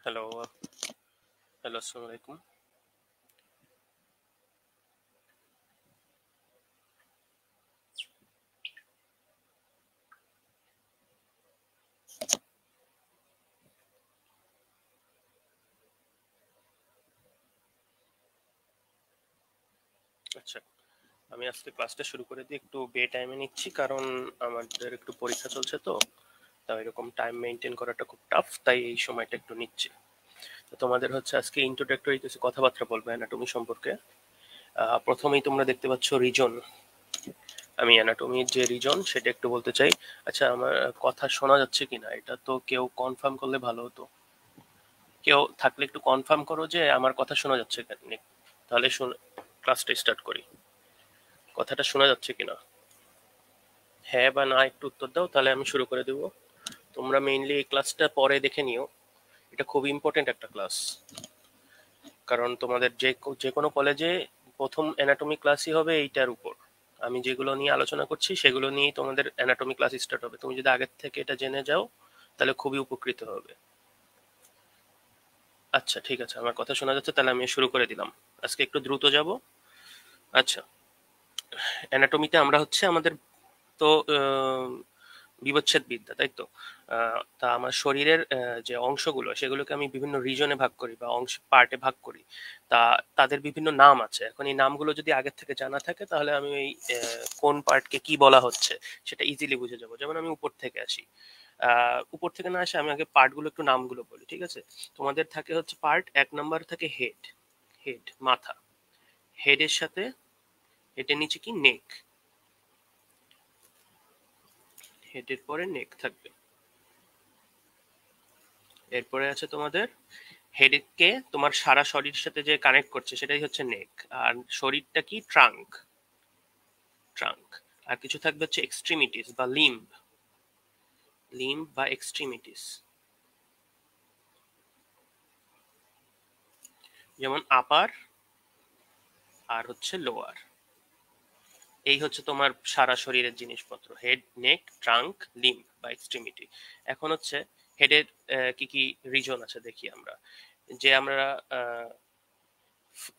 Hello, আসসালামু আলাইকুম। আচ্ছা, আমি আজকে ক্লাসটা শুরু করে দিয়ে একটু বে টাইমে নিচ্ছি, কারণ আমাদের একটু পরীক্ষা চলছে তো। তাই এরকম টাইম মেনটেন করাটা খুব টাফ, তাই এই সময়টা একটু নিচ্ছি। তো তোমাদের হচ্ছে আজকে ইন্ট্রোডাক্টরি কিছু কথাবার্তা বলবো অ্যানাটমি সম্পর্কে। প্রথমেই তোমরা দেখতে পাচ্ছ রিজন। আমি অ্যানাটমির যে রিজন সেটা একটু বলতে চাই। আচ্ছা, আমার কথা শোনা যাচ্ছে কিনা এটা তো কেউ কনফার্ম করলে ভালো হতো। কেউ থাকলে একটু কনফার্ম করো যে আমার কথা শোনা যাচ্ছে কিনা, তাহলে ক্লাসটা স্টার্ট করি। কথাটা শোনা যাচ্ছে কিনা? হ্যাঁ বা না একটু উত্তর দাও, তাহলে আমি শুরু করে দেবো। তোমরা মেইনলি এই ক্লাসটা পরে দেখে নিও, এটা খুব ইম্পর্টেন্ট একটা ক্লাস। কারণ তোমাদের যে কোনো কলেজে প্রথম অ্যানাটমি ক্লাসই হবে এইটার উপর। আমি যেগুলো নিয়ে আলোচনা করছি সেগুলো নিয়েই তোমাদের অ্যানাটমি ক্লাস স্টার্ট হবে। তুমি যদি আগের থেকে এটা জেনে যাও তাহলে খুবই উপকৃত হবে। আচ্ছা, ঠিক আছে, আমার কথা শোনা যাচ্ছে, তাহলে আমি শুরু করে দিলাম। আজকে একটু দ্রুত যাব। আচ্ছা, অ্যানাটমিতে আমরা হচ্ছে আমাদের তো বিবচ্ছেদ বিদ্যা, তাই তো? তা আমার শরীরের যে অংশগুলো সেগুলোকে আমি বিভিন্ন রিজনে ভাগ করি বা অংশ পার্টে ভাগ করি। তা তাদের বিভিন্ন নাম আছে। এখন এই নামগুলো যদি আগের থেকে জানা থাকে তাহলে আমি এই কোন পার্টকে কি বলা হচ্ছে সেটা ইজিলি বুঝে যাবো। যেমন আমি উপর থেকে আসি, উপর থেকে না আসে আমি আগে পার্টগুলো একটু নামগুলো বলি, ঠিক আছে? তোমাদের থাকে হচ্ছে পার্ট এক নাম্বার থাকে হেড। হেড মাথা। হেডের সাথে হেডের নিচে কি নেক। হেডের পরে নেক থাকবে। এরপরে আছে তোমাদের হেডকে তোমার সারা শরীরের সাথে যে কানেক্ট করছে সেটাই হচ্ছে নেক। আর শরীরটা কি ট্রাঙ্ক। ট্রাঙ্ক। আর কিছু থাকবে হচ্ছে এক্সট্রিমিটিস বা লিম্ব। লিম্ব বা এক্সট্রিমিটিস, যেমন আপার আর হচ্ছে লোয়ার। এই হচ্ছে তোমার সারা শরীরের জিনিসপত্র, হেড, নেক, ট্রাঙ্ক, লিম্ব বা এক্সট্রিমিটি। এখন হচ্ছে হেডের কি কি রিজন আছে দেখি আমরা। যে আমরা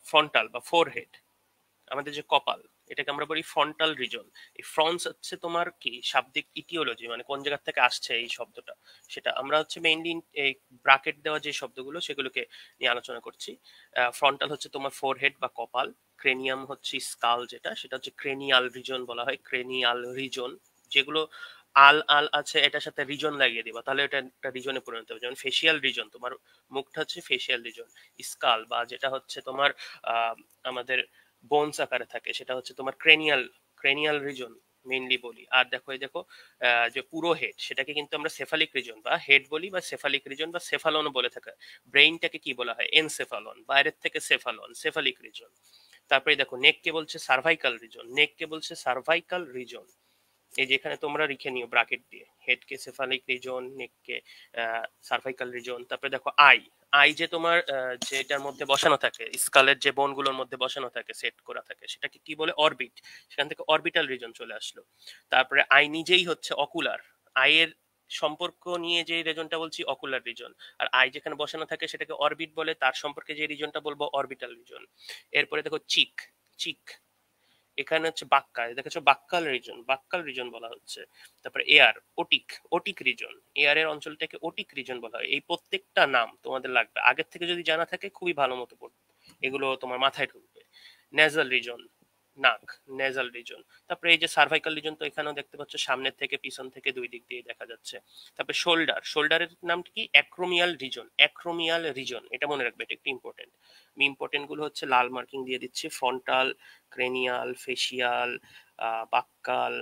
ফ্রন্টাল বা ফোরহেড, আমাদের যে কপাল, এটাকে আমরা বলি ফ্রন্টাল রিজন। এই ফ্রন্টস হচ্ছে তোমার কি শাব্দিক ইটিওলজি, মানে কোন জায়গা থেকে আসছে এই শব্দটা, সেটা আমরা হচ্ছে মেইনলি এই ব্রাকেট দেওয়া যে শব্দগুলো সেগুলোকে নিয়ে আলোচনা করছি। ফ্রন্টাল হচ্ছে তোমার ফোরহেড বা কপাল। ক্রেনিয়াম হচ্ছে স্কাল, যেটা সেটা হচ্ছে ক্রেনিয়াল রিজন বলা হয়, ক্রেনিয়াল রিজন। যেগুলো আল আল আছে এটার সাথে রিজন লাগিয়ে দিবা তাহলে এটা একটা রিজনে পরিণত হবে। যেমন ফেসিয়াল রিজন, তোমার মুখটা হচ্ছে ফেসিয়াল রিজন। স্কাল বা যেটা হচ্ছে তোমার আমাদের বোনস আকারে থাকে সেটা হচ্ছে তোমার ক্রেনিয়াল, ক্রেনিয়াল রিজন মেইনলি বলি। আর দেখো এই দেখো, যে পুরো হেড সেটাকে কিন্তু আমরা সেফালিক রিজন বা হেড বলি বা সেফালিক রিজন বা সেফালন বলে থাকে। ব্রেইনটাকে কি বলা হয়? এনসেফালন, বাইরের থেকে সেফালন, সেফালিক রিজন। তারপরে দেখো নেককে বলছে সার্ভাইকাল রিজন, নেককে বলছে সার্ভাইকাল রিজন। এই যে এখানে তোমরা লিখে নিও ব্রাকেট দিয়ে, হেডকে সেফালিক রিজন, নেককে সার্ভাইকাল রিজন। তারপরে দেখো আই। আই যে তোমার যেটার মধ্যে বসানো থাকে, স্কালের যে বোনগুলোর মধ্যে বসানো থাকে, সেট করা থাকে, সেটাকে কি বলে? অরবিট। সেখান থেকে অরবিটাল রিজন চলে আসলো। তারপরে আই নিজেই হচ্ছে অকুলার। আই এর সম্পর্ক নিয়ে যে রিজনটা বলছি অকুলার রিজন। আর আই যেখানে বসানো থাকে সেটাকে অরবিট বলে, তার সম্পর্কে যে রিজনটা বলবো অরবিটাল রিজন। এরপরে দেখো চিক। চিক, এখানে হচ্ছে বাক্কা, দেখেছো বাক্কাল রিজন, বাক্কাল রিজন বলা হচ্ছে। তারপরে এয়ার, ওটিক, ওটিক রিজন। এয়ারের অঞ্চলটাকে ওটিক রিজন বলা হয়। এই প্রত্যেকটা নাম তোমাদের লাগবে, আগের থেকে যদি জানা থাকে খুবই ভালো মতো পড়বে, এগুলো তোমার মাথায় ঢুকবে। নেজাল রিজন, নাক, নেজাল রিজন। তারপরে এই যে সার্ভাইকাল রিজন, তো এখানেও দেখতে পাচ্ছ সামনের থেকে পিছন থেকে দুই দিক দিয়ে দেখা যাচ্ছে। তারপরে শোল্ডার, শোল্ডারের নাম কি? অ্যাক্রোমিয়াল রিজন, অ্যাক্রোমিয়াল রিজন, এটা মনে রাখবে, এটা একটু ইম্পর্টেন্ট। আমি ইম্পর্টেন্ট গুলো হচ্ছে লাল মার্কিং দিয়ে দিচ্ছি। ফ্রন্টাল, ক্রেনিয়াল, ফেসিয়াল, বাক্কাল,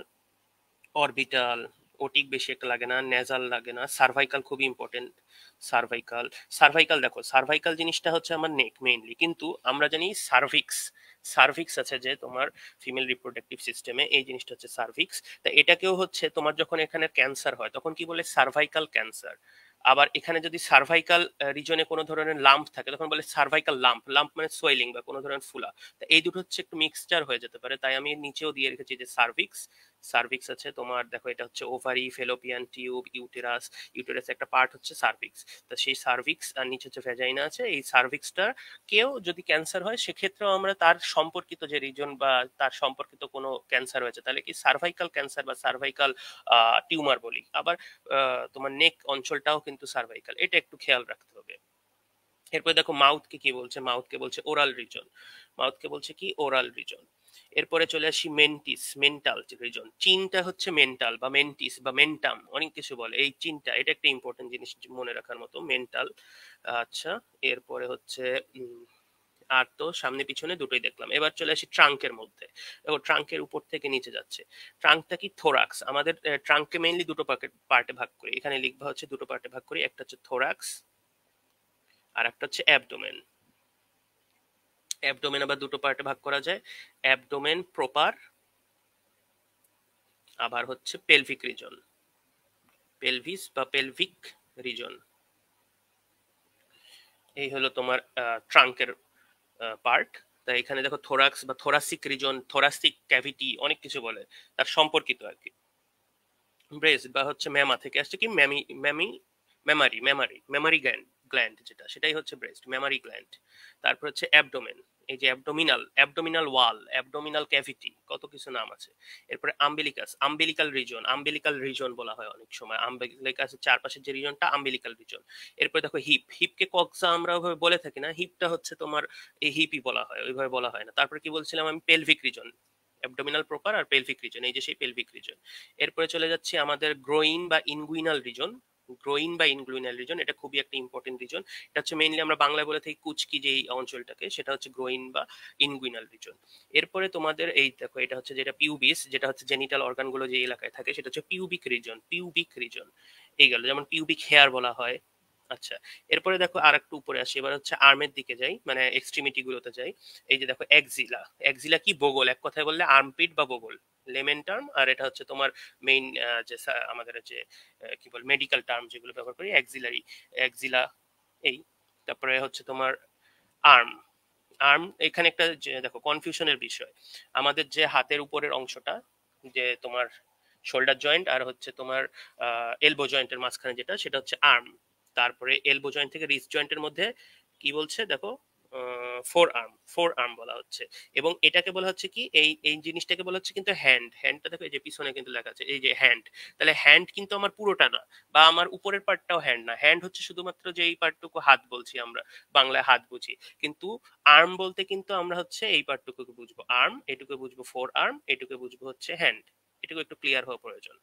অরবিটাল, ওটিক বেশি একটা লাগে না, নেজাল লাগে না, সার্ভাইকাল খুবই ইম্পর্টেন্ট। সার্ভাইকাল, সার্ভাইকাল দেখো, সার্ভাইকাল জিনিসটা হচ্ছে আমার নেক মেইনলি, কিন্তু আমরা জানি সার্ভিক্স, সার্ভিক্স আছে যে তোমার ফিমেল রিপ্রোডাক্টিভ সিস্টেমে, এই জিনিসটা হচ্ছে সার্ভিক্স। তা এটাকেও হচ্ছে তোমার যখন এখানে ক্যান্সার হয় তখন কি বলে? Cervical cancer. আবার এখানে যদি সার্ভাইকাল রিজনে কোনো ধরনের লাম্প থাকে তখন বলে সার্ভাইকাল লাম্প। লাম্প মানে সোয়েলিং বা কোনো ধরনের ফুলা। তা এই দুটো হচ্ছে একটু মিক্সচার হয়ে যেতে পারে, তাই আমি নিচেও দিয়ে রেখেছি যে সার্ভিক্স, সার্ভিক্স আছে তোমার, দেখো এটা হচ্ছে ovary, fallopian tube, uterus. Uterus একটা পার্ট হচ্ছে সার্ভিক্স। তো সেই সার্ভিক্স আর নিচে হচ্ছে ভ্যাজাইনা আছে। এই সার্ভিক্সটা কেউ যদি ক্যান্সার হয় সেক্ষেত্রেও আমরা তার সম্পর্কিত যে রিজন বা তার সম্পর্কিত কোনো ক্যান্সার হয়েছে তাহলে কি সার্ভাইকাল ক্যান্সার বা সার্ভাইকাল টিউমার বলি। আবার তোমার নেক অঞ্চলটাও কিন্তু সার্ভাইকাল, এটা একটু খেয়াল রাখতে হবে। এরপরে দেখো মাউথকে কি বলছে, মাউথকে বলছে ওরাল রিজন। মাউথকে বলছে কি ওরাল রিজন। এরপরে চলে আসি মেন্টিস, মেন্টাল রিজন। চিনটা হচ্ছে মেন্টাল বা মেন্টিস বা মেন্টাম, অনেক কিছু বলে। এই চিনটা, এটা একটা ইম্পর্টেন্ট জিনিস মনে রাখার মতো, মেন্টাল। আচ্ছা, এরপরে হচ্ছে আর তো সামনে পিছনে দুটোই দেখলাম। এবার চলে আসি ট্রাঙ্কের মধ্যে। দেখো ট্রাঙ্কের উপর থেকে নিচে যাচ্ছে। ট্রাঙ্কটা কি থোরাক্স। আমাদের ট্রাঙ্ককে মেইনলি দুটো পার্টে ভাগ করি, এখানে লিখবা হচ্ছে দুটো পার্টে ভাগ করি, একটা হচ্ছে থোরাক্স আর একটা হচ্ছে অ্যাবডোমেন। অ্যাবডোমেন আবার দুটো পার্টে ভাগ করা যায়, অ্যাবডোমেন প্রপার আবার হচ্ছে পেলভিক রিজন, পেলভিস বা পেলভিক রিজন। এই হলো তোমার ট্রাঙ্কের পার্ট। তাই এখানে দেখো থোরাক্স বা থোরাসিক রিজন, থোরাসিক ক্যাভিটি, অনেক কিছু বলে, তার সম্পর্কিত আর কি। ব্রেস্ট বা হচ্ছে ম্যামা থেকে আসছে কি ম্যামি, মেমারি গ্ল্যান্ড যেটা, সেটাই হচ্ছে ব্রেস্ট, মেমারি গ্ল্যান্ড। তারপর হচ্ছে অ্যাবডোমেন, এই যে অ্যাবডোমিনাল ওয়াল, অ্যাবডোমিনাল ক্যাভিটি, কত কিছু নাম আছে। এরপরে আম্বিলিকাস, আম্বিলিকাল রিজন বলা হয় অনেক সময়। আম্বিলিকাসের চারপাশের যে রিজনটা আম্বিলিকাল রিজন। এরপরে দেখো হিপকে কক্সা আমরা ওইভাবে বলে থাকি না, হিপটা হচ্ছে তোমার এই হিপই বলা হয়, ওইভাবে বলা হয় না। তারপরে কি বলছিলাম আমি, পেলভিক রিজন, অ্যাবডোমিনাল প্রপার আর পেলভিক রিজন, এই যে সেই পেলভিক রিজন। এরপরে চলে যাচ্ছে আমাদের গ্রোইন বা ইনগুইনাল রিজন। গ্রোইন বা ইনগুইনাল রিজন, এটা খুবই একটা ইম্পর্টেন্ট রিজন। এটা হচ্ছে মেইনলি আমরা বাংলায় বলে থাকি কুচকি, যে অঞ্চলটাকে, সেটা হচ্ছে গ্রোইন বা ইনগুইনাল রিজন। এরপরে তোমাদের এই দেখো, এটা হচ্ছে যেটা পিউবিস, যেটা হচ্ছে জেনিটাল অর্গানগুলো যে এলাকায় থাকে, সেটা হচ্ছে পিউবিক রিজন। এই গেল, যেমন পিউবিক হেয়ার বলা হয়। আচ্ছা, এরপরে দেখো আর একটু উপরে আসি, এবার হচ্ছে আর্মের দিকে যাই, মানে এক্সট্রিমিটি গুলোতে যাই। এই যে দেখো এক্সিলা, এক্সিলা কি বগল, এক কথায় বললে আর্মপিট বা বগল, লেমেন টার্ম। আর এটা হচ্ছে তোমার মেইন যে আমাদের যে কি বল মেডিকেল টার্ম যেগুলো ব্যবহার করি, এক্সিলারি, এক্সিলা। এই তারপরে হচ্ছে তোমার আর্ম। এখানে একটা যে দেখো কনফিউশনের বিষয়, আমাদের যে হাতের উপরের অংশটা, যে তোমার শোল্ডার জয়েন্ট আর হচ্ছে তোমার এলবো জয়েন্টের মাঝখানে যেটা, সেটা হচ্ছে আর্ম। তারপরে এলবো জয়েন্ট থেকে রিস্ট জয়েন্টের মধ্যে কি বলছে দেখো, ফোর আর্ম বলা হচ্ছে। এবং এটাকে বলা হচ্ছে কি, এই জিনিসটাকে বলা হচ্ছে কিন্তু হ্যান্ডটা দেখো এই যে পিছনে কিন্তু লেখা আছে এই যে হ্যান্ড। তাহলে হ্যান্ড কিন্তু আমার পুরোটা না, বা আমার উপরের পার্টটাও হ্যান্ড না। হ্যান্ড হচ্ছে শুধুমাত্র যে এই পার্টটুকু হাত বলছি আমরা, বাংলায় হাত বুঝি। কিন্তু আর্ম বলতে কিন্তু আমরা হচ্ছে এই পার্টটুকুকে বুঝবো আর্ম, এটুকু বুঝবো ফোর আর্ম, এটুকু বুঝবো হচ্ছে হ্যান্ড। এটুকু একটু ক্লিয়ার হওয়া প্রয়োজন।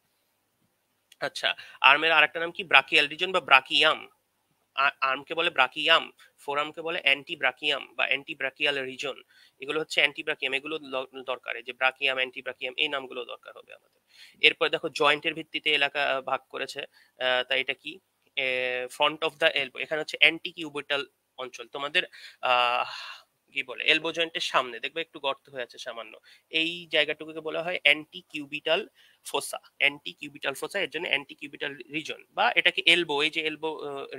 আচ্ছা, আর্মের আরেকটা নাম কি ব্রাকিয়াল রিজন বা ব্রাকিয়াম। আর্মকে বলে ব্রাকিয়াম, ফোরামকে বলে অ্যান্টি ব্রাকিয়াম বা অ্যান্টি ব্রাকিয়াল রিজন। এগুলো হচ্ছে অ্যান্টি ব্রাকিয়াম, এগুলো দরকার, এই যে ব্রাকিয়াম, অ্যান্টি ব্রাকিয়াম, এই নামগুলো দরকার হবে আমাদের। এরপর দেখো জয়েন্টের ভিত্তিতে এলাকা ভাগ করেছে। তাই এটা কি, ফ্রন্ট অফ দা এলবো, এখানে হচ্ছে অ্যান্টি কিউবিটাল অঞ্চল। তোমাদের আহ কি বলে এলবো জয়েন্টের সামনে দেখবে একটু গর্ত হয়ে আছে সামান্য, এই জায়গাটুকুকে বলা হয় অ্যান্টি কিউবিটাল ফোসা। অ্যান্টি কিউবিটাল ফোসা, এর জন্য অ্যান্টি কিউবিটাল রিজন, বা এটাকে এলবো, এই যে এলবো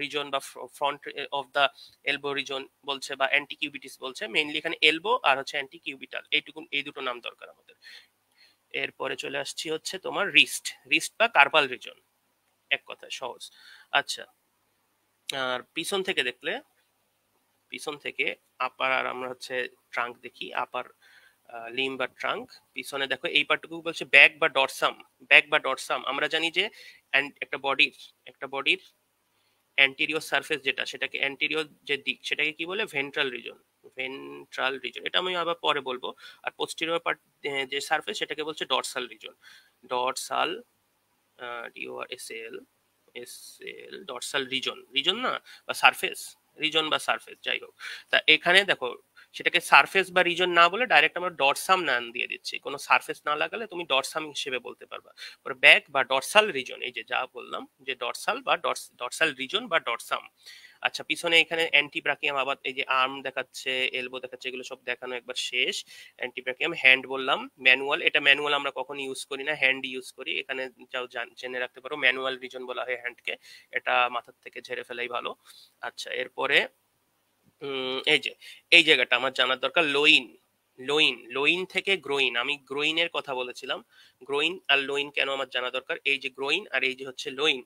রিজন বা front of the elbow region বলছে, বা অ্যান্টি কিউবিটিস বলছে। মেইনলি এখানে এলবো আর হচ্ছে অ্যান্টি কিউবিটাল, এইটুকু, এই দুটো নাম দরকার আমাদের। এরপরে চলে আসছি হচ্ছে তোমার রিস্ট বা কার্পাল রিজন, এক কথায় সহজ। আচ্ছা, আর পিছন থেকে দেখলে, পিছন থেকে আপার, আর আমরা হচ্ছে ট্রাঙ্ক দেখি, আপার লিম বা ট্রাঙ্ক। পিছনে দেখো এই পার্টটুকু বলছে ব্যাক বা ডরসাম। আমরা জানি যে একটা বডির অ্যান্টেরিয়র সারফেস যেটা, সেটাকে অ্যান্টেরিয়র যে দিক, সেটাকে কি বলে ভেন্ট্রাল রিজন, এটা আমি আবার পরে বলবো। আর পোস্টেরিয়র পার্ট যে সারফেস, সেটাকে বলছে dorsal reason. Dorsal, dorsal reason না, বা সারফেস, রিজন বা সারফেস, যাই হোক। তা এখানে দেখো, সেটাকে সারফেস বা রিজন না বলে ডাইরেক্ট আমরা ডরসাম নাম দিয়ে দিচ্ছি, কোনো সারফেস না লাগালে তুমি ডরসাম হিসেবে বলতে পারবা। ব্যাক বা ডরসাল রিজন, এই যে যা বললাম যে ডরসাল বা ডরসাল রিজন বা ডরসাম। আচ্ছা, পিছনে এখানে অ্যান্টি ব্রাকিয়াম, আবার এই যে আর্ম দেখাচ্ছে, এলবো দেখাচ্ছে, এগুলো সব দেখানো একবার শেষ। অ্যান্টি ব্রাকিয়াম, হ্যান্ড বললাম, ম্যানুয়াল, এটা ম্যানুয়াল আমরা কখন ইউজ করি না, হ্যান্ড ইউজ করি। এখানে যাও জেনে রাখতে পারো, ম্যানুয়াল রিজন বলা হয় হ্যান্ডকে, এটা মাথার থেকে ঝেড়ে ফেলাই ভালো। আচ্ছা, এরপরে এই যে এই জায়গাটা আমার জানার দরকার, লোইন। লোইন, লোইন থেকে গ্রোইন, আমি গ্রোইনের কথা বলেছিলাম। গ্রোইন আর লোইন কেন আমার জানা দরকার, এই যে গ্রোইন আর এই যে হচ্ছে লোইন।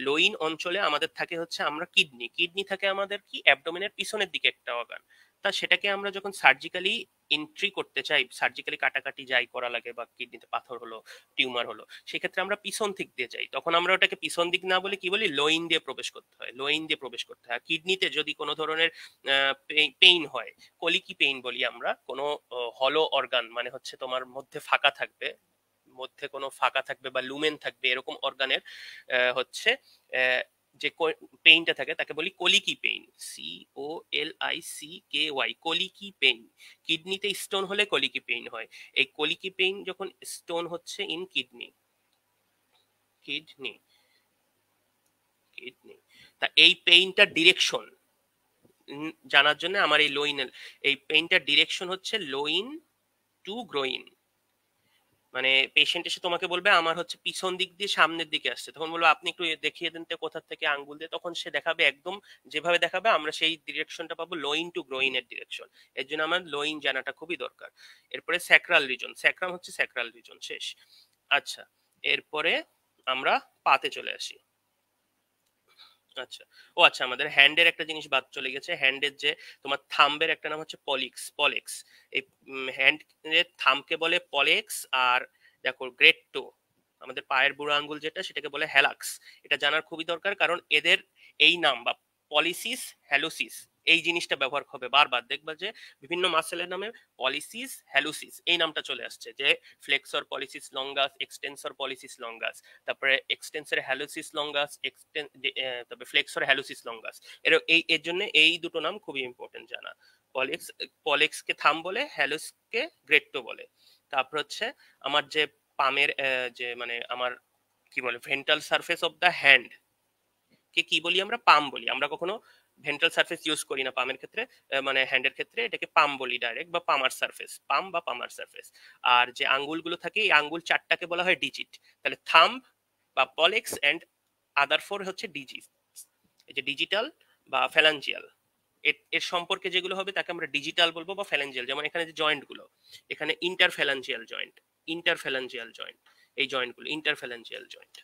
লোইন অঞ্চলে আমাদের থাকে হচ্ছে আমরা কিডনি, কিডনি থাকে আমাদের কি অ্যাবডোমেনের পিছনের দিকে একটা অর্গান। তা সেটাকে আমরা যখন সার্জিক্যালি এন্ট্রি করতে চাই, সার্জিক্যালি কাটাকাটি যাই করা লাগে বা কিডনিতে পাথর হলো, টিউমার হলো, সেক্ষেত্রে আমরা পিছন দিক দিয়ে যাই, তখন আমরা ওটাকে পিছন দিক না বলে কি বলি, লোইন দিয়ে প্রবেশ করতে হয়, লোইন দিয়ে প্রবেশ করতে হয়। কিডনিতে যদি কোনো ধরনের পেইন হয়, কলিকি পেইন বলি আমরা, কোনো হলো অর্গান মানে হচ্ছে তোমার মধ্যে ফাঁকা থাকবে, মধ্যে কোনো ফাঁকা থাকবে বা লুমেন থাকবে, এরকম অর্গানের হচ্ছে যে পেইনটা থাকে তাকে বলি কলিকি পেইন, COLICKY, কলিকি পেইন। কিডনিতে স্টোন হলে কলিকি পেইন হয়। এই কলিকি পেইন যখন স্টোন হচ্ছে ইন কিডনি, কিডনি কিডনি তা এই পেইনটার ডিরেকশন জানার জন্য আমার এই লোইনের, এই পেইনটার ডিরেকশন হচ্ছে লোইন টু গ্রোইন। মানে পেশেন্ট এসে তোমাকে বলবে আমার হচ্ছে পিছন দিক দিয়ে সামনের দিকে আসছে, তখন বলবো আপনি একটু দেখিয়ে দেন তো কোথা থেকে আঙ্গুল দিয়ে, তখন সে দেখাবে একদম যেভাবে দেখাবে আমরা সেই ডিরেকশনটা পাবো, লোইন টু গ্রোইন এর ডিরেকশন। এর জন্য আমার লোইন জানাটা খুবই দরকার। এরপরে স্যাক্রাল রিজন, স্যাক্রাম হচ্ছে স্যাক্রাল রিজন, শেষ। আচ্ছা, এরপরে আমরা পাতে চলে আসি। আচ্ছা, ও আচ্ছা, আমাদের হ্যান্ডের একটা জিনিস বাদ চলে গেছে। হ্যান্ডের যে তোমার থাম্বের একটা নাম হচ্ছে পলিক্স, পলেক্স। এই হ্যান্ড থাম্বকে বলে পলেক্স। আর দেখো গ্রেট টো, আমাদের পায়ের বুড়ো আঙ্গুল যেটা, সেটাকে বলে হ্যালাক্স। এটা জানার খুবই দরকার, কারণ এদের এই নাম বা পলিসিস, হ্যালোসিস, এই জিনিসটা ব্যবহার হবে বারবার, দেখবা যে বিভিন্ন মাসেলের নামে পলিসিস, হ্যালোসিস এই নামটা চলে আসছে, যে flexor policies longus, extensor policies longus, তারপরে এক্সটেন্সর হ্যালোসিস লঙ্গাস, তারপরে ফ্লেক্সর হ্যালোসিস লঙ্গাস। এর জন্য এই দুটো নাম খুবই ইম্পর্টেন্ট জানা। পলেক্স, পলেক্সকে থাম বলে, হ্যালোসকে গ্রেট্টো বলে। তারপর হচ্ছে আমার যে পামের যে মানে আমার কি বলে ventral surface of the hand কে কি বলি আমরা, পাম বলি। আমরা কখনো ভেন্ট্রাল সারফেস ইউজ করি না পামের ক্ষেত্রে, মানে হ্যান্ডের ক্ষেত্রে এটাকে পাম বলি ডাইরেক্ট, বা পামার সারফেস, পাম বা পামার সারফেস। আর যে আঙ্গুলগুলো থাকে, এই আঙ্গুল চারটাকে বলা হয় ডিজিট। তাহলে থাম্ব বা পলেক্স এন্ড আদার ফোর হচ্ছে ডিজিট। এই যে ডিজিটাল বা ফ্যালাঞ্জিয়াল, এর সম্পর্কে যেগুলো হবে তাকে আমরা ডিজিটাল বলবো বা ফ্যালাঞ্জিয়াল। যেমন এখানে যে জয়েন্ট গুলো, এখানে ইন্টারফ্যালাঞ্জিয়াল জয়েন্ট, ইন্টারফ্যালাঞ্জিয়াল জয়েন্ট, এই জয়েন্ট গুলো ইন্টারফ্যালাঞ্জিয়াল জয়েন্ট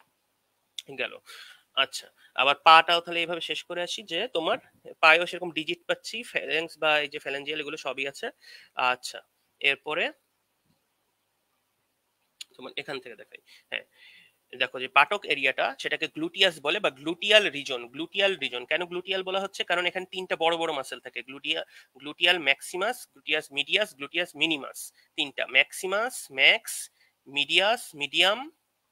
গেল। আচ্ছা, আবার পাটাও তাহলে এইভাবে শেষ করে আসি, যে তোমার পায়েও সেরকম ডিজিট পাচ্ছি, ফ্যালেংস বা এই যে ফ্যালেঞ্জিয়াল এগুলো সবই আছে। আচ্ছা, এরপরে তোমার এখান থেকে দেখাই। হ্যাঁ, দেখো যে পাটক এরিয়াটা, সেটাকে গ্লুটিয়াস বলে বা গ্লুটিয়াল রিজন। গ্লুটিয়াল রিজন কেন গ্লুটিয়াল বলা হচ্ছে, কারণ এখানে তিনটা বড় বড় মাসেল থাকে, gluteal maximus, gluteus medius, gluteus minimus. তিনটা, ম্যাক্সিমাস, ম্যাক্স, মিডিয়াস, মিডিয়াম,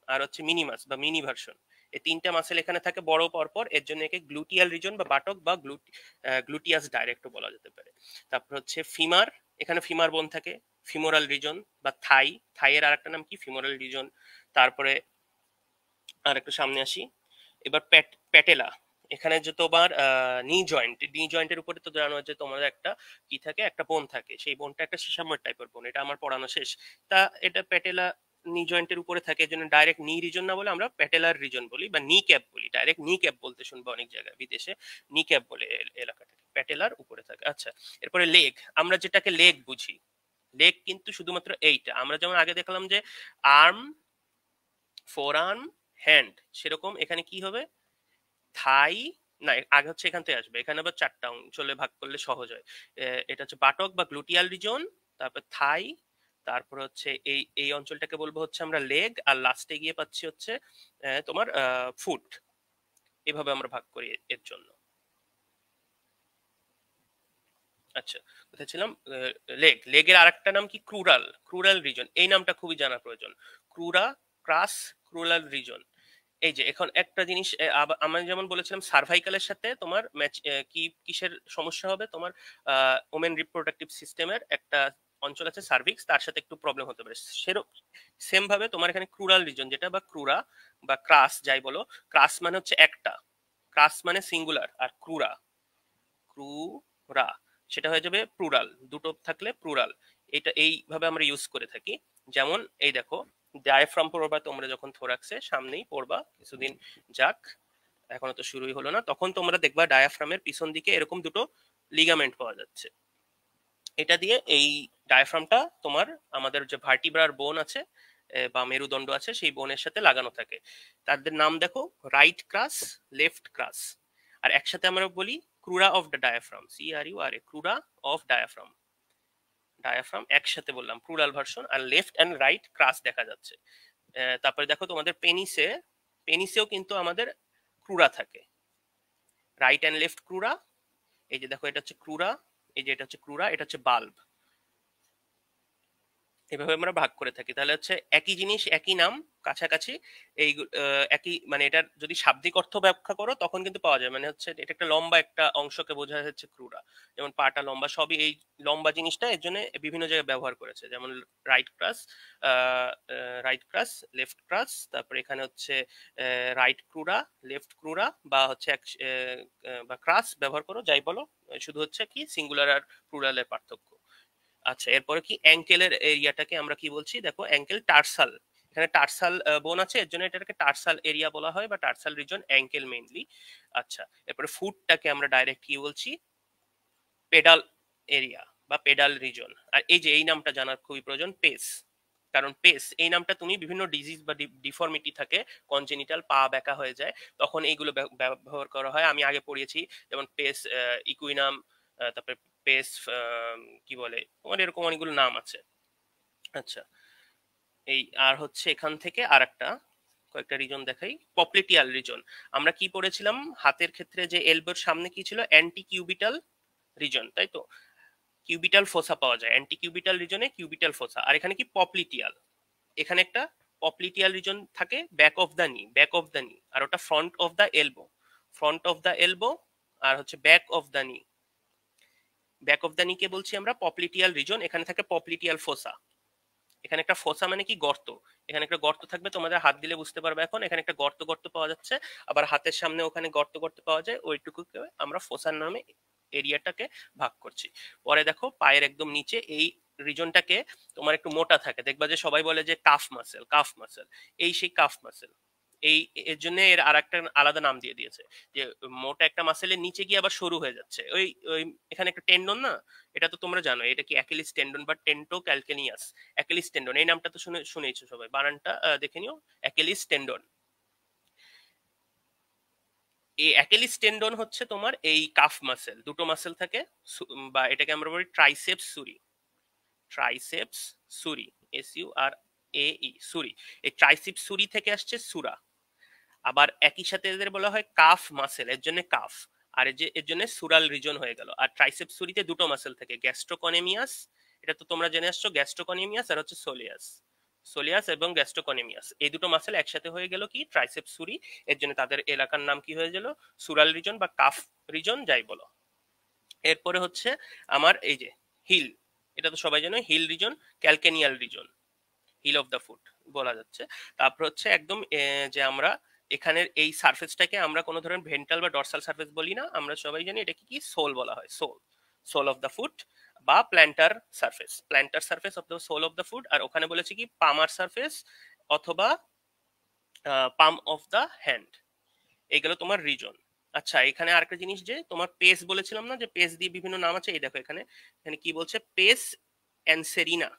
আর হচ্ছে মিনিমাস বা মিনি ভার্সন। এই তিনটা মাসেল এখানে থাকে বড় পরপর, এর জন্য একে গ্লুটিয়াল রিজন বা বাটক বা গ্লুটিয়াস ডাইরেক্টও বলা যেতে পারে। তারপর হচ্ছে ফিমার, এখানে ফিমার বোন থাকে, ফিমোরাল রিজন বা থাই, থাইয়ের আর একটা নাম কি, ফিমোরাল রিজন। তারপরে আর একটু সামনে আসি, এবার প্যাটেলা, এখানে যে তোমার নি জয়েন্ট, নি জয়েন্টের উপরে তো জানো যে তোমার একটা কি থাকে, একটা বোন থাকে, সেই বোনটা একটা সিসামের টাইপের বোন, এটা আমার পড়ানো শেষ। তা এটা প্যাটেলা নি জয়েন্টের উপরে থাকে, এর জন্য ডাইরেক্ট নি রিজন না বলে আমরা প্যাটেলার রিজন বলি বা নি ক্যাপ বলি। ডাইরেক্ট নি ক্যাপ বলতে শুনবো অনেক জায়গায়, বিদেশে নি ক্যাপ বলে এলাকাটাকে, প্যাটেলার উপরে থাকে। আচ্ছা, এরপরে লেগ, আমরা যেটাকে লেগ বুঝি, লেগ কিন্তু শুধুমাত্র এইটা। আমরা যেমন আগে দেখলাম যে আর্ম, ফোর আর্ম, হ্যান্ড, সেরকম এখানে কি হবে, থাই, না আগে হচ্ছে এখান থেকে আসবে, এখানে আবার চারটা অঞ্চলে ভাগ করলে সহজ হয়। এটা হচ্ছে বাটক বা গ্লুটিয়াল রিজন, তারপর থাই, তারপর হচ্ছে এই এই অঞ্চলটাকে বলবো হচ্ছে আমরা লেগ, আর লাস্টে গিয়ে পাচ্ছি হচ্ছে তোমার ফুট। এভাবে আমরা ভাগ করি এর জন্য। আচ্ছা, কোথায় ছিলাম, লেগ, লেগের আরেকটা নাম কি, ক্রুরাল, ক্রুরাল রিজন, এই নামটা খুবই জানা প্রয়োজন। ক্রুরা, ক্রাস, ক্রুরাল রিজন। এই যে এখন একটা জিনিস, আমি যেমন বলেছিলাম সার্ভাইকালের সাথে তোমার ম্যাচ, কি কিসের সমস্যা হবে, তোমার ওমেন রিপ্রোডাক্টিভ সিস্টেমের একটা অঞ্চল আছে সার্ভিক্স, তার সাথে একটু প্রবলেম হতে পারে। সেরকম সেম ভাবে তোমার এখানে ক্রুরাল রিজন যেটা, বা ক্রুরা বা ক্রাস যাই বলো, ক্রাস মানে হচ্ছে একটা, ক্রাস মানে সিঙ্গুলার, আর ক্রুরা, ক্রুরা সেটা হয়ে যাবে প্লুরাল, দুটো থাকলে প্লুরাল। এটা এইভাবে আমরা ইউজ করে থাকি। যেমন এই দেখো, ডায়াফ্রাম পড়বা তোমরা যখন থোরাক্সে সামনেই পড়বা কিছুদিন যাক, এখনো তো শুরুই হলো না, তখন তোমরা দেখবা ডায়াফ্রামের পিছন দিকে এরকম দুটো লিগামেন্ট পাওয়া যাচ্ছে। এটা দিয়ে এই ডায়াফ্রামটা তোমার আমাদের যে ভার্টিব্রার বোন আছে বা মেরুদণ্ড আছে সেই বোনের সাথে লাগানো থাকে। তাদের নাম দেখো, রাইট ক্রাস, লেফট ক্রাস। আর একসাথে আমরা বলি crura of the diaphragm, CRURA, crura of diaphragm. Diaphragm একসাথে বললাম, প্লুরাল ভার্সন। আর লেফট এন্ড রাইট ক্রাস দেখা যাচ্ছে। তারপরে দেখো তোমাদের পেনিসেও কিন্তু আমাদের ক্রুরা থাকে, রাইট এন্ড লেফট ক্রুরা। এই যে দেখো এটা হচ্ছে ক্রুরা, এই যে এটা হচ্ছে ক্রুরা, এটা হচ্ছে বাল্ব। এভাবে আমরা ভাগ করে থাকি। তাহলে হচ্ছে একই জিনিস একই নাম কাছাকাছি, এই একই মানে এটার যদি শাব্দিক অর্থ ব্যাখ্যা করো তখন কিন্তু পাওয়া যায়। মানে হচ্ছে এটা একটা লম্বা একটা অংশকে বোঝা যাচ্ছে ক্রুরা, যেমন পাটা লম্বা, সবই এই লম্বা জিনিসটা এর জন্য বিভিন্ন জায়গায় ব্যবহার করেছে। যেমন রাইট ক্রাস, রাইট ক্রাস, লেফট ক্রাস, তারপরে এখানে হচ্ছে রাইট ক্রুরা, লেফট ক্রুরা, বা হচ্ছে বা ক্রাস ব্যবহার করো, যাই বলো, শুধু হচ্ছে কি সিঙ্গুলার আর প্লুরালের পার্থক্য। আচ্ছা, এরপরে কি অ্যাঙ্কেলের এরিয়াটাকে আমরা কি বলছি, দেখো অ্যাঙ্কেল টার্সাল, এখানে টার্সাল বোন আছে এর জন্য এটাকে টার্সাল এরিয়া বলা হয়, বা টার্সাল রিজন, অ্যাঙ্কেল মেইনলি। আচ্ছা, এরপরে ফুটটাকে আমরা ডাইরেক্ট কি বলছি, পেডাল এরিয়া বা পেডাল রিজন। আর এই যে এই নামটা জানার খুবই প্রয়োজন, পেস। কারণ পেস এই নামটা তুমি বিভিন্ন ডিজিজ বা ডিফর্মিটি থাকে, কনজেনিটাল পা বেঁকা হয়ে যায়, তখন এইগুলো ব্যবহার করা হয়। আমি আগে পড়িয়েছি, যেমন পেস ইকুইনাম, তারপরে পেস কি বলে, তোমার এরকম অনেকগুলো নাম আছে। আচ্ছা, এই আর হচ্ছে এখান থেকে আর একটা কয়েকটা রিজন দেখাই, পপ্লিটিয়াল রিজন। আমরা কি পড়েছিলাম হাতের ক্ষেত্রে, যে এলবোর সামনে কি ছিল, অ্যান্টি কিউবিটাল রিজন, তাই তো? কিউবিটাল ফোসা পাওয়া যায় অ্যান্টি কিউবিটাল রিজনে, কিউবিটাল ফোসা। আর এখানে কি পপ্লিটিয়াল, এখানে একটা পপ্লিটিয়াল রিজন থাকে back of the knee, back of the knee, আর ওটা front of the elbow, front of the elbow, আর হচ্ছে back of the knee. Back of the knee কে বলছি আমরা পপ্লিটিয়াল রিজন, এখানে থাকে পপ্লিটিয়াল ফোসা। এখানে একটা ফোসা মানে কি, গর্ত, এখানে একটা গর্ত থাকবে, তোমাদের হাত দিলে বুঝতে পারবে এখন, এখানে একটা গর্ত গর্ত পাওয়া যাচ্ছে, আবার হাতের সামনে ওখানে গর্ত গর্ত পাওয়া যায়, ওইটুকুকে আমরা ফোসার নামে এরিয়াটাকে ভাগ করছি। পরে দেখো পায়ের একদম নিচে এই রিজনটাকে তোমার একটু মোটা থাকে, দেখবা যে সবাই বলে যে কাফ মাসেল, কাফ মাসেল, এই সেই কাফ মাসেল। এই এর জন্য এর আর একটা আলাদা নাম দিয়ে দিয়েছে, যে মোটা একটা মাসেলের নিচে গিয়ে আবার সরু হয়ে যাচ্ছে। ওই ওই এখানে একটা টেন্ডন না, এটা তো তোমরা জানো, এটা কি অ্যাকিলিস টেন্ডন বা টেন্টো ক্যালকেনিয়াস। অ্যাকিলিস টেন্ডন এই নামটা তো শুনেইছো সবাই, বানানটা দেখে নিও, অ্যাকিলিস টেন্ডন। এই অ্যাকিলিস টেন্ডন হচ্ছে তোমার এই কাফ মাসেল, দুটো মাসেল থাকে, বা এটাকে আমরা বলি ট্রাইসেপস সুরি, ট্রাইসেপস সুরি, SURAE, সুরি। এই ট্রাইসেপস সুরি থেকে আসছে সুরা। আবার একই সাথে এদের বলা হয় কাফ মাসেল, এর জন্য কাফ, আর এর জন্য সুরাল রিজন হয়ে গেল। আর ট্রাইসেপস সুরিতে দুটো মাসেল থাকে, গ্যাস্ট্রোকনেমিয়াস, এটা তো তোমরা জেনে আসছো, গ্যাস্ট্রোকনেমিয়াস, আর হচ্ছে সোলিয়াস, সোলিয়াস এবং গ্যাস্ট্রোকনেমিয়াস, এই দুটো মাসেল একসাথে হয়ে গেল কি ট্রাইসেপস সুরি। এর জন্য তাদের এলাকার নাম কি হয়ে গেল, সুরাল রিজন বা কাফ রিজন, যাই বলো। এরপরে হচ্ছে আমার এই যে হিল, এটা তো সবাই জানো, heel region, calcaneal region, heel of the foot বলা যাচ্ছে। তারপর হচ্ছে একদম যে আমরা এখানের এই সারফেসটাকে আমরা কোনো ধরনের ভেন্ট্রাল বা ডরসাল সারফেস বলি না, আমরা সবাই জানি এটাকে কি সোল বলা হয়, sole, sole of the foot, বা plantar surface, plantar surface of the sole of the foot. আর ওখানে বলেছে কি পামার সারফেস অথবা পাম অফ দ্য হ্যান্ড, এইগুলো তোমার রিজন। আচ্ছা, এখানে আরেকটা জিনিস, যে তোমার পেস বলেছিলাম না, যে পেস দিয়ে বিভিন্ন নাম আছে, এই দেখো এখানে, এখানে কি বলছে, পেস অ্যানসেরিনা,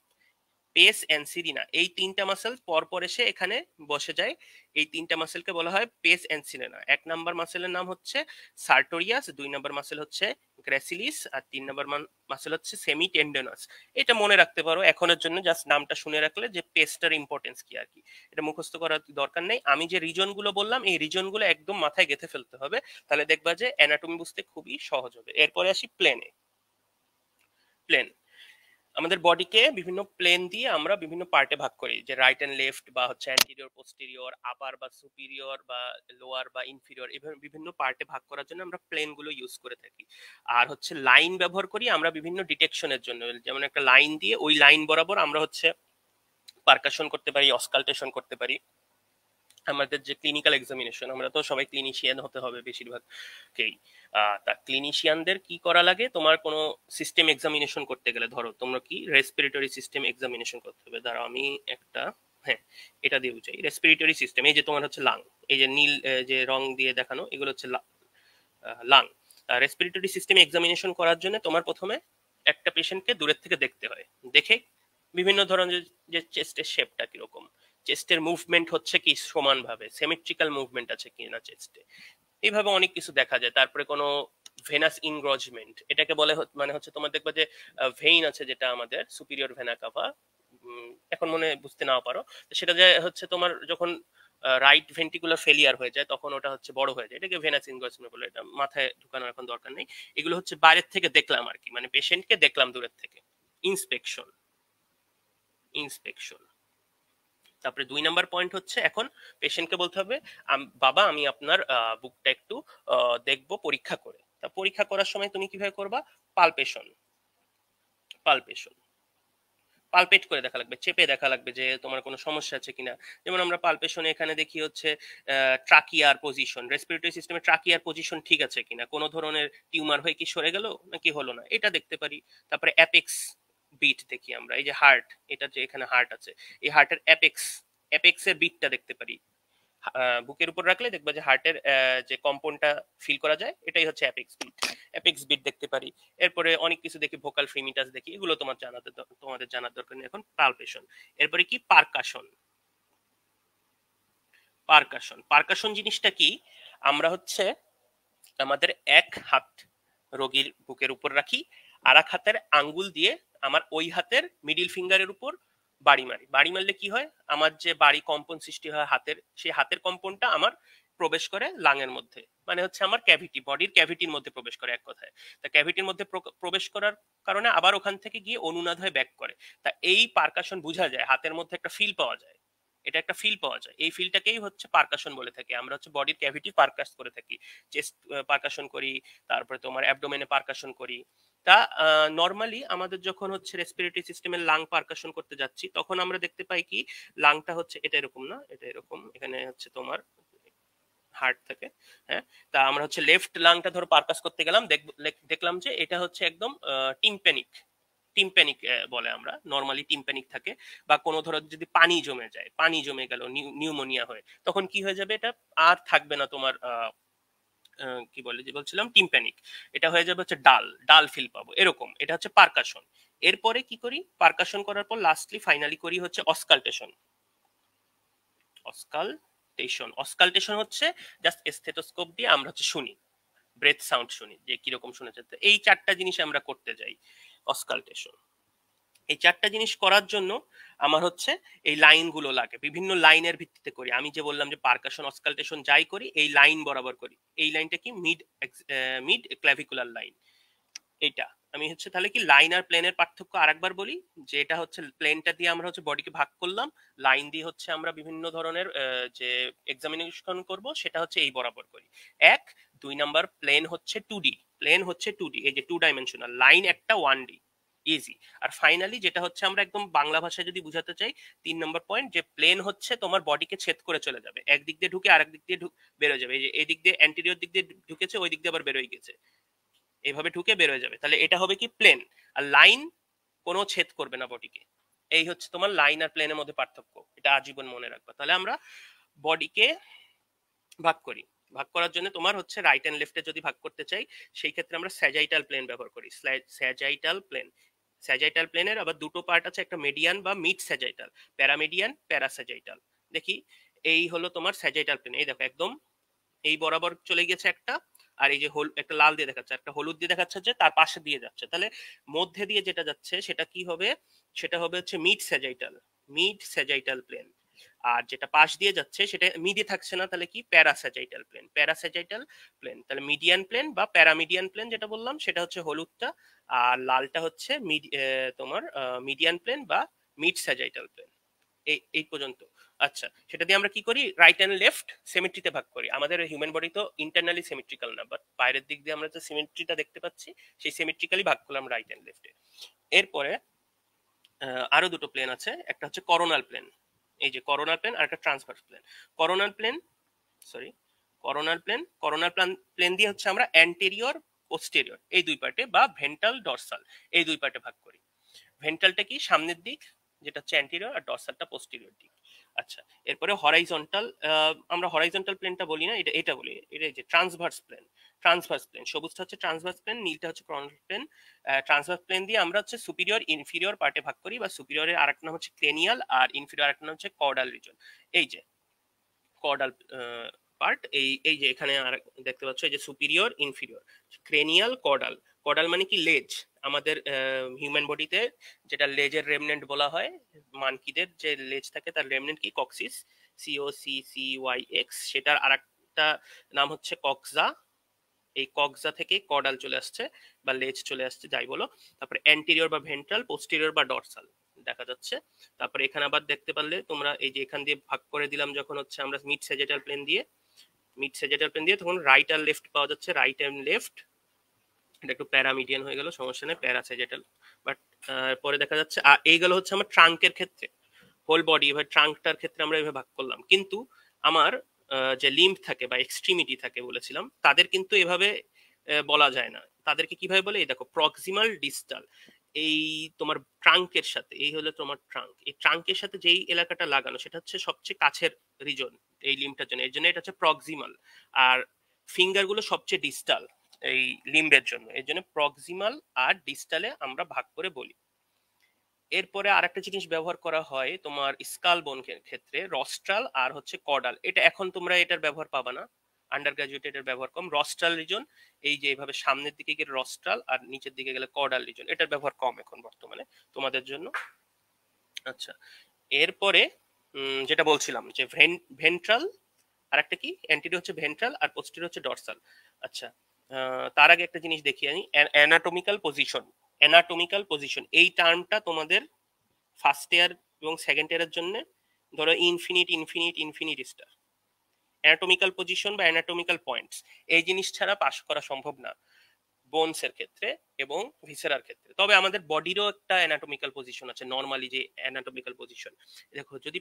পেস অ্যানসিরিনা, এই তিনটা মাসেল পর পর এসে এখানে বসে যায়। এই তিনটা মাসেলকে বলা হয় পেস অ্যানসিরিনা। এক নাম্বার মাসেলের নাম হচ্ছে সার্টোরিয়াস, দুই নাম্বার মাসেল হচ্ছে গ্র্যাসিলিস, আর তিন নাম্বার মাসেল হচ্ছে সেমি টেন্ডনাস। এটা মনে রাখতে পারো এখনের জন্য, জাস্ট নামটা শুনে রাখলে যে পেসটার ইম্পর্টেন্স কি আর কি, এটা মুখস্থ করার দরকার নেই। আমি যে রিজন গুলো বললাম এই রিজন গুলো একদম মাথায় গেঁথে ফেলতে হবে, তাহলে দেখবা যে অ্যানাটমি বুঝতে খুবই সহজ হবে। এরপরে আসি প্লেনে। প্লেন, আমাদের বডিকে বিভিন্ন প্লেন দিয়ে আমরা বিভিন্ন পার্টে ভাগ করি, যে রাইট এন্ড লেফট, বা হচ্ছে অ্যান্টিরিয়র পোস্টেরিয়র, আপার বা সুপিরিয়র, বা লোয়ার বা ইনফিরিয়র, এভাবে বিভিন্ন পার্টে ভাগ করার জন্য আমরা প্লেন গুলো ইউজ করে থাকি। আর হচ্ছে লাইন ব্যবহার করি আমরা বিভিন্ন ডিটেকশনের জন্য, যেমন একটা লাইন দিয়ে ওই লাইন বরাবর আমরা হচ্ছে পারকাশন করতে পারি, অসকালটেশন করতে পারি। আমাদের যে ক্লিনিক্যাল এক্সামিনেশন, আমরা তো সবাই ক্লিনিশিয়ান হতে হবে বেশিরভাগকেই। তা ক্লিনিশিয়ানদের কি করা লাগে, তোমার কোনো সিস্টেম এক্সামিনেশন করতে গেলে, ধরো তোমরা কি রেসপিরেটরি সিস্টেম এক্সামিনেশন করতে হবে, দাঁড়াও আমি একটা, হ্যাঁ এটা দিয়ে বুঝাই, রেসপিরেটরি সিস্টেম, এই যে তোমার হচ্ছে লাং, এই যে নীল যে রং দিয়ে দেখানো, এগুলো হচ্ছে লাং। রেসপিরেটরি সিস্টেম এক্সামিনেশন করার জন্য তোমার প্রথমে একটা পেশেন্টকে দূরের থেকে দেখতে হয়, দেখে বিভিন্ন ধরনের যে চেস্টের শেপটা কিরকম, চেস্টের মুভমেন্ট হচ্ছে কি সমানভাবে, সিমেট্রিক্যাল মুভমেন্ট আছে কিনা চেস্টে, এইভাবে অনেক কিছু দেখা যায়। তারপরে কোনো ভেনাস ইনগ্রজমেন্ট এটাকে বলে, মানে হচ্ছে তোমার দেখবা যে ভেইন আছে যেটা আমাদের সুপিরিয়র ভেনা কাভা, এখন মনে বুঝতে নাও পারো, সেটা যে হচ্ছে তোমার যখন রাইট ভেন্টিকুলার ফেলিয়ার হয়ে যায় তখন ওটা হচ্ছে বড় হয়ে যায়, এটাকে ভেনাস ইনগ্রজমেন্ট বলে, এটা মাথায় ঢুকানোর এখন দরকার নেই। এগুলো হচ্ছে বাইরের থেকে দেখলাম আর কি, মানে পেশেন্টকে দেখলাম দূরের থেকে, ইন্সপেকশন। ইন্সপেকশন তারপরে 2 নাম্বার পয়েন্ট হচ্ছে এখন পেশেন্টকে বলতে হবে, বাবা আমি আপনার বুকটা একটু দেখবো পরীক্ষা করে। তা পরীক্ষা করার সময় তুমি কিভাবে করবা? পালপেশন। পালপেশন পালপেট করে দেখা লাগবে, চেপে দেখা লাগবে যে তোমার কোনো সমস্যা আছে কিনা। যেমন আমরা পালপেশনে এখানে দেখি হচ্ছে ট্রাকিয়ার পজিশন, রেসপিরেটরি সিস্টেমে ট্রাকিয়ার পজিশন ঠিক আছে কিনা, কোনো ধরনের টিউমার হয়ে কি সরে গেল নাকি হলো না, এটা দেখতে পারি। তারপরে অ্যাপেক্স বিট দেখি আমরা, এই যে হার্ট, এটা যে এখানে হার্ট আছে, এই হার্টের অ্যাপেক্স এর বিটটা দেখতে পারি। বুকের উপর রাখলে দেখবা যে হার্টের যে কম্পনটা ফিল করা যায়, এটাই হচ্ছে অ্যাপেক্স বিট দেখতে পারি। এরপরে অনেক কিছু দেখি, ভোকাল ফ্রিমিটাস দেখি, এগুলো তোমাদের জানার দরকার নেই এখন। পালপেশন, এরপরে কি পারকাশন। পারকাশন জিনিসটা কি? আমরা হচ্ছে আমাদের এক হাত রোগীর বুকের উপর রাখি, আর এক হাতের আঙ্গুল দিয়ে আমার ওই হাতের মিডিল ফিঙ্গারের উপর বাড়ি মারলে কি হয়, আমার যে বাড়ি কম্পন সৃষ্টি হয় হাতের, সেই হাতের কম্পনটা আমার প্রবেশ করে লাঙের মধ্যে, মানে হচ্ছে আমার ক্যাভিটি, বডির ক্যাভিটির মধ্যে প্রবেশ করে এক কথায়। তা ক্যাভিটির মধ্যে প্রবেশ করার কারণে আবার ওখান থেকে গিয়ে অনুনাদ হয়ে ব্যাক করে। তা এই পারকাশন বোঝা যায়, হাতের মধ্যে একটা ফিল পাওয়া যায়, এটা একটা ফিল পাওয়া যায়, এই ফিলটাকেই হচ্ছে পারকাশন বলে থাকি আমরা, হচ্ছে বডির ক্যাভিটি পারকাস করে থাকি, চেস্ট পারকাশন করি, তারপরে তোমার অ্যাবডোমেনে পারকাশন করি। তা নর্মালি আমাদের যখন হচ্ছে রেসপিরেটরি সিস্টেমের লাং পারকাশন করতে যাচ্ছি তখন আমরা দেখতে পাই কি, লাংটা হচ্ছে এটা এরকম না, এটা এরকম, এখানে হচ্ছে তোমার হার্ট থাকে, হ্যাঁ। তা আমরা হচ্ছে লেফট লাংটা ধরো পারকাস করতে গেলাম, দেখলাম যে এটা হচ্ছে একদম টিম্প্যানিক, টিম্প্যানিক বলে আমরা নর্মালি, টিম্প্যানিক থাকে। বা কোনো ধরো যদি পানি জমে যায়, পানি জমে গেল নিউমোনিয়া হয়ে, তখন কি হয়ে যাবে, এটা আর থাকবে না তোমার কি বলে যে বলছিলাম টিম্প্যানিক, এটা হয়ে যাবে হচ্ছে ডাল ডাল ফিল পাবো এরকম, এটা হচ্ছে পারকাশন। এরপরে কি করি, পারকাশন করার পর লাস্টলি ফাইনালি করি হচ্ছে অস্কালটেশন। অস্কালটেশন হচ্ছে জাস্ট স্টেথোস্কোপ দিয়ে আমরা হচ্ছে শুনি, ব্রেথ সাউন্ড শুনি যে কিরকম শুনে যাচ্ছে। এই 4টা জিনিস আমরা করতে যাই অস্কালটেশন। এই 4টা জিনিস করার জন্য আমার হচ্ছে এই লাইনগুলো লাগে, বিভিন্ন লাইনের ভিত্তিতে করি। আমি যে বললাম যে পারকাশন অস্কালটেশন যাই করি এই লাইন বরাবর করি। এই লাইনটা কি মিড ক্ল্যাভিকুলার লাইন, এইটা। আমি হচ্ছে তাহলে কি লাইন আর প্লেনের পার্থক্য আরেকবার বলি, যে এটা হচ্ছে প্লেনটা দিয়ে আমরা হচ্ছে বডিকে ভাগ করলাম, লাইন দিয়ে হচ্ছে আমরা বিভিন্ন ধরনের যে এক্সামিনেশন করব সেটা হচ্ছে এই বরাবর করি। 2 নাম্বার প্লেন হচ্ছে 2D, এই যে 2 ডাইমেনশনাল, লাইন একটা 1D, ইজি। আর ফাইনালি যেটা হচ্ছে আমরা একদম বাংলা ভাষায় যদি বুঝাতে চাই, 3 নম্বর পয়েন্ট, যে প্লেন হচ্ছে তোমার বডিকে ছেদ করে চলে যাবে, একদিক দিয়ে ঢুকে আরেক দিক দিয়ে বেরোয় যাবে, এই যে এই দিক দিয়ে অ্যান্টেরিয়র দিক দিয়ে ঢুকেছে, ওই দিক দিয়ে আবার বেরোয় গেছে, এইভাবে ঢুকে বের হয়ে যাবে। তাহলে এটা হবে কি প্লেন। আর লাইন কোনো ছেদ করবে না বডিকে। এই হচ্ছে তোমার লাইন আর প্লেনের মধ্যে পার্থক্য, এটা আজীবন মনে রাখবা। তাহলে আমরা বডিকে ভাগ করি, ভাগ করার জন্য তোমার হচ্ছে রাইট এন্ড লেফটে যদি ভাগ করতে চাই সেই ক্ষেত্রে আমরা স্যাজাইটাল প্লেন ব্যবহার করি। স্যাজাইটাল প্লেনের আবার দুটো পার্ট আছে, একটা মিডিয়ান বা মিড স্যাজাইটাল, প্যারামিডিয়ান, প্যারাস্যাজাইটাল। দেখি এই হলো তোমার স্যাজাইটাল প্লেন, এই দেখো একদম এই বরাবর চলে গেছে একটা, আর এই যে একটা লাল দিয়ে দেখাচ্ছে, একটা হলুদ দিয়ে দেখাচ্ছে, যে তার পাশে দিয়ে যাচ্ছে, তাহলে মধ্যে দিয়ে যেটা যাচ্ছে সেটা কি হবে, সেটা হবে হচ্ছে মিড স্যাজাইটাল প্লেন। আর যেটা পাশ দিয়ে যাচ্ছে সেটা মিডে থাকছে না, তাহলে কি প্যারাস্যাজাইটাল প্লেন। তাহলে মিডিয়ান প্লেন বা প্যারামিডিয়ান প্লেন যেটা বললাম সেটা হচ্ছে হলুদটা, আর লালটা হচ্ছে তোমার মিডিয়ান প্লেন বা মিড স্যাজাইটাল প্লেন। এই পর্যন্ত। আচ্ছা, সেটা দিয়ে আমরা কি করি, রাইট এন্ড লেফট সিমেট্রিতে ভাগ করি। আমাদের হিউম্যান বডি তো ইন্টারনালি সিমেট্রিক্যাল না, বাট বাইরের দিক দিয়ে আমরা যে সিমেট্রিটা দেখতে পাচ্ছি সেই সিমেট্রিক্যালি ভাগ করলাম রাইট এন্ড লেফটে। এরপরে আরো দুটো প্লেন আছে, একটা হচ্ছে করোনাল প্লেন, এই যে করোনাল প্লেন, আর একটা transverse plane. Coronal plane sorry coronal plane দিয়ে হচ্ছে আমরা অ্যান্টেরিয়র পোস্টেরিয়র এই দুই পার্টে, বা ভেন্ট্রাল ডরসাল এই দুই পার্টে ভাগ করি। ভেন্ট্রালটা কি সামনের দিক, যেটা হচ্ছে অ্যান্টেরিয়র, আর ডরসালটা পোস্টেরিয়র দিক। আচ্ছা, এরপরে হরাইজন্টাল, আমরা হরাইজন্টাল প্লেনটা বলি না, এটা এটা বলি, এটা এই যে ট্রান্সভার্স প্লেন। ট্রান্সভার্স প্লেন, সবুজটা হচ্ছে ট্রান্সভার্স প্লেন, নীলটা হচ্ছে ক্রনাল প্লেন। ট্রান্সভার্স প্লেন দিয়ে আমরা হচ্ছে সুপিরিয়র ইনফিরিয়র পার্টে ভাগ করি, বা সুপিরিয়রের আরেকটা নাম হচ্ছে ক্রেনিয়াল, আর ইনফিরিয়র আরেকটা নাম হচ্ছে কর্ডাল রিজন। এই যে কর্ডাল পার্ট, এই এই যে এখানে আর দেখতে পাচ্ছ, এই যে superior inferior, cranial, caudal. Caudal মানে কি লেজ, আমাদের হিউম্যান বডিতে যেটা লেজের রেমনেন্ট বলা হয়, মানকিদের যে লেজ থাকে তার রেমনেন্ট কি, কক্সিস, COCCYX, সেটার আরেকটা নাম হচ্ছে কক্সা। এই কক্সা থেকে কর্ডাল চলে আসছে বা লেজ চলে আসছে যাই বলো। তারপরে অ্যান্টেরিয়র বা ভেন্ট্রাল, পোস্টেরিয়র বা ডরসাল দেখা যাচ্ছে। তারপরে এখানে আবার দেখতে পারলে তোমরা, এই যে এখান দিয়ে ভাগ করে দিলাম যখন হচ্ছে আমরা মিড সেজেটাল প্লেন দিয়ে, তখন রাইট আর লেফট পাওয়া যাচ্ছে, রাইট এন্ড লেফট। এটা একটু প্যারামিডিয়ান হয়ে গেল, সমস্যা নেই, প্যারাসেজেটাল। বাট পরে দেখা যাচ্ছে, আর এইগুলো হচ্ছে আমার ট্রাঙ্কের ক্ষেত্রে, হোল বডি এভাবে ট্রাঙ্কটার ক্ষেত্রে আমরা এভাবে ভাগ করলাম। কিন্তু আমার যে লিম্ব থাকে বা এক্সট্রিমিটি থাকে বলেছিলাম, তাদের কিন্তু এভাবে বলা যায় না। তাদেরকে কিভাবে বলে, এই দেখো প্রক্সিমাল, ডিস্টাল। এই তোমার ট্রাঙ্কের সাথে, এই হলো তোমার ট্রাঙ্ক, এই ট্রাঙ্কের সাথে যেই এলাকাটা লাগানো সেটা হচ্ছে সবচেয়ে কাছের রিজন এই লিম্বটার জন্য, এর জন্য এটা হচ্ছে প্রক্সিমাল। আর ফিঙ্গার গুলো সবচেয়ে ডিস্টাল এই লিম্বের জন্য, এর জন্য প্রক্সিমাল আর ডিস্টালে আমরা ভাগ করে বলি। এরপরে আরেকটা জিনিস ব্যবহার করা হয় তোমার স্কাল বোন ক্ষেত্রে, রস্ট্রাল আর হচ্ছে কর্ডাল। এটা এখন তোমরা এটার ব্যবহার পাবা না, আন্ডার গ্রাজুয়েট এটার ব্যবহার কম। রস্ট্রাল রিজন, এই যে এইভাবে সামনের দিকে গেলে রস্ট্রাল, আর নিচের দিকে গেলে কর্ডাল রিজন, এটার ব্যবহার কম এখন বর্তমানে তোমাদের জন্য। আচ্ছা, এরপরে যেটা বলছিলাম যে ভেন্ট্রাল, আর একটা কি অ্যান্টিরিয়র হচ্ছে ভেন্ট্রাল, আর পোস্টেরিয়র হচ্ছে ডরসাল। আচ্ছা, তার আগে একটা জিনিস দেখি আমি, অ্যানাটমিক্যাল পজিশন। অ্যানাটমিক্যাল পজিশন এই টার্মটা তোমাদের ফার্স্ট ইয়ার এবং সেকেন্ড ইয়ারের জন্য, ধরো infinite infinite infinite star, anatomical position বা অ্যানাটমিক্যাল পয়েন্টস, এই জিনিস ছাড়া পাস করা সম্ভব না বোনস এর ক্ষেত্রে এবং ভিসেরার ক্ষেত্রে। তবে আমাদের বডিরও একটা অ্যানাটমিক্যাল পজিশন আছে, নর্মালি যে অ্যানাটমিক্যাল পজিশন। দেখো, যদি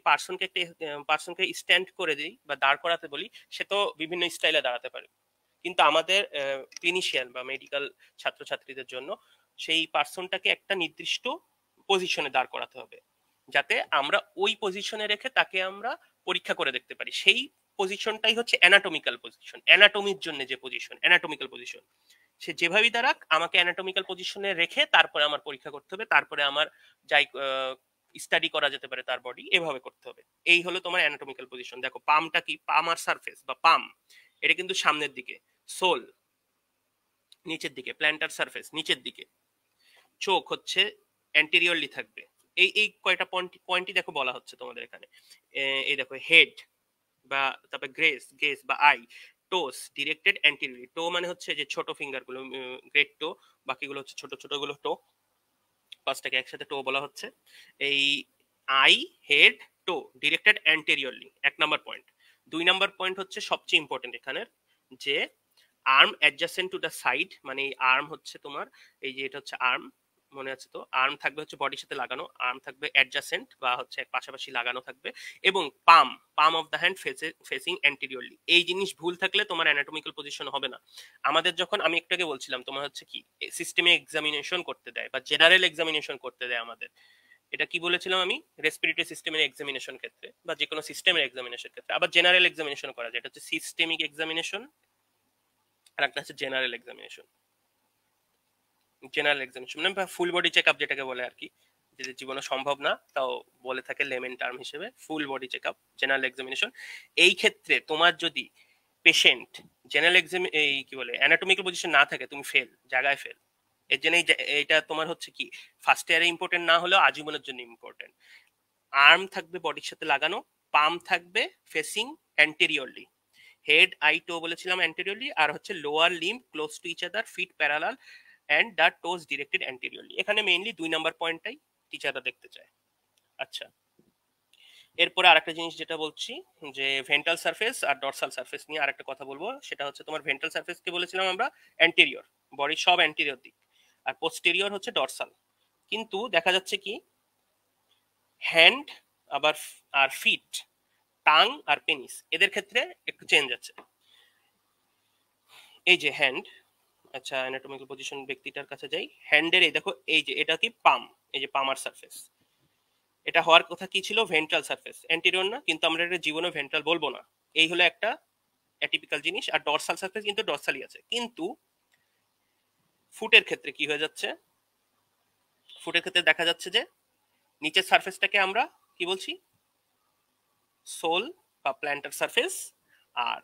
পার্সনকে স্ট্যান্ড করে দিই বা দাঁড় করাতে বলি, সে তো বিভিন্ন স্টাইলে দাঁড়াতে পারে, কিন্তু আমাদের ক্লিনিশিয়ান বা মেডিকেল ছাত্রছাত্রীদের জন্য সেই পার্সনটাকে একটা নির্দিষ্ট পজিশনে দাঁড় করাতে হবে, যাতে আমরা ওই পজিশনে রেখে তাকে আমরা পরীক্ষা করে দেখতে পারি। সেই পজিশনটাই হচ্ছে অ্যানাটমিক্যাল পজিশন, অ্যানাটমির জন্য যে পজিশন, অ্যানাটমিক্যাল পজিশন। সে যেভাবেই দাঁড়াক, আমাকে অ্যানাটমিক্যাল পজিশনে রেখে তারপরে আমার পরীক্ষা করতে হবে, তারপরে আমার যাই স্টাডি করা যেতে পারে তার বডি, এভাবে করতে হবে। এই হলো তোমার অ্যানাটমিক্যাল পজিশন। দেখো, পামটা কি, পাম আর সারফেস বা পাম, এটা কিন্তু সামনের দিকে, সোল নিচের দিকে, প্ল্যান্টার সারফেস নিচের দিকে, চোখ হচ্ছে অ্যান্টেরিয়রলি থাকবে। এই এই কয়টা পয়েন্টই দেখো বলা হচ্ছে তোমাদের এখানে। এই দেখো হেড, বা তারপরে গেস বা আই, টোস ডিরেক্টেড অ্যান্টেরিয়রলি। টো মানে হচ্ছে যে ছোট ফিঙ্গার গুলো, গ্রেট টো, বাকিগুলো হচ্ছে ছোট ছোট গুলো টো, পাঁচটাকে একসাথে টো বলা হচ্ছে। এই I, head, to directed anteriorly, 1 number point. 2 number point হচ্ছে সবচেয়ে ইম্পর্টেন্ট এখানের, যে arm adjacent to the side, মানে এই আর্ম হচ্ছে তোমার, এই যে এটা হচ্ছে আর্ম, মনে আছে তো, আর্ম থাকবে হচ্ছে বডির সাথে লাগানো, আর্ম থাকবে অ্যাডজাসেন্ট বা হচ্ছে পাশাপাশি লাগানো থাকবে, এবং palm of the hand facing anteriorly. এই জিনিস ভুল থাকলে তোমার অ্যানাটমিক্যাল পজিশন হবে না। আমাদের যখন, আমি একটু আগে বলছিলাম, তোমার হচ্ছে কি সিস্টেমে এক্সামিনেশন করতে দেয় বা জেনারেল এক্সামিনেশন করতে দেয় আমাদের, এটা কি বলেছিলাম আমি, রেসপিরেটরি সিস্টেমের এক্সামিনেশন ক্ষেত্রে বা যে কোনো সিস্টেমের এক্সামিনেশন ক্ষেত্রে আবার জেনারেল এক্সামিনেশন করা যায়, এটা হচ্ছে সিস্টেমিক এক্সামিনেশন, আর একটা হচ্ছে জেনারেল এক্সামিনেশন। জেনারেল এক্সামিনেশন মানে ফুল বডি চেক আপ যেটাকে বলে আর কি, যেটা জীবনে সম্ভব না তাও বলে থাকে লেমেন টার্ম হিসেবে, full body check up, general examination. এই ক্ষেত্রে তোমার যদি পেশেন্ট জেনারেল এক্সাম, এই কি বলে, অ্যানাটমিক্যাল পজিশন না থাকে, তুমি ফেল, জায়গায় ফেল। এর জন্য এইটা তোমার হচ্ছে কি ফার্স্ট ইয়ারে ইম্পর্টেন্ট না হলেও আজীবনের জন্য ইম্পর্টেন্ট। আর্ম থাকবে বডির সাথে লাগানো, পাম থাকবে facing anteriorly, head, eye, toe বলেছিলাম অ্যান্টেরিয়রলি, আর হচ্ছে lower limb close to each other, feet parallel, and the toes directed anteriorly. এখানে মেইনলি 2 নম্বর পয়েন্টটাই টিচাররা দেখতে চায়। আচ্ছা, এরপরে আরেকটা জিনিস যেটা বলছি, যে ভেন্ট্রাল সারফেস আর ডরসাল সারফেস নিয়ে আরেকটা কথা বলবো, সেটা হচ্ছে তোমার ভেন্ট্রাল সারফেসকে বলেছিলাম আমরা অ্যান্টেরিয়র, বডির সব অ্যান্টেরিয়র দিক, আর পোস্টেরিয়র হচ্ছে ডরসাল। কিন্তু দেখা যাচ্ছে কি হ্যান্ড আবার আর ফিট, টাং আর পেনিস, এদের ক্ষেত্রে একটু চেঞ্জ আছে। এই যে হ্যান্ড, আচ্ছা অ্যানাটমিক্যাল পজিশন ব্যক্তিটার কাছে যাই, হ্যান্ডের এই দেখো, এই যে এটা কি পাম, এই যে পামার সারফেস, এটা হওয়ার কথা কি ছিল, ভেন্ট্রাল সারফেস, অ্যান্টেরিয়র না, কিন্তু আমরা এটা জীবনে ভেন্ট্রাল বলবো না। এই হলো একটা অ্যাটিপিক্যাল জিনিস। আর ডরসাল সারফেস কিন্তু ডরসালই আছে। কিন্তু ফুটের ক্ষেত্রে কি হয়ে যাচ্ছে, ফুটের ক্ষেত্রে দেখা যাচ্ছে যে নিচের সারফেসটাকে আমরা কি বলছি, সোল বা প্ল্যান্টার সারফেস, আর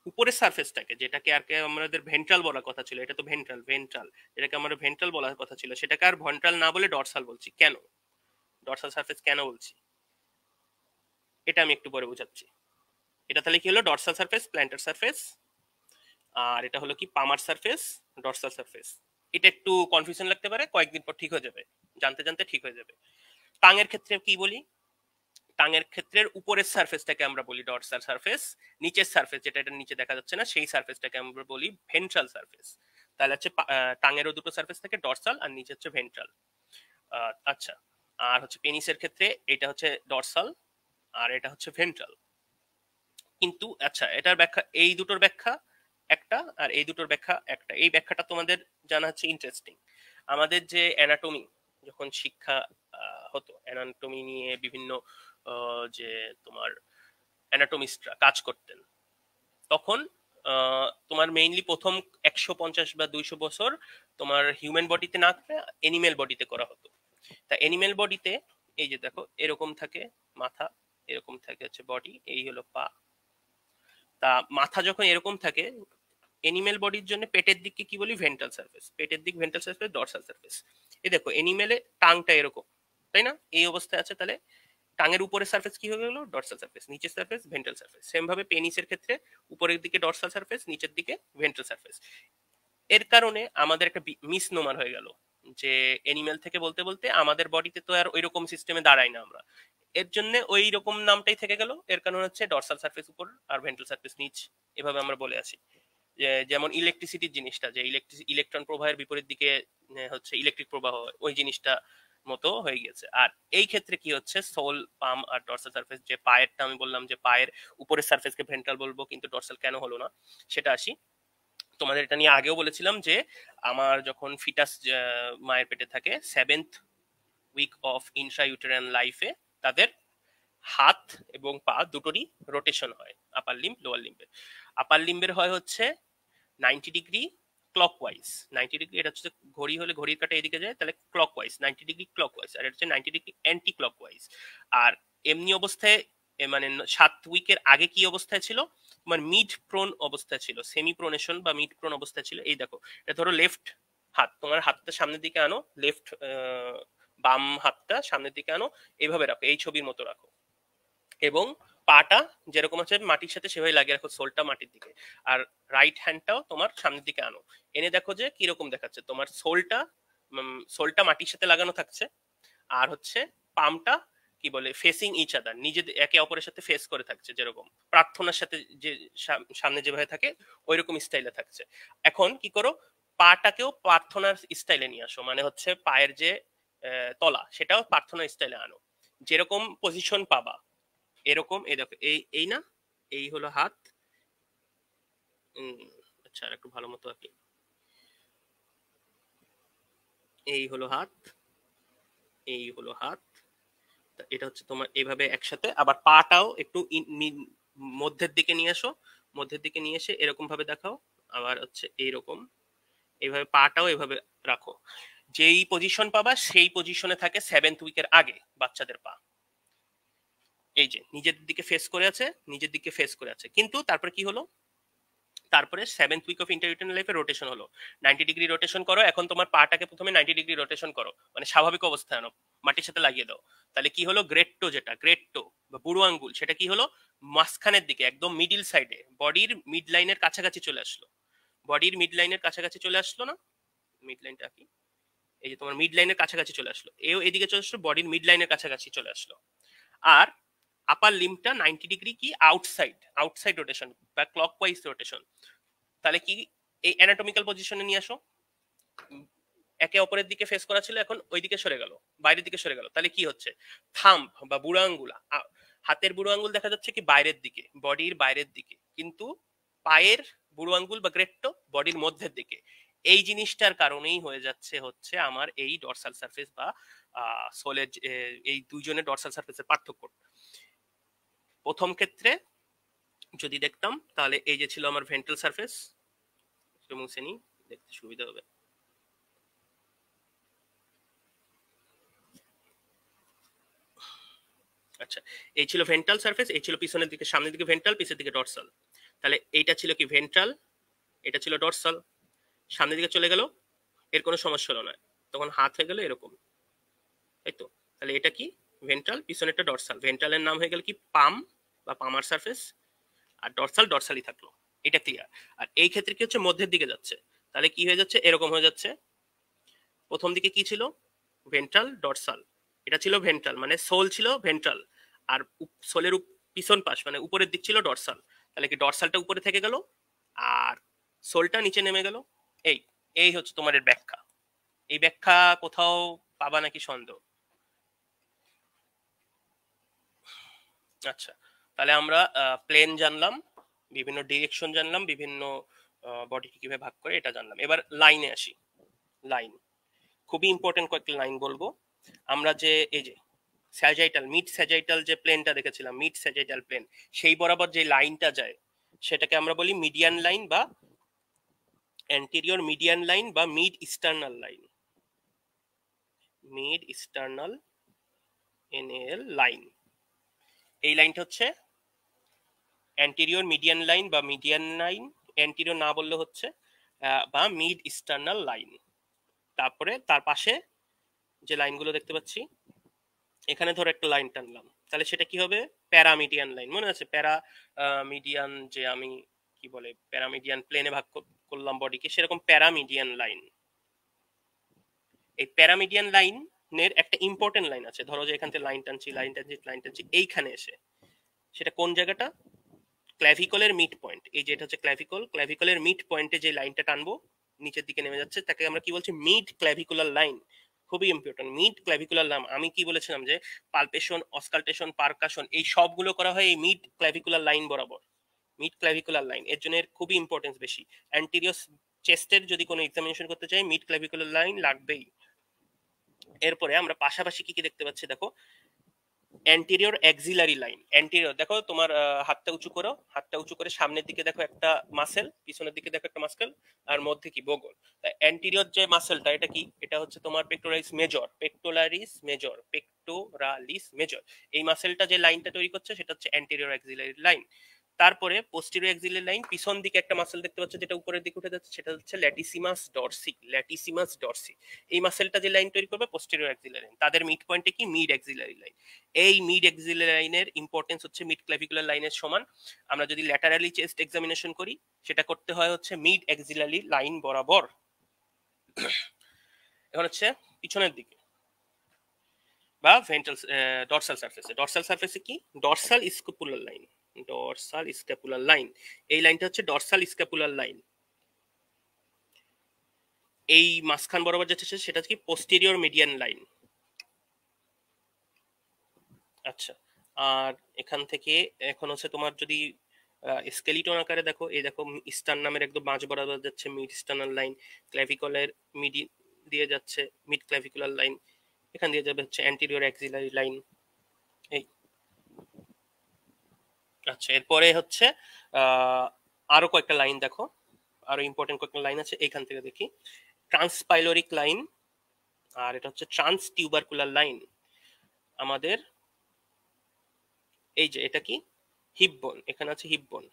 উপরের সারফেসটাকে, যেটাকে আর কি আমাদের ভেন্ট্রাল বলার কথা ছিল, এটা তো ভেন্ট্রাল, যেটাকে আমরা ভেন্ট্রাল বলার কথা ছিল, সেটাকে আর ভেন্ট্রাল না বলে ডরসাল বলছি। কেন ডরসাল সারফেস কেন বলছি, এটা আমি একটু পরে বোঝাচ্ছি। এটা তাহলে কি হলো, ডরসাল সারফেস, প্ল্যান্টার সারফেস, আর এটা হলো কি পামার সারফেস, ডরসাল সারফেস। এটা একটু কনফিউশন লাগতে পারে, কয়েকদিন পর ঠিক হয়ে যাবে, জানতে জানতে ঠিক হয়ে যাবে। টাঙের ক্ষেত্রে কি বলি, টাঙের ক্ষেত্রের উপরের সারফেসটাকে আমরা বলি ডরসাল সারফেস, নিচের সারফেস যেটা এটা নিচে দেখা যাচ্ছে না সেই সারফেসটাকে আমরা বলি ভেন্ট্রাল সারফেস। তাহলে হচ্ছে টাঙেরও দুটো সারফেস থাকে, ডরসাল আর নিচে হচ্ছে ভেন্ট্রাল। আচ্ছা, আর হচ্ছে পেনিসের ক্ষেত্রে এটা হচ্ছে ডরসাল আর এটা হচ্ছে ভেন্ট্রাল। কিন্তু আচ্ছা, এটার ব্যাখ্যা, এই দুটোর ব্যাখ্যা একটা আর এই দুটোর ব্যাখ্যা একটা, এই ব্যাখ্যাটা তোমাদের জানা হচ্ছে ইন্টারেস্টিং। আমাদের যে অ্যানাটমি যখন শিক্ষা হতো, অ্যানাটমি নিয়ে বিভিন্ন যে তোমার অ্যানাটমিস্টরা কাজ করতেন, তখন তোমার মেইনলি প্রথম 150 বা 200 বছর তোমার হিউম্যান বডিতে না করে এনিম্যাল বডিতে করা হতো। তা এনিম্যাল বডিতে এই যে দেখো এরকম থাকে মাথা, এরকম থাকে হচ্ছে বডি, এই হলো পা। তা মাথা যখন এরকম থাকে এনিম্যাল বডির জন্য পেটের দিককে কি বলি, ভেন্ট্রাল সারফেস, পেটের দিক ভেন্ট্রাল সারফেস, ডরসাল সারফেস। এই দেখো এনিম্যালে টাংটা এরকম, তাই না, এই অবস্থায় আছে, তাহলে টাঙের উপরের সারফেস কি হয়ে গেল, ডরসাল সারফেস, নিচের সারফেস ভেন্ট্রাল সারফেস। সেম ভাবে পেনিসের ক্ষেত্রে উপরের দিকে ডরসাল সারফেস, নিচের দিকে ভেন্ট্রাল সারফেস। এর কারণে আমাদের একটা মিসনোমার হয়ে গেল যে এনিম্যাল থেকে বলতে বলতে আমাদের বডিতে তো আর ওইরকম সিস্টেমে দাঁড়াই না আমরা, এর জন্য ওই রকম নামটাই থেকে গেল। এর কারণ হচ্ছে ডরসাল সারফেস উপর আর ভেন্ট্রাল সারফেস নিচ, এভাবে আমরা বলে আসি। যেমন ইলেকট্রিসিটির জিনিসটা, যে ইলেকট্রন প্রবাহের বিপরীত দিকে হচ্ছে ইলেকট্রিক প্রবাহ, ওই জিনিসটা মতো হয়ে গেছে। আর এই ক্ষেত্রে কি হচ্ছে, সোল, পাম আর ডরসাল সারফেস, যে পায়েরটা আমি বললাম যে পায়ের উপরের সারফেসকে ভেন্ট্রাল বলবো কিন্তু ডরসাল কেন হলো না সেটা আসি। তোমাদের এটা নিয়ে আগেও বলেছিলাম যে আমার যখন ফিটাস মায়ের পেটে থাকে 7th week of Intra uterine লাইফে, তাদের হাত এবং পা দুটোরই রোটেশন হয়, আপার লিম্ব লোয়ার লিম্বের। আপার লিম্বের হয় হচ্ছে 90 ডিগ্রি ক্লকওয়াইজ, 90 ডিগ্রি, এটা হচ্ছে ঘড়ি হলে ঘড়ির কাঁটা এদিকে যায়, তাহলে ক্লকওয়াইজ 90 ডিগ্রি ক্লকওয়াইজ, আর এটা হচ্ছে 90 ডিগ্রি অ্যান্টি ক্লকওয়াইজ। আর এমনি অবস্থায় মানে 7 উইকের আগে কি অবস্থায় ছিল, তোমার মিড প্রোন অবস্থায় ছিল, সেমি প্রোনেশন বা মিড প্রোন অবস্থায় ছিল। এই দেখো এটা ধরো লেফট হাত, তোমার হাতটা সামনের দিকে আনো, লেফট বাম হাতটা সামনের দিকে আনো, এইভাবে রাখো, এই ছবির মতো রাখো, এবং পাটা যেরকম আছে মাটির সাথে সেভাবে লাগিয়ে রাখো, সোলটা মাটির দিকে, আর রাইট হ্যান্ডটাও তোমার সামনের দিকে আনো, এনে দেখো যে কিরকম দেখাচ্ছে, তোমার সোলটা মাটির সাথে লাগানো থাকছে, আর হচ্ছে পামটা কি বলে ফেসিং ইচ আদার, নিজেদের একে অপরের সাথে ফেস করে থাকছে, যেরকম প্রার্থনার সাথে যে সামনে যেভাবে থাকে ওই রকম স্টাইলে থাকছে। এখন কি করো, পাটাকেও প্রার্থনার স্টাইলে নিয়ে আসো, মানে হচ্ছে পায়ের যে তলা সেটাও প্রার্থনার স্টাইলে আনো, যেরকম পজিশন পাবা এরকম। এই দেখো এই এই না, এই হলো হাত, আচ্ছা আর একটু ভালো মতো আঁকি, এই হলো হাত, এই হলো হাত, এটা হচ্ছে তোমার এইভাবে একসাথে, আবার পাটাও একটু মধ্যের দিকে নিয়ে আসো, মধ্যের দিকে নিয়ে এসে এরকম ভাবে দেখাও, আবার হচ্ছে এইরকম, এইভাবে পাটাও এইভাবে রাখো, যেই পজিশন পাবা সেই পজিশনে থাকে 7th উইকের আগে বাচ্চাদের পা, এই যে নিজের দিকে ফেস করে আছে, নিজের দিকে ফেস করে আছে। কিন্তু তারপরে কি হলো, তারপরে 7th উইক অফ ইন্টারইউটেরাইন লাইফে রোটেশন হলো, 90 ডিগ্রি রোটেশন করো। এখন তোমার পাটাকে প্রথমে 90 ডিগ্রি রোটেশন করো, মানে স্বাভাবিক অবস্থায় আনো, মাটির সাথে লাগিয়ে দাও। তাহলে কি হলো, গ্রেট্টো, যেটা গ্রেট্টো বা বুড়ো আঙ্গুল, সেটা কি হলো, মাঝখানের দিকে একদম মিডিল সাইডে, বডির মিড লাইনের কাছাকাছি চলে আসলো, বডির মিড লাইনের কাছাকাছি চলে আসলো না, মিড লাইনটা কি, এই যে তোমার মিড লাইনের কাছাকাছি চলে আসলো, এও এদিকে চলে আসলো, বডির মিড লাইনের কাছাকাছি চলে আসলো। আর আপার লিম্বটা 90 ডিগ্রি কি আউটসাইড, আউটসাইড রোটেশন বা ক্লকওয়াইজ রোটেশন। তাহলে কি, এই অ্যানাটমিক্যাল পজিশনে নিয়ে আসো, একে অপরের দিকে ফেস করা ছিল, এখন ওই দিকে সরে গেল, বাইরের দিকে সরে গেল, তাহলে কি হচ্ছে, থাম্ব বা বুড়ো আঙ্গুল, হাতের বুড়ো আঙ্গুল দেখা যাচ্ছে কি বাইরের দিকে, বডির বাইরের দিকে, কিন্তু পায়ের বুড়ো আঙ্গুল বা গ্রেট্টো বডির মধ্যের দিকে। এই জিনিসটার কারণেই হয়ে যাচ্ছে হচ্ছে আমার এই ডরসাল সারফেস বা সোলের এই দুইজনের ডরসাল সারফেসের পার্থক্য। প্রথম ক্ষেত্রে যদি দেখতাম তাহলে এই যে ছিল আমার ভেন্ট্রাল সারফেস, মুছে নিই দেখতে সুবিধা হবে। আচ্ছা, এই ছিল ভেন্ট্রাল সারফেস, এই ছিল পিছনের দিকে, সামনের দিকে ভেন্ট্রাল, পিছের দিকে ডরসাল। তাহলে এইটা ছিল কি ভেন্ট্রাল, এটা ছিল ডরসাল, সামনের দিকে চলে গেল, এর কোনো সমস্যা হলো না, তখন হাত হয়ে গেল এরকম, তাই তো। তাহলে এটা কি ভেন্ট্রাল, পিছনেরটা ডরসাল, ভেন্ট্রালের নাম হয়ে গেল কি পাম বা পামার সারফেস, আর ডরসাল ডরসালই থাকলো, এটা ক্লিয়ার। আর এই ক্ষেত্রে কি হচ্ছে, মধ্যের দিকে যাচ্ছে, তাহলে কি হয়ে যাচ্ছে, এরকম হয়ে যাচ্ছে। প্রথম দিকে কি ছিল, ভেন্ট্রাল ডরসাল, এটা ছিল ভেন্ট্রাল মানে সোল ছিল ভেন্ট্রাল, আর সোলের পিছন পাশ মানে উপরের দিক ছিল ডরসাল। তাহলে কি ডরসালটা উপরে থেকে গেল আর সোলটা নিচে নেমে গেল। এই এই হচ্ছে তোমার এর ব্যাখ্যা। এই ব্যাখ্যা কোথাও পাবা নাকি সন্দেহ? আচ্ছা, তাহলে আমরা প্লেন জানলাম, বিভিন্ন ডিরেকশন জানলাম, বিভিন্ন বডিকে কিভাবে ভাগ করে এটা জানলাম। এবার লাইনে আসি। লাইন খুবই ইম্পর্টেন্ট কয়েকটি লাইন বলবো। আমরা যে এই যে স্যাজাইটাল, মিড স্যাজাইটাল যে প্লেনটা দেখেছিলাম, মিড স্যাজাইটাল প্লেন, সেই বরাবর যে লাইনটা যায় সেটাকে আমরা বলি মিডিয়ান লাইন বা অ্যান্টেরিয়র মিডিয়ান লাইন বা mid sternal line, mid sternal এনএল লাইন। এই লাইনটা হচ্ছে অ্যান্টেরিয়র মিডিয়ান লাইন বা মিডিয়ান লাইন, অ্যান্টেরিয়র না বললে হচ্ছে বা মিড ইস্টার্নাল লাইন। তারপরে তার পাশে যে লাইনগুলো দেখতে পাচ্ছি, এখানে ধরো একটা লাইন টানলাম, তাহলে সেটা কি হবে, প্যারামিডিয়ান লাইন। মনে আছে প্যারা মিডিয়ান, যে আমি কি বলে প্যারামিডিয়ান প্লেনে ভাগ করলাম বডিকে, সেরকম প্যারামিডিয়ান লাইন। এই প্যারামিডিয়ান লাইনের একটা ইম্পর্টেন্ট লাইন আছে, ধরো যে এখান থেকে লাইন টানছি লাইন টানছি লাইন টানছি, এইখানে এসে সেটা কোন জায়গাটা, ক্ল্যাভিকলের মিড পয়েন্ট। এই যে এটা হচ্ছে ক্ল্যাভিকল, ক্ল্যাভিকলের মিড পয়েন্টে যে লাইনটা টানবো নিচের দিকে নেমে যাচ্ছে, তাকে আমরা কি বলছি, মিড ক্ল্যাভিকুলার লাইন। খুবই ইম্পর্টেন্ট মিড ক্ল্যাভিকুলার লাইন। আমি কি বলেছিলাম যে পালপেশন, অসকালটেশন, পারকাশন এই সবগুলো করা হয় এই মিড ক্ল্যাভিকুলার লাইন বরাবর, মিড ক্ল্যাভিকুলার লাইন। এর জন্য খুবই ইম্পর্টেন্স বেশি। অ্যান্টিরিয়র চেস্টের যদি কোনো এক্সামিনেশন করতে চাই মিড ক্ল্যাভিকুলার লাইন লাগবেই। এরপরে আমরা পাশাপাশি কি কি দেখতে পাচ্ছি দেখো, অ্যান্টেরিয়র অ্যাক্সিলারি লাইন। অ্যান্টেরিয়র দেখো তোমার হাতটা উঁচু করো, হাতটা উঁচু করে সামনের দিকে দেখো একটা মাসেল, পিছনের দিকে দেখো একটা মাসেল, আর মধ্যে কি বগল। অ্যান্টেরিয়র যে মাসেলটা এটা কি, এটা হচ্ছে তোমার pectoralis major, pectoralis major, pectoralis major. এই মাসেলটা যে লাইনটা তৈরি করছে সেটা হচ্ছে অ্যান্টেরিয়র অ্যাক্সিলারি লাইন। তারপরে পোস্টেরিয়র অ্যাক্সিলারি লাইন, পিছন দিকে একটা মাসেল দেখতে পাচ্ছ যেটা উপরের দিকে উঠে যাচ্ছে, সেটা হচ্ছে ল্যাটিসিমাস ডরসি, ল্যাটিসিমাস ডরসি। এই মাসেলটা যে লাইন তৈরি করবে পোস্টেরিয়র অ্যাক্সিলারি লাইন, তাদের মিড পয়েন্টে কি, মিড অ্যাক্সিলারি লাইন। এই মিড অ্যাক্সিলারি লাইনের ইম্পর্টেন্স হচ্ছে মিড ক্ল্যাভিকুলার লাইনের সমান। আমরা যদি ল্যাটারালি চেস্ট এক্সামিনেশন করি সেটা করতে হয় হচ্ছে মিড অ্যাক্সিলারি লাইন বরাবর। এখন হচ্ছে পিছনের দিকে বা ভেন্ট্রাল ডরসাল সারফেসে, ডরসাল সারফেসে কি, dorsal scapular line, dorsal scapular line. এই লাইনটা হচ্ছে ডরসাল স্ক্যাপুলার লাইন। এই মাঝখান বরাবর যেটা সেটা হচ্ছে কি পোস্টেরিয়র মিডিয়ান লাইন। আচ্ছা, আর এখান থেকে এখন হচ্ছে তোমার যদি স্কেলিটন আকারে দেখো, এই দেখো ইস্টার্ন নামের একদম মাঝ বরাবর যাচ্ছে মিড ইস্টার্নাল লাইন, ক্ল্যাভিকলের মিডি দিয়ে যাচ্ছে মিড ক্ল্যাভিকুলার লাইন, এখান দিয়ে যাবে হচ্ছে অ্যান্টেরিয়র অ্যাক্সিলারি লাইন। এই আচ্ছা, এরপরে হচ্ছে আরো কয়েকটা লাইন দেখো, আরো ইম্পর্টেন্ট কয়েকটা লাইন আছে, এইখান থেকে দেখি। ট্রান্সপাইলোরিক লাইন, আর এটা হচ্ছে ট্রান্স টিউবারকুলার লাইন। আমাদের এই যে এটা কি, হিপ বোন, এখানে আছে হিপ বোন।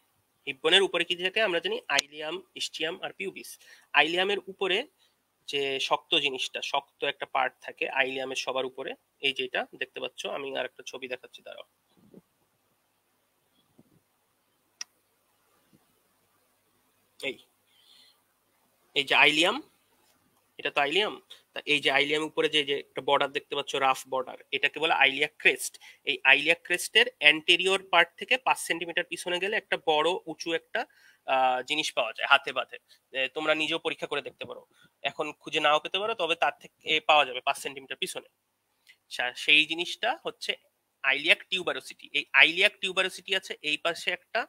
হিপ বোনের উপরে কি থাকে আমরা জানি, আইলিয়াম, ইস্টিয়াম আর পিউবিস। আইলিয়ামের উপরে যে শক্ত জিনিসটা, শক্ত একটা পার্ট থাকে আইলিয়ামের সবার উপরে, এই যে এটা দেখতে পাচ্ছ, আমি আর একটা ছবি দেখাচ্ছি দাঁড়াও। এই এই যে আইলিয়াম, এটা তো আইলিয়াম। তা এই যে আইলিয়াম উপরে যে যে একটা বর্ডার দেখতে পাচ্ছ, রাফ বর্ডার, এটাকে বলে আইলিয়াক ক্রেস্ট। এই আইলিয়াক ক্রেস্টের অ্যান্টেরিয়র পার্ট থেকে 5 সেন্টিমিটার পিছনে গেলে একটা বড় উঁচু একটা জিনিস পাওয়া যায় হাতে বাঁধে। তোমরা নিজেও পরীক্ষা করে দেখতে পারো, এখন খুঁজে নাও পেতে পারো, তবে তার থেকে পাওয়া যাবে 5 সেন্টিমিটার পিছনে। সেই জিনিসটা হচ্ছে আইলিয়াক টিউবারোসিটি। এই আইলিয়াক টিউবারোসিটি আছে এই পাশে একটা,